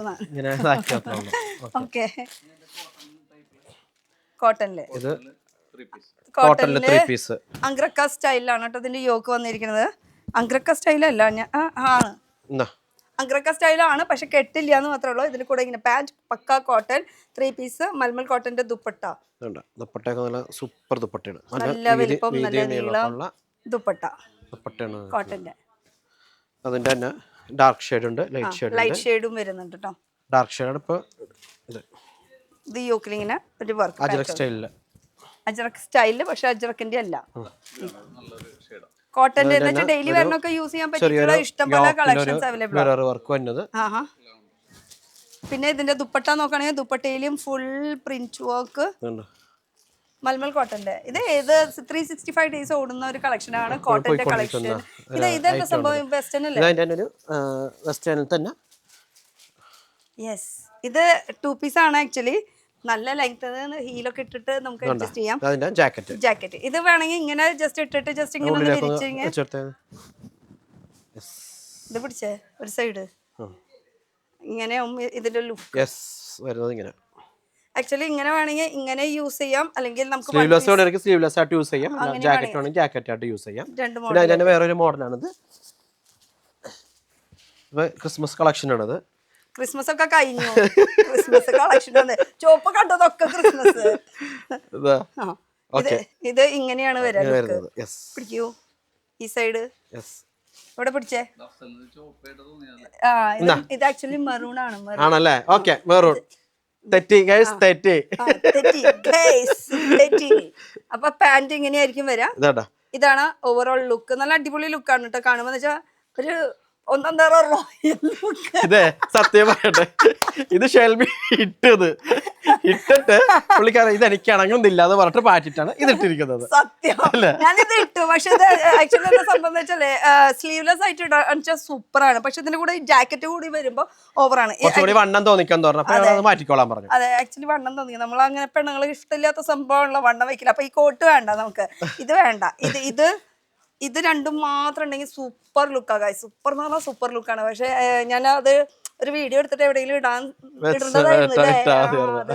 ഓക്കെ, കോട്ടണില് അങ്ക്രക്ക സ്റ്റൈലാണ് കേട്ടോ ഇതിന്റെ യോക്ക് വന്നിരിക്കുന്നത്. അങ്ക്രക്ക സ്റ്റൈലല്ല, ആണ് അങ്ക്രക്ക സ്റ്റൈലാണ്, പക്ഷെ കെട്ടില്ല എന്ന് മാത്രമേ ഉള്ളൂ. ഇതിൽ കൂടെ ഇങ്ങനെ പാന്റ് പക്ക കോട്ടൺ 3 പീസ് മൽമൽ കോട്ടന്റെ ദുപ്പട്ട. സൂപ്പർ ദുപ്പട്ടയാണ്, നല്ല വലിപ്പം നല്ല നീളം ദുപ്പട്ട കോട്ടന്റെ. അതിന്റെ തന്നെ ഡാർക്ക് ഷെയ്ഡ് ഉണ്ട്, ലൈറ്റ് ഷെയ്ഡും വരുന്നുണ്ട് കേട്ടോ. ഡാർക്ക് ഷെയ്ഡ് ഇപ്പൊ ഇത് യോക്കിൽ ഇങ്ങനെ ഒരു വർക്ക് അജ്രക് സ്റ്റൈലില്, പക്ഷെ അജ്രക്കിന്റെ അല്ല, കോട്ടന്റെ. എന്നിട്ട് ഡെയിലി വെയറിനൊക്കെ യൂസ് ചെയ്യാൻ പറ്റിയ ഇഷ്ടംപോലെ കളക്ഷൻസ് അവൈലബിൾ ആണ്. പിന്നെ ഇതിന്റെ ദുപ്പട്ട നോക്കുകയാണെങ്കിൽ ദുപ്പട്ടയിലും ഫുൾ പ്രിന്റ് വർക്ക് മൽമൽ കോട്ടന്റെ. ഇത് ഏത് 365 ഡേയ്സ് ഓടുന്ന ഒരു കളക്ഷൻ ആണ്, കോട്ടന്റെ കളക്ഷൻ. ഇതെന്താ സംഭവം? വെസ്റ്റേൺ അല്ലേ? തന്നെ. യെസ്, ഇത് 2 പീസ് ആണ് ആക്ച്വലി. നല്ല ലെങ്ത്, ഹീലൊക്കെ ഇട്ടിട്ട് നമുക്ക് അഡ്ജസ്റ്റ് ചെയ്യാം. ജാക്കറ്റ് ഇത് വേണമെങ്കിൽ ഇങ്ങനെ ജസ്റ്റ് ഇട്ടിട്ട് ജസ്റ്റ് ഇങ്ങനെ ഒന്ന് തിരിച്ച് ഇത് പിടിച്ചേ ഒരു സൈഡ് ഇങ്ങനെ ഇതിന്റെ ലുക്ക് ആക്ച്വലി ഇങ്ങനെ വേണമെങ്കിൽ ഇങ്ങനെ യൂസ് ചെയ്യാം, അല്ലെങ്കിൽ നമുക്ക് സ്ലീവ്ലെസ് ആയിട്ട് യൂസ് ചെയ്യാം, ജാക്കറ്റ് വേണമെങ്കിൽ ജാക്കറ്റ് ആയിട്ട് യൂസ് ചെയ്യാം. പിന്നെ അതിന്റെ വേറൊരു മോഡലാണിത്. ക്രിസ്മസ് കളക്ഷൻ ആണത്. ക്രിസ്മസ് ഒക്കെ കഴിഞ്ഞു, ക്രിസ്മസ് കളക്ഷൻ ചോപ്പ് കണ്ടതൊക്കെ ക്രിസ്മസ്. ഇത് ഇങ്ങനെയാണ് വരുന്നത്. പിടിക്കൂ ഈ സൈഡ്, ഇവിടെ പിടിച്ചേ. ഇത് ആക്ച്വലി മെറൂൺ ആണ്. ആണല്ലേ? Okay, maroon. തെറ്റി. അപ്പൊ പാന്റ് ഇങ്ങനെയായിരിക്കും വരാം. ഇതാണ് ഓവറോൾ ലുക്ക്. നല്ല അടിപൊളി ലുക്കാണ് കേട്ടോ കാണുമ്പോ. വെച്ചാൽ ഒരു ഇതേ സത്യം പറയട്ടെ, ഇത് ഷെൽബി ഇട്ടിട്ട് പുള്ളിക്കാരൻ ഇത് എനിക്കാണെങ്കിലും എന്ന് പറഞ്ഞിട്ട് മാറ്റിട്ടാണ് ഇത് ഇട്ടിരിക്കുന്നത്. സത്യം, ഞാനിത് ഇട്ടു. പക്ഷെ ഇത് ആക്ച്വലി എന്താ സംഭവം വെച്ചാലേ സ്ലീവ്ലെസ് ആയിട്ട് ഇടാൻ സൂപ്പർ ആണ്. പക്ഷെ ഇതിന്റെ കൂടെ ജാക്കറ്റ് കൂടി വരുമ്പോ ഓവറാണ്. വണ്ണം തോന്നിക്കാൻ പറഞ്ഞു, മാറ്റിക്കോളാൻ പറഞ്ഞു. അതെ, ആക്ച്വലി വണ്ണം തോന്നി. നമ്മൾ അങ്ങനെ പെണ്ണുങ്ങൾ ഇഷ്ടമില്ലാത്ത സംഭവമുള്ള വണ്ണം വെക്കില്ല. അപ്പൊ ഈ കോട്ട് വേണ്ട നമുക്ക്, ഇത് വേണ്ട. ഇത് ഇത് രണ്ടും മാത്രം ഉണ്ടെങ്കിൽ സൂപ്പർ ലുക്കാണ്. സൂപ്പർ എന്ന് പറഞ്ഞാൽ സൂപ്പർ ലുക്കാണ്. പക്ഷെ ഞാൻ അത് ഒരു വീഡിയോ എടുത്തിട്ട് എവിടെയെങ്കിലും ഇടേണ്ടതായിരുന്നു. അത്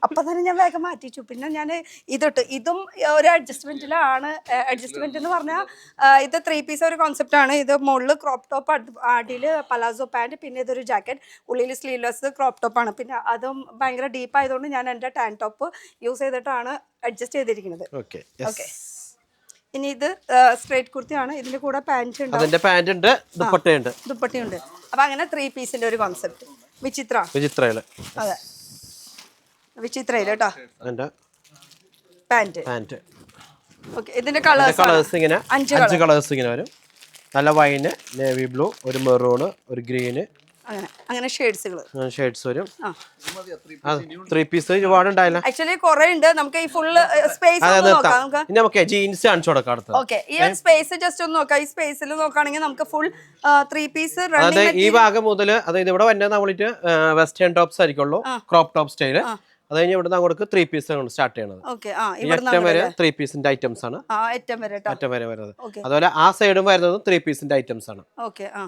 അപ്പൊ തന്നെ ഞാൻ വേഗം മാറ്റിച്ചു. പിന്നെ ഞാൻ ഇതിട്ട് ഇതും ഒരു അഡ്ജസ്റ്റ്മെന്റിലാണ്. അഡ്ജസ്റ്റ്മെന്റ് എന്ന് പറഞ്ഞാൽ ഇത് 3 പീസ് ഒരു കോൺസെപ്റ്റ് ആണ്. ഇത് മുകളിൽ ക്രോപ്പ് ടോപ്പ്, അടിയിൽ പലാസോ പാൻറ്, പിന്നെ ഇതൊരു ജാക്കറ്റ്, ഉള്ളിൽ സ്ലീവ്ലെസ് ക്രോപ്പ് ടോപ്പാണ്. പിന്നെ അതും ഭയങ്കര ഡീപ്പ് ആയതുകൊണ്ട് ഞാൻ എൻ്റെ ടാൻ ടോപ്പ് യൂസ് ചെയ്തിട്ടാണ് അഡ്ജസ്റ്റ് ചെയ്തിരിക്കുന്നത്. ഓക്കെ. ഇനി ഇത് സ്ട്രേറ്റ് കുർത്തിയാണ്. ഇതിന്റെ കൂടെ പാന്റ് ഉണ്ട്, അതിന്റെ പാന്റ് ഉണ്ട്, ദുപ്പട്ടയുണ്ട്. അപ്പൊ അങ്ങനെ 3 പീസിന്റെ ഒരു കോൺസെപ്റ്റ്. വിചിത്രയില് അതെ, വിചിത്രയില് കേട്ടോ പാന്റ്. ഓക്കെ. ഇതിന്റെ കളേഴ്സ് ഇങ്ങനെ 5 കളേഴ്സ് ഇങ്ങനെ വരും. നല്ല വൈന്, നേവി ബ്ലൂ, ഒരു മെറൂണ്, ഒരു ഗ്രീന്, അങ്ങനെ ഷെയ്ഡ്സ് വരും. 3 പീസ് ഒരുപാടുണ്ടായില്ല. ആക്ച്വലി കുറെ ഉണ്ട്. നമുക്ക് ഈ ഫുൾ സ്പേസ് നോക്കാം. നമുക്ക് ജീൻസ് കാണിച്ചു കൊടുക്കാം. ഓക്കെ, ഈ സ്പേസ് ജസ്റ്റ് ഒന്ന് നോക്കാം. ഈ സ്പേസിൽ നോക്കുകയാണെങ്കിൽ നമുക്ക് ഫുൾ 3 പീസ് അതായത് ഈ ഭാഗം മുതൽ, അതായത് ഇവിടെ വന്നത് നമ്മളിട്ട് വെസ്റ്റേൺ ടോപ്സ് ആയിരിക്കുള്ളൂ, ക്രോപ്പ് ടോപ്പ് സ്റ്റൈല്. അത് കഴിഞ്ഞ് ഇവിടെ അങ്ങോട്ട് 3 പീസ് സ്റ്റാർട്ട് ചെയ്യണത്. അറ്റം വരെ 3 പീസിന്റെ ഐറ്റംസ് ആണ് അറ്റം വരെ വരുന്നത്. അതുപോലെ ആ സൈഡും വരുന്നത് 3 പീസിന്റെ ഐറ്റംസ് ആണ്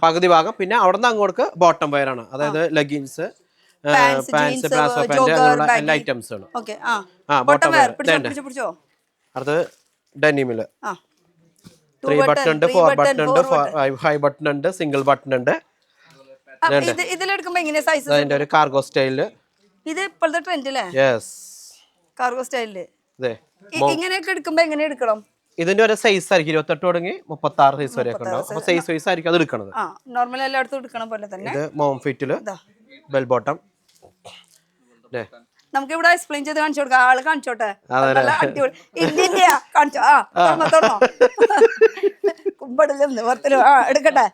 പകുതി ഭാഗം. പിന്നെ അവിടെ നിന്ന് അങ്ങോട്ട് ബോട്ടം വെയർ ആണ്, അതായത് ലെഗിൻസ്, പാൻസ്, ബ്ലാസോ പാന്റ്, അങ്ങനെയുള്ള എല്ലാ ഐറ്റംസുകളും. Bottom wear. അടുത്ത് ഡെനിമില് 3 ബട്ടൺ ഉണ്ട്, 4 ബട്ടൺ ഉണ്ട്, 5 ബട്ടൺ ഉണ്ട്, സിംഗിൾ ബട്ടൺ ഉണ്ട്. ഇതിലെടുക്കുമ്പോ എങ്ങനെയാ സൈസ്? അതിന്റെ ഒരു കാർഗോ സ്റ്റൈലില്. ഇത് ഇപ്പോഴത്തെ ട്രെൻഡില്ലേ? കാർഗോ സ്റ്റൈലില് ഇങ്ങനെയൊക്കെ എടുക്കുമ്പോ എങ്ങനെ എടുക്കണം? ഇതിന്റെ ഒരു സൈസ് ആയിരിക്കും 28 തുടങ്ങി 36 സൈസ് വരെ ഒക്കെ ഉണ്ടാവും. അപ്പൊ സൈസ് വൈസ് ആയിരിക്കും അത് എടുക്കുന്നത്. നോർമൽ എല്ലായിടത്തും എടുക്കണ പോലെ തന്നെ. ഇത് മോം ഫിറ്റില് ബെൽ ബോട്ടം. നമുക്ക് ഇവിടെ എക്സ്പ്ലെയിൻ ചെയ്ത് കാണിച്ചു കൊടുക്കാം. ആള് കാണിച്ചോട്ടെ. കാണിച്ചോ. കുമ്പടില്ലെന്ന് പുറത്തില് എടുക്കട്ടെ.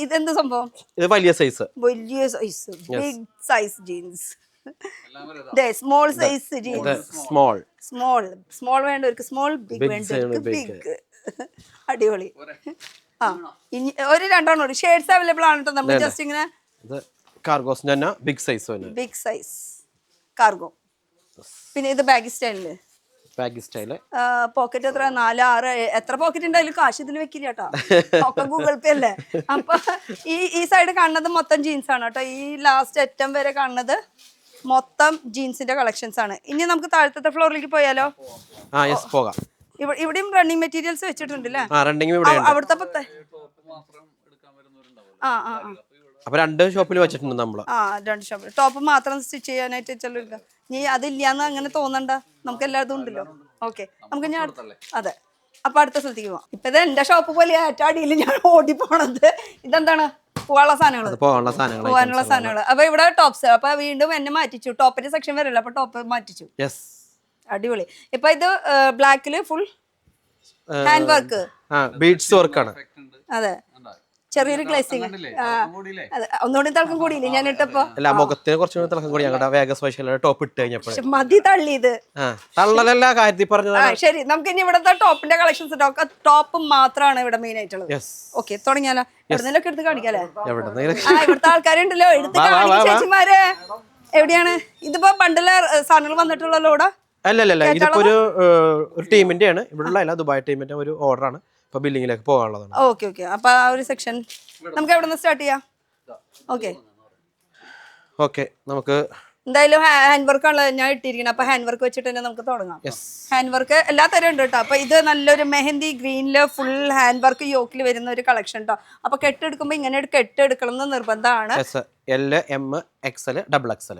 ഇതെന്ത് സംഭവം? ഇത് വലിയ size big size jeans. Small size jeans. Small വേണ്ടവർക്ക് സ്മോൾ, ബിഗ് വേണ്ടവർക്ക് ബിഗ്. അടിപൊളി. ഇനി ഒരു 2 ഷെയ്ഡ്സ് അവൈലബിൾ ആണ് കേട്ടോ. നമ്മൾ ജസ്റ്റ് ഇങ്ങനെ കാർഗോസ് തന്നെ ബിഗ് സൈസ് കാർഗോ. പിന്നെ ഇത് ബാഗി സ്റ്റൈലില് പോക്കറ്റ് എത്ര 4, 6 എത്ര പോക്കറ്റ് ഉണ്ടായാലും കാശ് ഇതിൽ വെക്കില്ല കേട്ടോ. ഒക്കെ ഗൂഗിൾ പേ അല്ലേ. അപ്പൊ ഈ സൈഡ് കാണുന്നത് മൊത്തം ജീൻസ് ആണ് കേട്ടോ. ഈ ലാസ്റ്റ് അറ്റം വരെ കാണുന്നത് മൊത്തം ജീൻസിന്റെ കളക്ഷൻസ് ആണ്. ഇനി നമുക്ക് താഴത്തെ ഫ്ലോറിലേക്ക് പോയാലോ? പോകാം. ഇവിടെയും റണ്ണിങ് മെറ്റീരിയൽസ് വെച്ചിട്ടുണ്ട് അല്ലേ? അവിടുത്തെ അപ്പൊ 2 ഷോപ്പിൽ വെച്ചിട്ടുണ്ട് നമ്മള്. 2 ഷോപ്പിൽ ടോപ്പ് മാത്രം സ്റ്റിച്ച് ചെയ്യാനായിട്ട് ചെല്ലുക. നീ അതില്ലാന്ന് അങ്ങനെ തോന്നണ്ട, നമുക്ക് എല്ലായിടത്തും ഉണ്ടല്ലോ. ഓക്കെ, നമുക്ക് ഞാൻ അതെ. അപ്പൊ അടുത്ത സ്ഥലത്തേക്ക് പോവാം. ഇപ്പൊ ഇത് എന്റെ ഷോപ്പ് പോലെ അടിയിൽ ഞാൻ ഓടിപ്പോണത്. ഇതെന്താണ്? പോവാനുള്ള സാധനങ്ങൾ. അപ്പൊ ഇവിടെ ടോപ്സ്. അപ്പൊ വീണ്ടും എന്നെ മാറ്റിച്ചു. ടോപ്പിന്റെ സെക്ഷൻ വരില്ല, അപ്പൊ ടോപ്പ് മാറ്റിച്ചു. അടിപൊളി. ഇപ്പൊ ഇത് ബ്ലാക്കില് ഫുൾ ഹാൻഡ് വർക്ക്, ബീഡ്സ് വർക്കാണ്. അതെ, ചെറിയൊരു ഗ്ലേസിംഗ്. ഒന്നുകൂടി തിളക്കം കൂടിയില്ലേ ഞാൻ ഇട്ടപ്പോ? അല്ല, മുഖത്തിന് കുറച്ചുകൂടി തിളക്കം കൂടി. ഞങ്ങളുടെ വേഗ സ്പെഷ്യൽ ടോപ്പ് ഇട്ട് കഴിഞ്ഞപ്പോൾ മതി തള്ളിയത്. തള്ളലല്ല, കാര്യത്തിൽ പറഞ്ഞത്. ശരി, നമുക്ക് ഇനി ഇവിടുത്തെ ടോപ്പിന്റെ കളക്ഷൻസ്. ടോപ്പ് മാത്രമാണ് ഇവിടെ മെയിൻ ആയിട്ടുള്ളത്. ഓക്കെ, തുടങ്ങിയാലോ? എവിടെന്നേലൊക്കെ എടുത്ത് കാണിക്കാല്ലേ? ഇവിടുത്തെ ആൾക്കാരുണ്ടല്ലോ, എടുത്ത് കാണിക്കും ചേച്ചിമാരെ. എവിടെയാണ് ഇതിപ്പോ ബണ്ടില് സാധനങ്ങൾ വന്നിട്ടുള്ളല്ലോ ഇവിടെ? അല്ലല്ല, ഇതിപ്പോ ഒരു ടീമിന്റെ ആണ്. ഇവിടെയുള്ള അല്ല, ദുബായ് ടീമിന്റെ ഒരു ഓർഡർ ആണ്. ഇപ്പൊ ബില്ലിങ്ങിലേക്ക് പോകാനുള്ളതാണ്. ഓക്കെ. അപ്പൊ ആ ഒരു സെക്ഷൻ നമുക്ക് എവിടെ നിന്ന് സ്റ്റാർട്ട് ചെയ്യാം? ഓക്കെ, നമുക്ക് എന്തായാലും ഹാൻഡ് വർക്ക് ആണ് ഞാൻ ഇട്ടിരിക്കുന്നത്. അപ്പൊ ഹാൻഡ് വർക്ക് വെച്ചിട്ട് തന്നെ നമുക്ക് തുടങ്ങാം. ഹാൻഡ് വർക്ക് എല്ലാ തരം ഉണ്ട് കേട്ടോ. അപ്പൊ ഇത് നല്ലൊരു മെഹന്തി ഗ്രീനില് ഫുൾ ഹാൻഡ് വർക്ക് യോക്കിൽ വരുന്ന ഒരു കളക്ഷൻ കേട്ടോ. അപ്പൊ കെട്ടെടുക്കുമ്പോ ഇങ്ങനെ കെട്ടെടുക്കണം എന്ന് നിർബന്ധമാണ്. L, M, XL, XXL.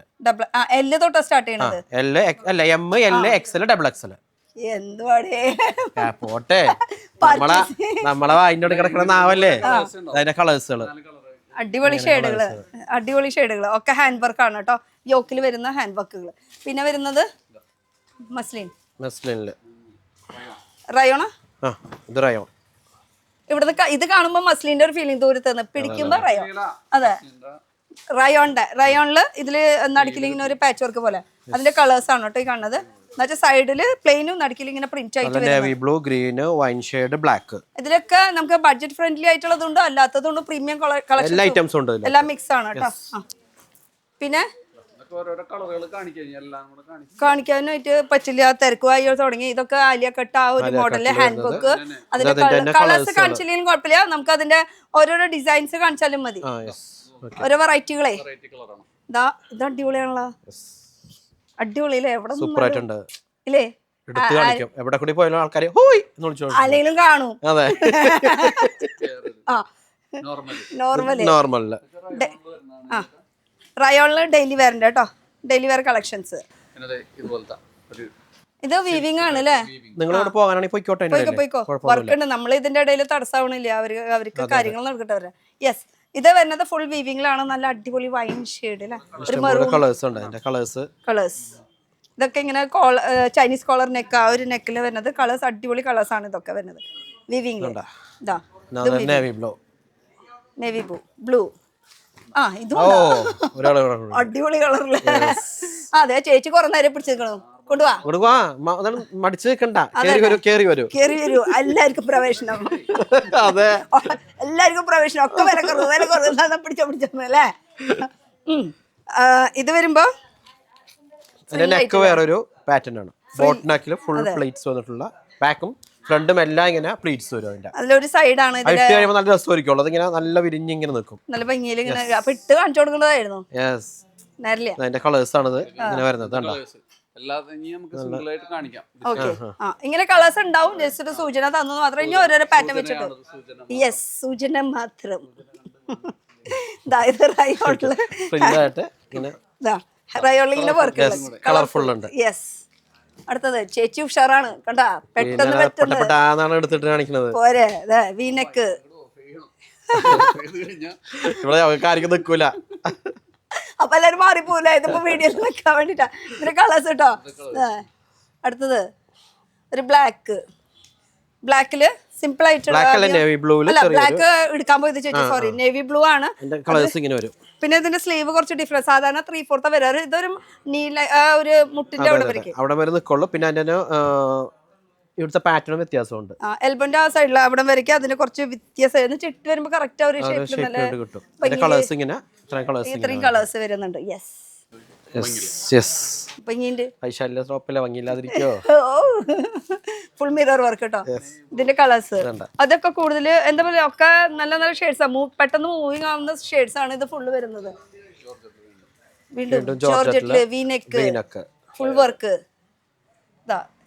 L തൊട്ട് സ്റ്റാർട്ട് ചെയ്യണത്. M, L, XL, XXL. എന്തുവാടേ പോട്ടെ, നമ്മളെ വായിന്റെ കിടക്കണ നാവല്ലേ അതിന്റെ കളേഴ്സുകള്. അടിപൊളി ഷെയ്ഡുകള് ഒക്കെ ഹാൻഡ് വർക്ക് ആണ് കേട്ടോ. യോക്കിൽ വരുന്ന ഹാൻഡ് വർക്കുകൾ. പിന്നെ വരുന്നത് മസ്ലിനില് റയോണ. ഇത് റയോൺ. ഇവിടുന്ന് ഇത് കാണുമ്പോ മസ്ലിന്റെ ഒരു ഫീലിംഗ് ദൂരത്ത് പിടിക്കുമ്പോ റയോൺ. അതെ, റയോണില് ഇതില് നടുക്കിലിങ്ങനെ ഒരു പാച്ച് വർക്ക് പോലെ അതിന്റെ കളേഴ്സ് ആണ് കേട്ടോ ഈ കാണുന്നത്. എന്നുവെച്ചാൽ സൈഡില് പ്ലെയിനും നടുക്കിൽ ഇങ്ങനെ പ്രിന്റ് ആയിട്ട് navy blue, green, wine shade, black. ഇതിലൊക്കെ നമുക്ക് ബഡ്ജറ്റ് ഫ്രണ്ട്ലി ആയിട്ടുള്ളതുണ്ട്, അല്ലാത്തതുണ്ട്. പ്രീമിയം കളക്ഷൻ എല്ലാ ഐറ്റംസും ഉണ്ട്, എല്ലാം മിക്സ് ആണ് കേട്ടോ. പിന്നെ ഓരോരോ കളറുകൾ കാണിക്കാം, എല്ലാം കൂടെ കാണിക്കാം. കാണിക്കാനായിട്ട് പറ്റില്ല, തിരക്കുമായി തുടങ്ങി. ഇതൊക്കെ ആലിയ കട്ട് ആ ഒരു മോഡലിലെ ഹാൻഡ് ബുക്ക്. അതിന്റെ കളേഴ്സ് കാണിച്ചില്ലെങ്കിലും കുഴപ്പമില്ല, നമുക്ക് അതിന്റെ ഓരോരോ ഡിസൈൻസ് കാണിച്ചാലും മതി. ഓരോ വെറൈറ്റികളെ ഇതാ, ഇത് അടിപൊളിയാണല്ലോ. അടിപൊളിയില്ലേ? എവിടെ ഇല്ലേ, എവിടെ കൂടി പോയാലും ആൾക്കാർ അല്ലെങ്കിലും കാണും. അതെ, നോർമല് റയോണില് ഡെയിലി വെയറിന്റെ കേട്ടോ, ഡെയിലി വെയർ കളക്ഷൻസ്. ഇത് വീവിംഗ് ആണ് അല്ലേ? നിങ്ങളോട് പോകാനാണെങ്കിൽ പോയിക്കോ, വർക്ക് ഉണ്ട്. നമ്മൾ ഇതിന്റെ ഇടയിൽ തടസ്സമാവണില്ല, അവർക്ക് കാര്യങ്ങൾ നടക്കട്ടെ അവരെ. യെസ്, ഇത് വരുന്നത് ഫുൾ വീവിംഗിലാണ്. നല്ല അടിപൊളി വൈൻ ഷെയ്ഡ് അല്ലേ, ഒരു മെറൂൺ കളേഴ്സ്. ഇതൊക്കെ ഇങ്ങനെ ചൈനീസ് കോളർ നെക്ക്, ആ ഒരു നെക്കിൽ വരുന്നത് കളേഴ്സ്, അടിപൊളി കളേഴ്സ് ആണ് ഇതൊക്കെ വരുന്നത് വീവിംഗില്. ഇതാ നേവി ബ്ലൂ. ആ, ഇതും അടിപൊളി കളറില്. അതെ, ചേച്ചി കുറെ നേരം പിടിച്ചിരിക്കണു. കൊണ്ടുപോവാ, മടിച്ചു നിൽക്കണ്ട, കേറി വരൂ. എല്ലാവർക്കും പ്രവേശനം. അതെ, എല്ലാവർക്കും പ്രവേശനം. ഒക്കെ വില കുറവ് പിടിച്ചല്ലേ. ഇത് വരുമ്പോ നെക്ക് വേറൊരു പാറ്റേൺ ആണ്. ബോട്ട് നെക്കിൽ ഫുൾ പ്ലേറ്റ്സ് വന്നിട്ടുള്ള പാക്കും ഫ്രണ്ടും എല്ലാം ഇങ്ങനെ പ്ലീറ്റ്സ് വരും. അതിന്റെ അതിലൊരു സൈഡാണ് ഇട്ട് കഴിയുമ്പോൾ നല്ല രസമായിരിക്കും. അതിങ്ങനെ നല്ല വിരിഞ്ഞിങ്ങനെ നിൽക്കും, നല്ല ഭംഗിയിൽ ഇങ്ങനെ. അപ്പൊ ഇട്ട് കാണിച്ചു കൊടുക്കേണ്ടതായിരുന്നു. അതിന്റെ കളേഴ്സ് ആണത് ഇങ്ങനെ വരുന്നത്. ഇങ്ങനെ കളേഴ്സ് ഉണ്ടാവും. ജസ്റ്റ് ഒരു സൂചന തന്നു മാത്രം. ഇനി ഓരോരോ പാറ്റേൺ വെച്ചിട്ട്. യെസ്, സൂചന മാത്രം. റയോളിങ്ങനെ വർക്ക് കളർഫുൾ ഉണ്ട്. യെസ്, അടുത്തത് ചേച്ചി ഉഷാറാണ് കണ്ടാ, പെട്ടെന്ന് എടുത്തിട്ട് കാണിക്കുന്നത് പോരെ. വീനക്ക് ഇവിടെ കാര്യങ്ങൾ നിൽക്കൂല. അപ്പൊ എല്ലാരും മാറിപ്പോല. ഇതിപ്പോ വീഡിയോയിൽ നിൽക്കാൻ വേണ്ടിട്ടാ. ഇതിന്റെ കളേഴ്സ് കേട്ടോ. അടുത്തത് ഒരു ബ്ലാക്കില് സിമ്പിൾ ആയിട്ടുള്ള ബ്ലാക്ക് എടുക്കാൻ പോയത് ചേച്ചി, സോറി, നേവി ബ്ലൂ ആണ്. പിന്നെ ഇതിന്റെ സ്ലീവ് കുറച്ച് ഡിഫറൻസ്. സാധാരണ 3/4 വരാറ്, ഇതൊരു നീല ഒരു മുട്ടിന്റെ അവിടെ വരെ നിൽക്കുള്ളൂ. പിന്നെ അതിന്റെ ഇവിടുത്തെ പാറ്റേൺ വ്യത്യാസമുണ്ട്. എൽബോന്റെ ആ സൈഡിൽ അവിടെ വരയ്ക്ക് അതിന് കുറച്ച് വ്യത്യാസം. ചിട്ട് വരുമ്പോ കറക്റ്റ് ഒരു ഇത്രയും കളേഴ്സ് വരുന്നുണ്ട്. ഫുൾ മിറർ വർക്ക് കേട്ടോ ഇതിന്റെ കളേഴ്സ്. അതൊക്കെ കൂടുതൽ എന്താ പറയാ, ഒക്കെ നല്ല നല്ല ഷെയ്ഡ്സ്, പെട്ടെന്ന് മൂവിങ് ആവുന്ന ഷെയ്ഡ്സ് ആണ് ഇത് ഫുള്ള് വരുന്നത്. വീണ്ടും ജോർജറ്റില് V neck full work,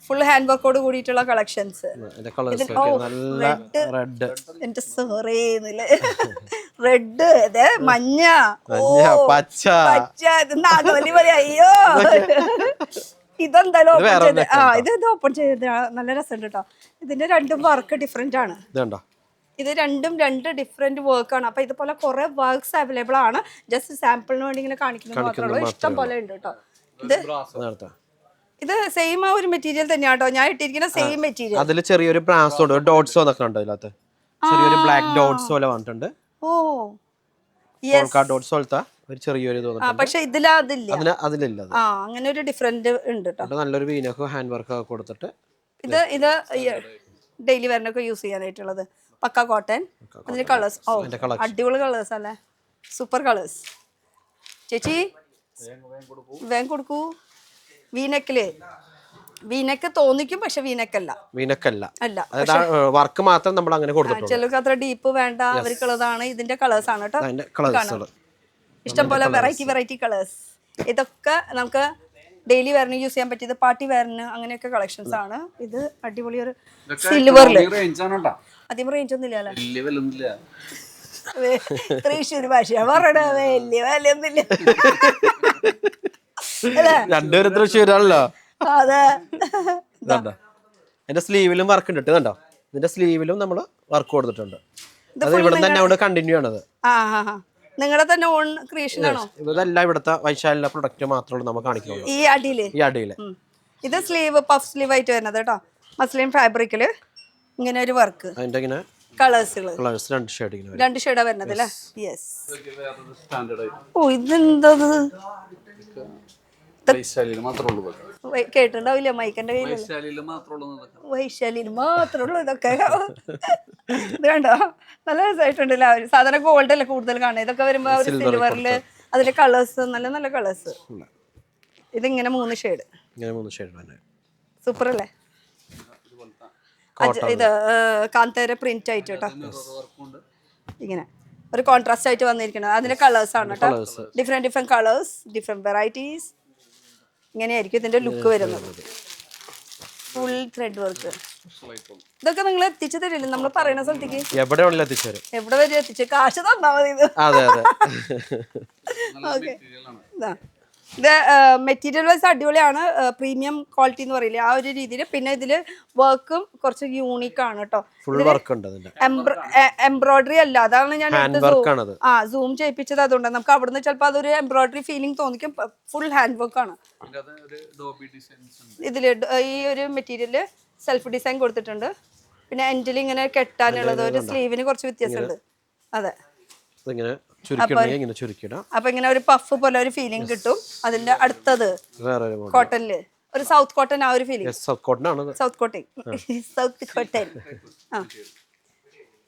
full hand വർക്കോട് കൂടിയിട്ടുള്ള കളക്ഷൻസ്. റെഡ്, മഞ്ഞ, പച്ച, നാഗവല്ലി പറയാ. അയ്യോ, ഇതെന്തായാലും ഇത് ഓപ്പൺ ചെയ്ത് നല്ല രസമുണ്ട് കേട്ടോ. ഇതിന്റെ രണ്ടും വർക്ക് ഡിഫറെന്റ് ആണ്. ഇത് രണ്ടും ഡിഫറെന്റ് വർക്കാണ്. അപ്പൊ ഇതുപോലെ കുറെ വർക്ക്സ് അവൈലബിൾ ആണ്. ജസ്റ്റ് സാമ്പിളിന് വേണ്ടി ഇങ്ങനെ കാണിക്കുന്നത് മാത്രമേ ഉള്ളൂ. ഇഷ്ടം പോലെ ഉണ്ട് കേട്ടോ. ഇത് സെയിം ആ ഒരു മെറ്റീരിയൽ തന്നെയാട്ടോ ഞാൻ ഇട്ടിരിക്കുന്ന സെയിം മെറ്റീരിയൽ. അതിൽ ചെറിയൊരു ബ്രാസ് ഉണ്ട്, ഡോട്ട്സ് ഒക്കെ ഉണ്ട് അതിനകത്ത്. ചെറിയൊരു ബ്ലാക്ക് ഡോട്ട്സ് പോലെ വന്നിട്ടുണ്ട്. ഓ യെസ്, ഡോട്ട്സ് പോലത്തെ ഒരു ചെറിയൊരു തോന്നുന്നു. പക്ഷേ അതിലില്ല. അങ്ങനെ ഒരു ഡിഫറെന്റ് ഉണ്ട് കേട്ടോ. നല്ലൊരു വീനൊക്കെ ഹാൻഡ് വർക്ക് ഒക്കെ കൊടുത്തിട്ട് ഇത് ഡെയിലി വെയറിനൊക്കെ യൂസ് ചെയ്യാനായിട്ടുള്ളത്. പക്ക കോട്ടൺ. അതിന്റെ കളേഴ്സ് അടിപൊളി കളേഴ്സ് അല്ലേ, സൂപ്പർ കളേഴ്സ്. ചേച്ചി വേഗം കൊടുക്കൂ. വീനക്ക് തോന്നിക്കും, പക്ഷെ വീനക്കല്ല. വർക്ക് മാത്രം നമ്മൾ അങ്ങനെ കൊടുത്തിട്ടുണ്ട്. ചിലർക്ക് അത്ര ഡീപ്പ് വേണ്ട, അവർക്കുള്ളതാണ്. ഇതിന്റെ കളേഴ്സ് ആണ് കേട്ടോ. ഇഷ്ടംപോലെ വെറൈറ്റി കളേഴ്സ്. ഇതൊക്കെ നമുക്ക് ഡെയിലി വെയറിന് യൂസ് ചെയ്യാൻ പറ്റിയത്, പാർട്ടി വെയറിന് അങ്ങനെയൊക്കെ കളക്ഷൻസ് ആണ്. ഇത് അടിപൊളി ഒരു സിൽവറില്. അധികം റേഞ്ച് ഒന്നും ഇല്ലല്ലേ, തൃശ്ശൂർ ഭാഷ പറയണ വലിയ വിലയൊന്നുമില്ല. രണ്ടുപേരും തൃശ്ശൂരാണല്ലോ. അതെ, എന്റെ സ്ലീവിലും വർക്ക് ഉണ്ട് കണ്ടോ. ഇതിന്റെ സ്ലീവിലും നമ്മള് വർക്ക് കൊടുത്തിട്ടുണ്ട്. അത് ഇവിടെ തന്നെ കണ്ടിന്യൂ ആണത്. നിങ്ങളുടെ തന്നെ ഓൺ ക്രിയേഷൻ ആണോ? ഇതെല്ലാം ഇവിടുത്തെ വൈശാലിന്റെ പ്രൊഡക്റ്റ് മാത്രമേ നമുക്ക് കാണിക്കുള്ളൂ. ഈ അടിയില് ഇത് സ്ലീവ് പഫ് സ്ലീവ് ആയിട്ട് വരുന്നത് കേട്ടോ. മസ്ലിൻ ഫാബ്രിക്കില് ഇങ്ങനെ ഒരു വർക്ക്. അതിന്റെ ഇങ്ങനെ കളേഴ്സ് രണ്ട് ഷെയ്ഡാ വരുന്നത് അല്ലേ. യെസ്. ഓ, ഇതെന്താ കേട്ടിട്ടുണ്ടാവില്ല, മൈക്കന്റെ കയ്യിൽ വൈശാലിന് മാത്രമുള്ളൂ ഇതൊക്കെ. ഇത് കണ്ടോ, നല്ല രസമായിട്ടുണ്ടല്ലോ. സാധാരണ ഗോൾഡ് അല്ലേ കൂടുതൽ കാണുന്നത്. ഇതൊക്കെ വരുമ്പോ സിൽവറില് അതിന്റെ കളേഴ്സ് നല്ല നല്ല കളേഴ്സ്. ഇതിങ്ങനെ 3 ഷെയ്ഡ്. ഇങ്ങനെ 3 ഷെയ്ഡ് തന്നെ. സൂപ്പർ അല്ലേ? ഇത് കാന്തേര പ്രിന്റ് ആയിട്ട് കേട്ടോ, ഇങ്ങനെ ഒരു കോൺട്രാസ്റ്റ് ആയിട്ട് വന്നിരിക്കുന്നത്. അതിന്റെ കളേഴ്സ് ആണ് കേട്ടോ, ഡിഫറെന്റ് കളേഴ്സ്, ഡിഫറെന്റ് വെറൈറ്റീസ്. ഇങ്ങനെയായിരിക്കും ഇതിന്റെ ലുക്ക് വരുന്നത്. Full thread work. ഇതൊക്കെ നിങ്ങൾ എത്തിച്ചു തരില്ലേ നമ്മൾ പറയുന്ന സ്ഥലത്തേക്ക്? എവിടെ വേണമെങ്കിലും എത്തിച്ചു തരും. എവിടെ വരെ എത്തിച്ചു? കാശ് തന്നാ മതി. ഇത് അതെ അതെ. ഓക്കെ. ഇത് മെറ്റീരിയൽ വൈസ് അടിപൊളിയാണ്, പ്രീമിയം ക്വാളിറ്റി എന്ന് പറയില്ലേ ആ ഒരു രീതിയിൽ. പിന്നെ ഇതില് വർക്കും കുറച്ച് യൂണിക് ആണ് കേട്ടോ. ഫുൾ വർക്ക് ഉണ്ട് അതിന്റെ. എംബ്രോയിഡറി അല്ല, അതാണ് ഞാൻ സൂം ചെയ്യിപ്പിച്ചത്. അതുകൊണ്ട് നമുക്ക് അവിടുന്ന് ചിലപ്പോൾ അതൊരു എംബ്രോയിഡറി ഫീലിംഗ് തോന്നിക്കും. ഫുൾ ഹാൻഡ് വർക്ക് ആണ് ഇതില്. ഈ ഒരു മെറ്റീരിയല് സെൽഫ് ഡിസൈൻ കൊടുത്തിട്ടുണ്ട്. പിന്നെ എൻഡിൽ ഇങ്ങനെ കെട്ടാനുള്ളത്, ഒരു സ്ലീവിന് കുറച്ച് വ്യത്യാസമുണ്ട്. അതെ, അപ്പൊ ഇങ്ങനെ ഒരു പഫ് പോലെ ഒരു ഫീലിംഗ് കിട്ടും. അതിന്റെ അടുത്തത് കോട്ടണില് ഒരു സൗത്ത് കോട്ടൺ, ആ ഒരു feeling. South cotton. South cotton. ആ,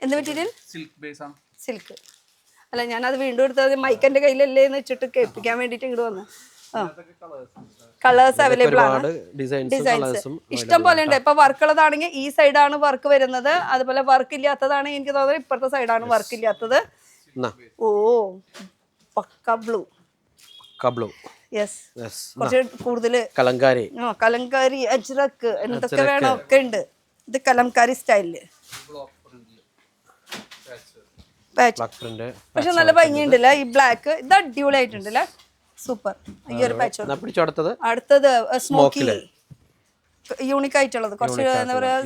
എന്ത് മെറ്റീരിയൽ? സിൽക്ക്. അല്ല, ഞാനത് വീണ്ടും എടുത്തത് മൈക്ക് എന്റെ കയ്യിലല്ലേ എന്ന് വെച്ചിട്ട് കേൾപ്പിക്കാൻ വേണ്ടിട്ട് ഇങ്ങോട്ട് വന്നു. കളേഴ്സ് അവൈലബിൾ ആണ്, ഡിസൈൻസ് ഇഷ്ടം പോലെ ഉണ്ട്. ഇപ്പൊ വർക്കുള്ളതാണെങ്കിൽ ഈ സൈഡാണ് വർക്ക് വരുന്നത്. അതുപോലെ വർക്ക് ഇല്ലാത്തതാണെങ്കിൽ എനിക്ക് തോന്നുന്നത് ഇപ്പുറത്തെ സൈഡാണ് വർക്ക് ഇല്ലാത്തത്. ഓ, പക്ക ബ്ലൂ. യെസ്, കുറച്ച് കൂടുതൽ കലങ്കാരി, അജ്രക്ക്, എന്തൊക്കെ വേണം ഒക്കെ ഉണ്ട്. ഇത് കലംകാരി സ്റ്റൈലില് പക്ഷെ നല്ല ഭംഗിയുണ്ടല്ലേ ഈ ബ്ലാക്ക്. ഇത് അടിപൊളിയായിട്ടുണ്ടല്ലേ, സൂപ്പർ. ഈ ഒരു പാച്ച്. അടുത്തത് സ്മോക്കി, യൂണിക് ആയിട്ടുള്ളത്, കുറച്ച് എന്താ പറയാ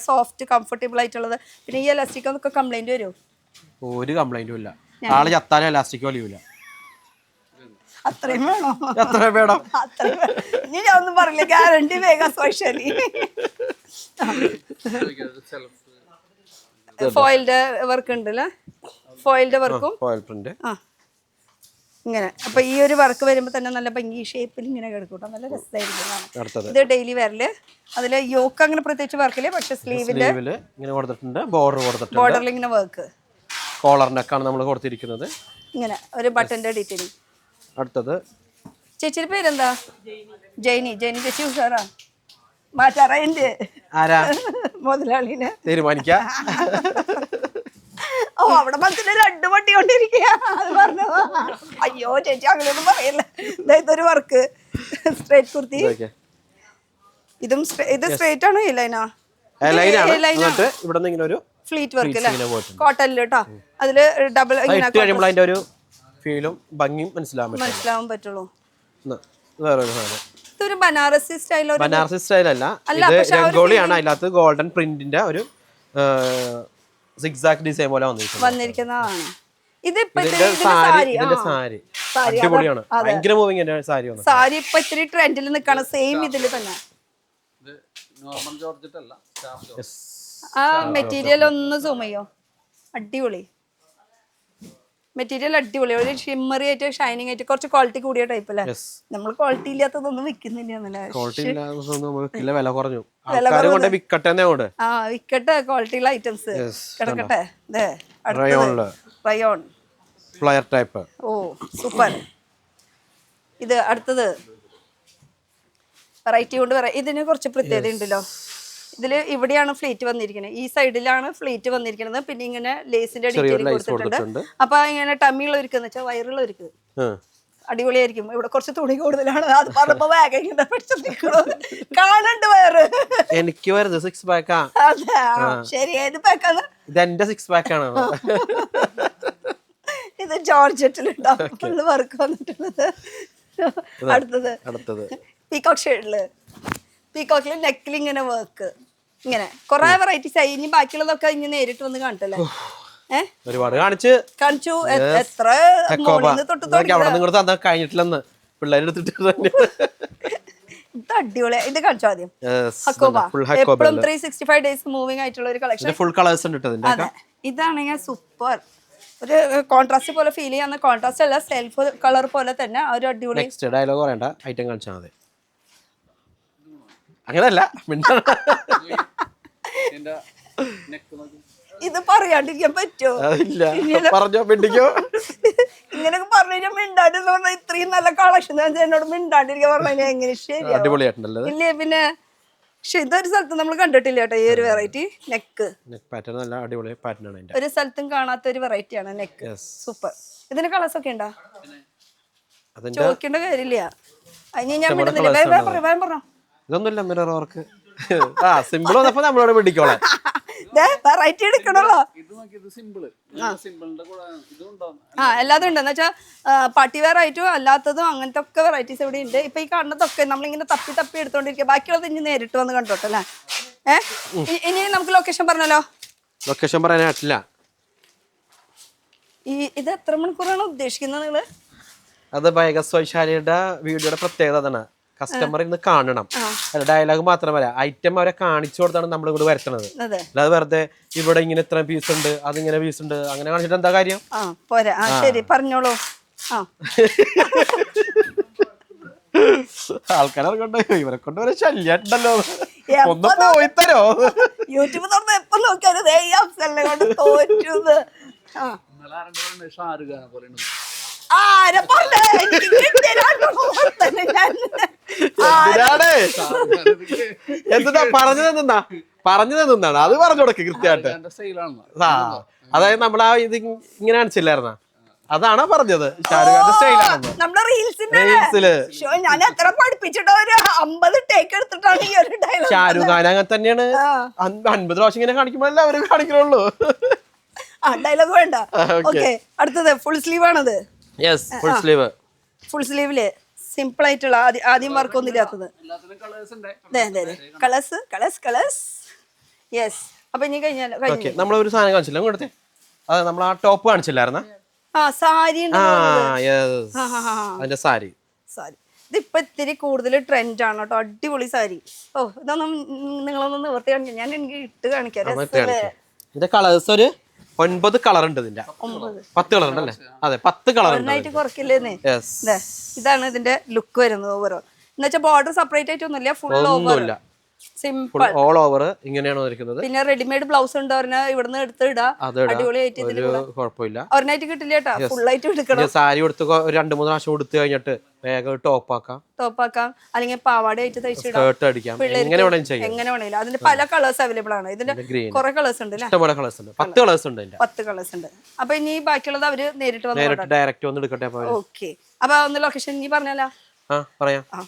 സോഫ്റ്റ് കംഫർട്ടബിൾ ആയിട്ടുള്ളത്. പിന്നെ ഈ എലാസ്റ്റിക് ഒക്കെ കംപ്ലൈന്റ് വരുമോ? ഒരു കംപ്ലൈന്റും ഇല്ല. ആള് ചത്താലും എലാസ്റ്റിക് വലിയൂല. അത്രയും വേണോ? ഇനി ഞാൻ ഒന്നും പറയില്ല, ഗ്യാരണ്ടി വേഗം സ്പെഷ്യലി. ഫോയിലിന്റെ വർക്ക് ഉണ്ടല്ലേ, ഫോയിലിന്റെ വർക്കും ഫോയിൽ പ്രിന്റ്. ആ, ഇങ്ങനെ. അപ്പൊ ഈ ഒരു വർക്ക് വരുമ്പോ തന്നെ നല്ല ഭംഗി ഷേപ്പിൽ ഇങ്ങനെ കിടക്കൂട്ടോ, നല്ല രസമായിരിക്കും. ഇത് ഡെയിലി വെയറില്. അതില് യോക്ക് അങ്ങനെ പ്രത്യേകിച്ച് വർക്കില്ല, പക്ഷെ സ്ലീവില് ഇങ്ങനെ കൊടുത്തിട്ടുണ്ട്, ബോർഡറിൽ ഇങ്ങനെ വർക്ക്. കോളർ നെക്കാണ് നമ്മൾ കൊടുത്തിരിക്കുന്നത്. ഇങ്ങനെ ഒരു ബട്ടന്റെ ഡീറ്റെയിലിംഗ്. അടുത്തത് ചേച്ചിയുടെ പേരെന്താ? ജൈനി. ചേച്ചി ഉഷാറാ മാറ്റാറ എന്റെ മുതലാളിനെ തീരുമാനിക്ക. ഓ, അവിടെ മനസ്സിലെ 2 വട്ടി കൊണ്ടിരിക്കുക. അത് പറഞ്ഞു. അയ്യോ ചേച്ചി അങ്ങനെയൊന്നും പറയല്ല. ഇതൊരു വർക്ക് സ്ട്രേറ്റ് കുർത്തി. ഇത് സ്ട്രേറ്റ് ആണോ? ലൈനാ? ഫ്ലീറ്റ് വർക്ക് അല്ലേ, കോട്ടണില് കേട്ടോ. അതില് ഡബിൾ അതിന്റെ ഒരു ഫീലും ഭംഗിയും മനസ്സിലാവാൻ പറ്റുള്ളൂ. ഇതൊരു ബനാറസി സ്റ്റൈൽ. ബനാറസി സ്റ്റൈൽ അല്ല, ഇത് രംഗോളിയാണ്. അതിനകത്ത് ഗോൾഡൻ പ്രിന്റിന്റെ ഒരു സിഗ്സാഗ് ഡിസൈൻ പോലെ വന്നിരിക്കുന്നതാണ്. ഇത് സാരി അടിപൊളിയാണ്, ഭയങ്കര മൂവിങ് സാരി. സാരി ഇപ്പൊ ഇത്തിരി ട്രെൻഡിൽ നിൽക്കണം. സെയിം ഇതില് തന്നെ. ആ മെറ്റീരിയൽ ഒന്ന് സൂം ചെയ്യോ? അടിപൊളി മെറ്റീരിയൽ, അടിപൊളി. ഒരു ഷിമ്മറി ആയിട്ട് ഷൈനിങ് ആയിട്ട് കുറച്ച് ക്വാളിറ്റി കൂടിയ ടൈപ്പ് അല്ലേ. നമ്മൾ ക്വാളിറ്റി ഇല്ലാത്തതൊന്നും വിൽക്കുന്നില്ല. ആ, വിക്കട്ടെ ക്വാളിറ്റിയുള്ള ഐറ്റംസ് കിടക്കട്ടെ. Rayon flare type. ഓ, സൂപ്പർ. ഇത് അടുത്തത് വെറൈറ്റി കൊണ്ട് ഇതിന് കുറച്ച് പ്രത്യേകത ഉണ്ടല്ലോ. ഇതില് ഇവിടെയാണ് ഫ്ലീറ്റ് വന്നിരിക്കുന്നത്, ഈ സൈഡിലാണ് ഫ്ലീറ്റ് വന്നിരിക്കുന്നത്. പിന്നെ ഇങ്ങനെ ലേസിന്റെ ഡീറ്റെയിൽ കൊടുത്തിട്ടുണ്ട്. അപ്പൊ ഇങ്ങനെ ടമ്മിയുള്ളവർക്ക് എന്ന് വെച്ചാൽ വയറുള്ളവർക്ക് അടിപൊളിയായിരിക്കും. ഇവിടെ കുറച്ച് തുണി കൂടുതലാണ്. അത് പറഞ്ഞപ്പോ വേഗം കാണണ്ട് വയറ്. എനിക്ക് വരുന്നത് 6 പാക്കാ. അതെ, ശരി. ഏത് പാക്കാണ്? ഇത് എന്റെ 6 പാക്കാണ്. ഇത് ജോർജറ്റിലുണ്ടാവും ഫുള്ള് വർക്ക് വന്നിട്ടുള്ളത്. അടുത്തത് പീകോക്ക് ഷെയ്ഡില്, പീകോക്കില് നെക്കിൽ ഇങ്ങനെ വർക്ക്. ഇങ്ങനെ കുറെ വെറൈറ്റീസ് ആയി. ഇനി ബാക്കിയുള്ളതൊക്കെ ഇനി നേരിട്ട് വന്ന് കാണിട്ടല്ലേ. ഒരുപാട് കാണിച്ചു. എത്ര കഴിഞ്ഞിട്ടില്ലെന്ന് പിള്ളേർ എടുത്തിട്ട് ഇത് അടിപൊളി. ഇത് കാണിച്ചോ ആദ്യം. ഹക്കോബ എപ്പോഴും 365 ഡേയ്സ് മൂവിംഗ് ആയിട്ടുള്ള ഒരു കളക്ഷൻ. ഫുൾ കളേഴ്സ് ഉണ്ട്. അതെ, ഇതാണെങ്കിൽ സൂപ്പർ. ഒരു കോൺട്രാസ്റ്റ് പോലെ ഫീൽ ചെയ്യാവുന്ന, കോൺട്രാസ്റ്റ് അല്ല സെൽഫ് കളർ പോലെ തന്നെ ഒരു അടിപൊളി. ഡയലോഗ് പറയണ്ട, ഐറ്റം കാണിച്ചാൽ മതി. അങ്ങനല്ല, ഇത് പറയാണ്ടിരിക്കാൻ പറ്റുമോ? പറഞ്ഞോ, പിണ്ടിക്കോ. ഇങ്ങനെയൊക്കെ പറഞ്ഞു കഴിഞ്ഞാൽ മിണ്ടാണ്ട് പറഞ്ഞാൽ ഇത്രയും നല്ല കളക്ഷൻ എന്നോട് മിണ്ടാണ്ടിരിക്കാൻ പറഞ്ഞു കഴിഞ്ഞാൽ എങ്ങനെ ശരിയാ അടിപൊളിയായിട്ടുണ്ടല്ലേ ഇല്ലേ പിന്നെ. പക്ഷെ ഇതൊരു സ്ഥലത്ത് നമ്മൾ കണ്ടിട്ടില്ല കേട്ടോ ഈ ഒരു വെറൈറ്റി നെക്ക് പാറ്റേൺ നല്ല അടിപൊളി പാറ്റേൺ ആണ് ഇതിന്റെ. ഒരു സ്ഥലത്തും കാണാത്ത ഒരു വെറൈറ്റി ആണ് നെക്ക്. സൂപ്പർ. ഇതിന്റെ കളേഴ്സ് ഒക്കെ ഉണ്ടോ? ചോദിക്കേണ്ട കാര്യമില്ല. അതിന് ഞാൻ മിണ്ടുന്നില്ല. വേഗം പറഞ്ഞോ. ഇതൊന്നുമില്ല മിറർ വർക്ക്. സിമ്പിൾ വന്നപ്പോ നമ്മളോട് പിടിക്കോളാം. വെറൈറ്റി എടുക്കണല്ലോ. എല്ലാതും ഉണ്ട് എന്ന് വെച്ചാൽ പാർട്ടി വെയർ ആയിട്ടും അല്ലാത്തതും അങ്ങനത്തെ ഒക്കെ വെറൈറ്റീസ് ഇവിടെ ഉണ്ട്. ഇപ്പൊ ഈ കാണുന്നതൊക്കെ നമ്മളിങ്ങനെ തപ്പി തപ്പി എടുത്തോണ്ടിരിക്കുക. ബാക്കിയുള്ളത് ഇനി നേരിട്ട് വന്ന് കണ്ടോട്ടെ അല്ലേ. ഇനി നമുക്ക് ലൊക്കേഷൻ പറഞ്ഞല്ലോ. ലൊക്കേഷൻ പറയാനായിട്ടില്ല. ഇത് എത്ര മണിക്കൂറാണ് ഉദ്ദേശിക്കുന്നത് നിങ്ങള്? അത് ബൈഗസ് വൈശാലിയുടെ വീഡിയോയുടെ പ്രത്യേകത അതാണ്. കസ്റ്റമർ ഇന്ന് കാണണം. ഡയലോഗ് മാത്രമല്ല, ഐറ്റം അവരെ കാണിച്ചു കൊടുത്താണ് നമ്മൾ ഇവിടെ വരുത്തണത്. അല്ലാതെ വെറുതെ ഇവിടെ ഇങ്ങനെ ഇത്ര പീസ് ഉണ്ട്, അതിങ്ങനെ പീസ് ഉണ്ട്, അങ്ങനെ കാണിച്ചിട്ട് എന്താ കാര്യം? പോരാ. ശരി, പറഞ്ഞോളൂ. ആൾക്കാരെ കൊണ്ട് ഇവരെ കൊണ്ട് വരെ ശല്യണ്ടല്ലോ. ഒന്ന് പോയി തരോ? യൂട്യൂബ് തുറന്ന് എപ്പോ നോക്കിയാലും കൊണ്ട് തോറ്റത്. എന്താ പറഞ്ഞു തന്നാണ് അത് പറഞ്ഞു കൊടുക്ക് കൃത്യമായിട്ട്. അതായത് നമ്മൾ ആ ഇത് ഇങ്ങനെ കാണിച്ചില്ലായിരുന്ന അതാണോ പറഞ്ഞത്? ഷാരൂഖ് സ്റ്റൈലാണെന്ന്. നമ്മുടെ റീൽസില് ഞാൻ എത്ര പഠിപ്പിച്ചിട്ടോ ഒരു 50 ടേക്ക് എടുത്തിട്ടാണ് ഈ ഒരു ഡയലോഗ്. ഷാരൂഖ് ഖാൻ അങ്ങനെ തന്നെയാണ്. 50 പ്രാവശ്യം ഇങ്ങനെ കാണിക്കുമ്പോഴല്ലേ അവര് കാണിക്കണുള്ളൂ. ഡയലോഗ് വേണ്ട. ഓക്കെ, അടുത്തത് ഫുൾ സ്ലീവ് ആണത്. Full sleeve. ഫുൾ സ്ലീവില് സിമ്പിൾ ആയിട്ടുള്ള ആദ്യം വർക്ക് ഒന്നും ഇല്ലാത്തത്. കളേഴ്സ്. യെസ്. അപ്പൊ ഇനി കഴിഞ്ഞാൽ നമ്മളൊരു സാധനം കാണിച്ചില്ല ഇങ്ങോട്ടത്തെ. അതെ, നമ്മൾ ആ ടോപ്പ് കാണിച്ചില്ലായിരുന്ന സാരി. അതിന്റെ സാരി. ഇതിപ്പോ ഇത്തിരി കൂടുതൽ ട്രെൻഡ് ആണ് കേട്ടോ. അടിപൊളി സാരി. ഇതൊന്നും നിങ്ങളൊന്നും നിവർത്തി കാണിക്കാം. ഞാൻ എനിക്ക് ഇട്ട് കാണിക്കാം. ഇതിന്റെ കളേഴ്സ് ഒരു 9 കളർ ഉണ്ട്. ഇതിന്റെ 10 കളർ ഉണ്ടല്ലേ? അതെ, 10 കളർ ഉണ്ട്. കുറക്കില്ലേന്ന്. ഇതാണ് ഇതിന്റെ ലുക്ക് വരുന്നത്. ഓവറോ എന്ന് വെച്ചാൽ ബോർഡർ സെപ്പറേറ്റ് ആയിട്ടൊന്നുമില്ല. Full over simple all over ഇങ്ങനെയാണ് വന്നിരിക്കുന്നത്. പിന്നെ റെഡിമെയ്ഡ് ബ്ലൗസ് ഉണ്ട്. ഇവിടുന്ന് എടുത്ത് ഇടാ. അടിപൊളിയായിട്ട് കുഴപ്പമില്ല. ഒരെണ്ണായിട്ട് കിട്ടില്ല കേട്ടോ. ഫുൾ ആയിട്ട് എടുക്കണം. സാരി കൊടുത്ത് 2-3 പ്രാവശ്യം കൊടുത്തു കഴിഞ്ഞിട്ട് വേഗം ടോപ്പാക്കാം, അല്ലെങ്കിൽ പാവാടയായിട്ട് തയ്ച്ചിടാം, ഷർട്ട് അടിക്കാം, എങ്ങനെ വേണേലും. അതിന്റെ പല കളേഴ്സ് അവൈലബിൾ ആണ്. ഇതിന്റെ കുറെ കളേഴ്സ് ഉണ്ട്. 10 കളേഴ്സ് ഉണ്ട്. 10 കളേഴ്സ് ഉണ്ട്. അപ്പൊ ഇനി ബാക്കിയുള്ളത് അവര് നേരിട്ട് ഡയറക്റ്റ് വന്ന് എടുക്കട്ടെ. ഓക്കെ, അപ്പൊ ഒന്ന് ലൊക്കേഷൻ ഇനി പറഞ്ഞാലോ?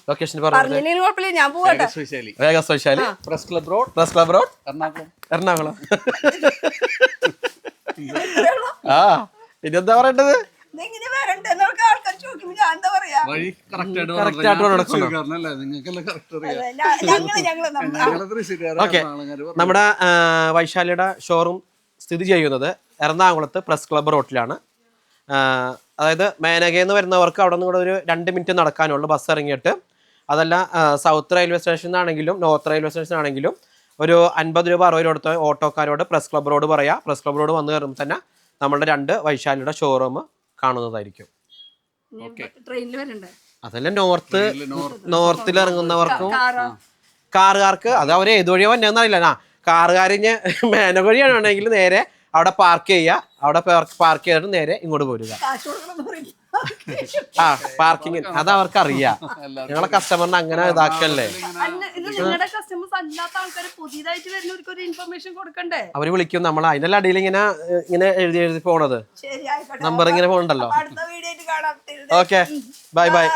ലൊക്കേഷൻ കുഴപ്പമില്ല, ഞാൻ പോവാട്ടെ. Press club road Ernakulam. ഇതെന്താ പറയേണ്ടത്? നമ്മുടെ വൈശാലിയുടെ ഷോറൂം സ്ഥിതി ചെയ്യുന്നത് എറണാകുളത്ത് പ്രസ് ക്ലബ് റോഡിലാണ്. അതായത് മേനകയെന്ന് വരുന്നവർക്ക് അവിടെ നിന്ന് കൂടെ ഒരു 2 മിനിറ്റ് നടക്കാനുള്ള ബസ് ഇറങ്ങിയിട്ട്, അതല്ല സൗത്ത് റെയിൽവേ സ്റ്റേഷനാണെങ്കിലും നോർത്ത് റെയിൽവേ സ്റ്റേഷനാണെങ്കിലും ഒരു 50 രൂപ 60 രൂപ കൊടുത്ത ഓട്ടോക്കാരോട് പ്രസ് ക്ലബ് റോഡ് പറയാം. പ്രസ് ക്ലബ് റോഡ് വന്നു കയറുമ്പോൾ തന്നെ നമ്മളുടെ 2 വൈശാലിയുടെ ഷോറൂം കാണുന്നതായിരിക്കും. അതല്ല നോർത്തിൽ ഇറങ്ങുന്നവർക്കും കാറുകാർക്ക് അത് അവർ ഏത് വഴിയോ വന്നറിയില്ല. കാറുകാരിഞ്ഞ് മേനക വഴിയാണെങ്കിൽ നേരെ അവിടെ പാർക്ക് ചെയ്യുക. അവിടെ പാർക്ക് ചെയ്തിട്ട് നേരെ ഇങ്ങോട്ട് പോരുക. പാർക്കിങ് അത് അവർക്ക് അറിയാം. ഞങ്ങളെ കസ്റ്റമറിന് അങ്ങനെ ഇതാക്കല്ലേ. അവര് വിളിക്കും നമ്മൾ. അതിന്റെ അടിയിൽ ഇങ്ങനെ എഴുതി പോണത് നമ്പർ ഇങ്ങനെ പോകണ്ടല്ലോ. Okay, by.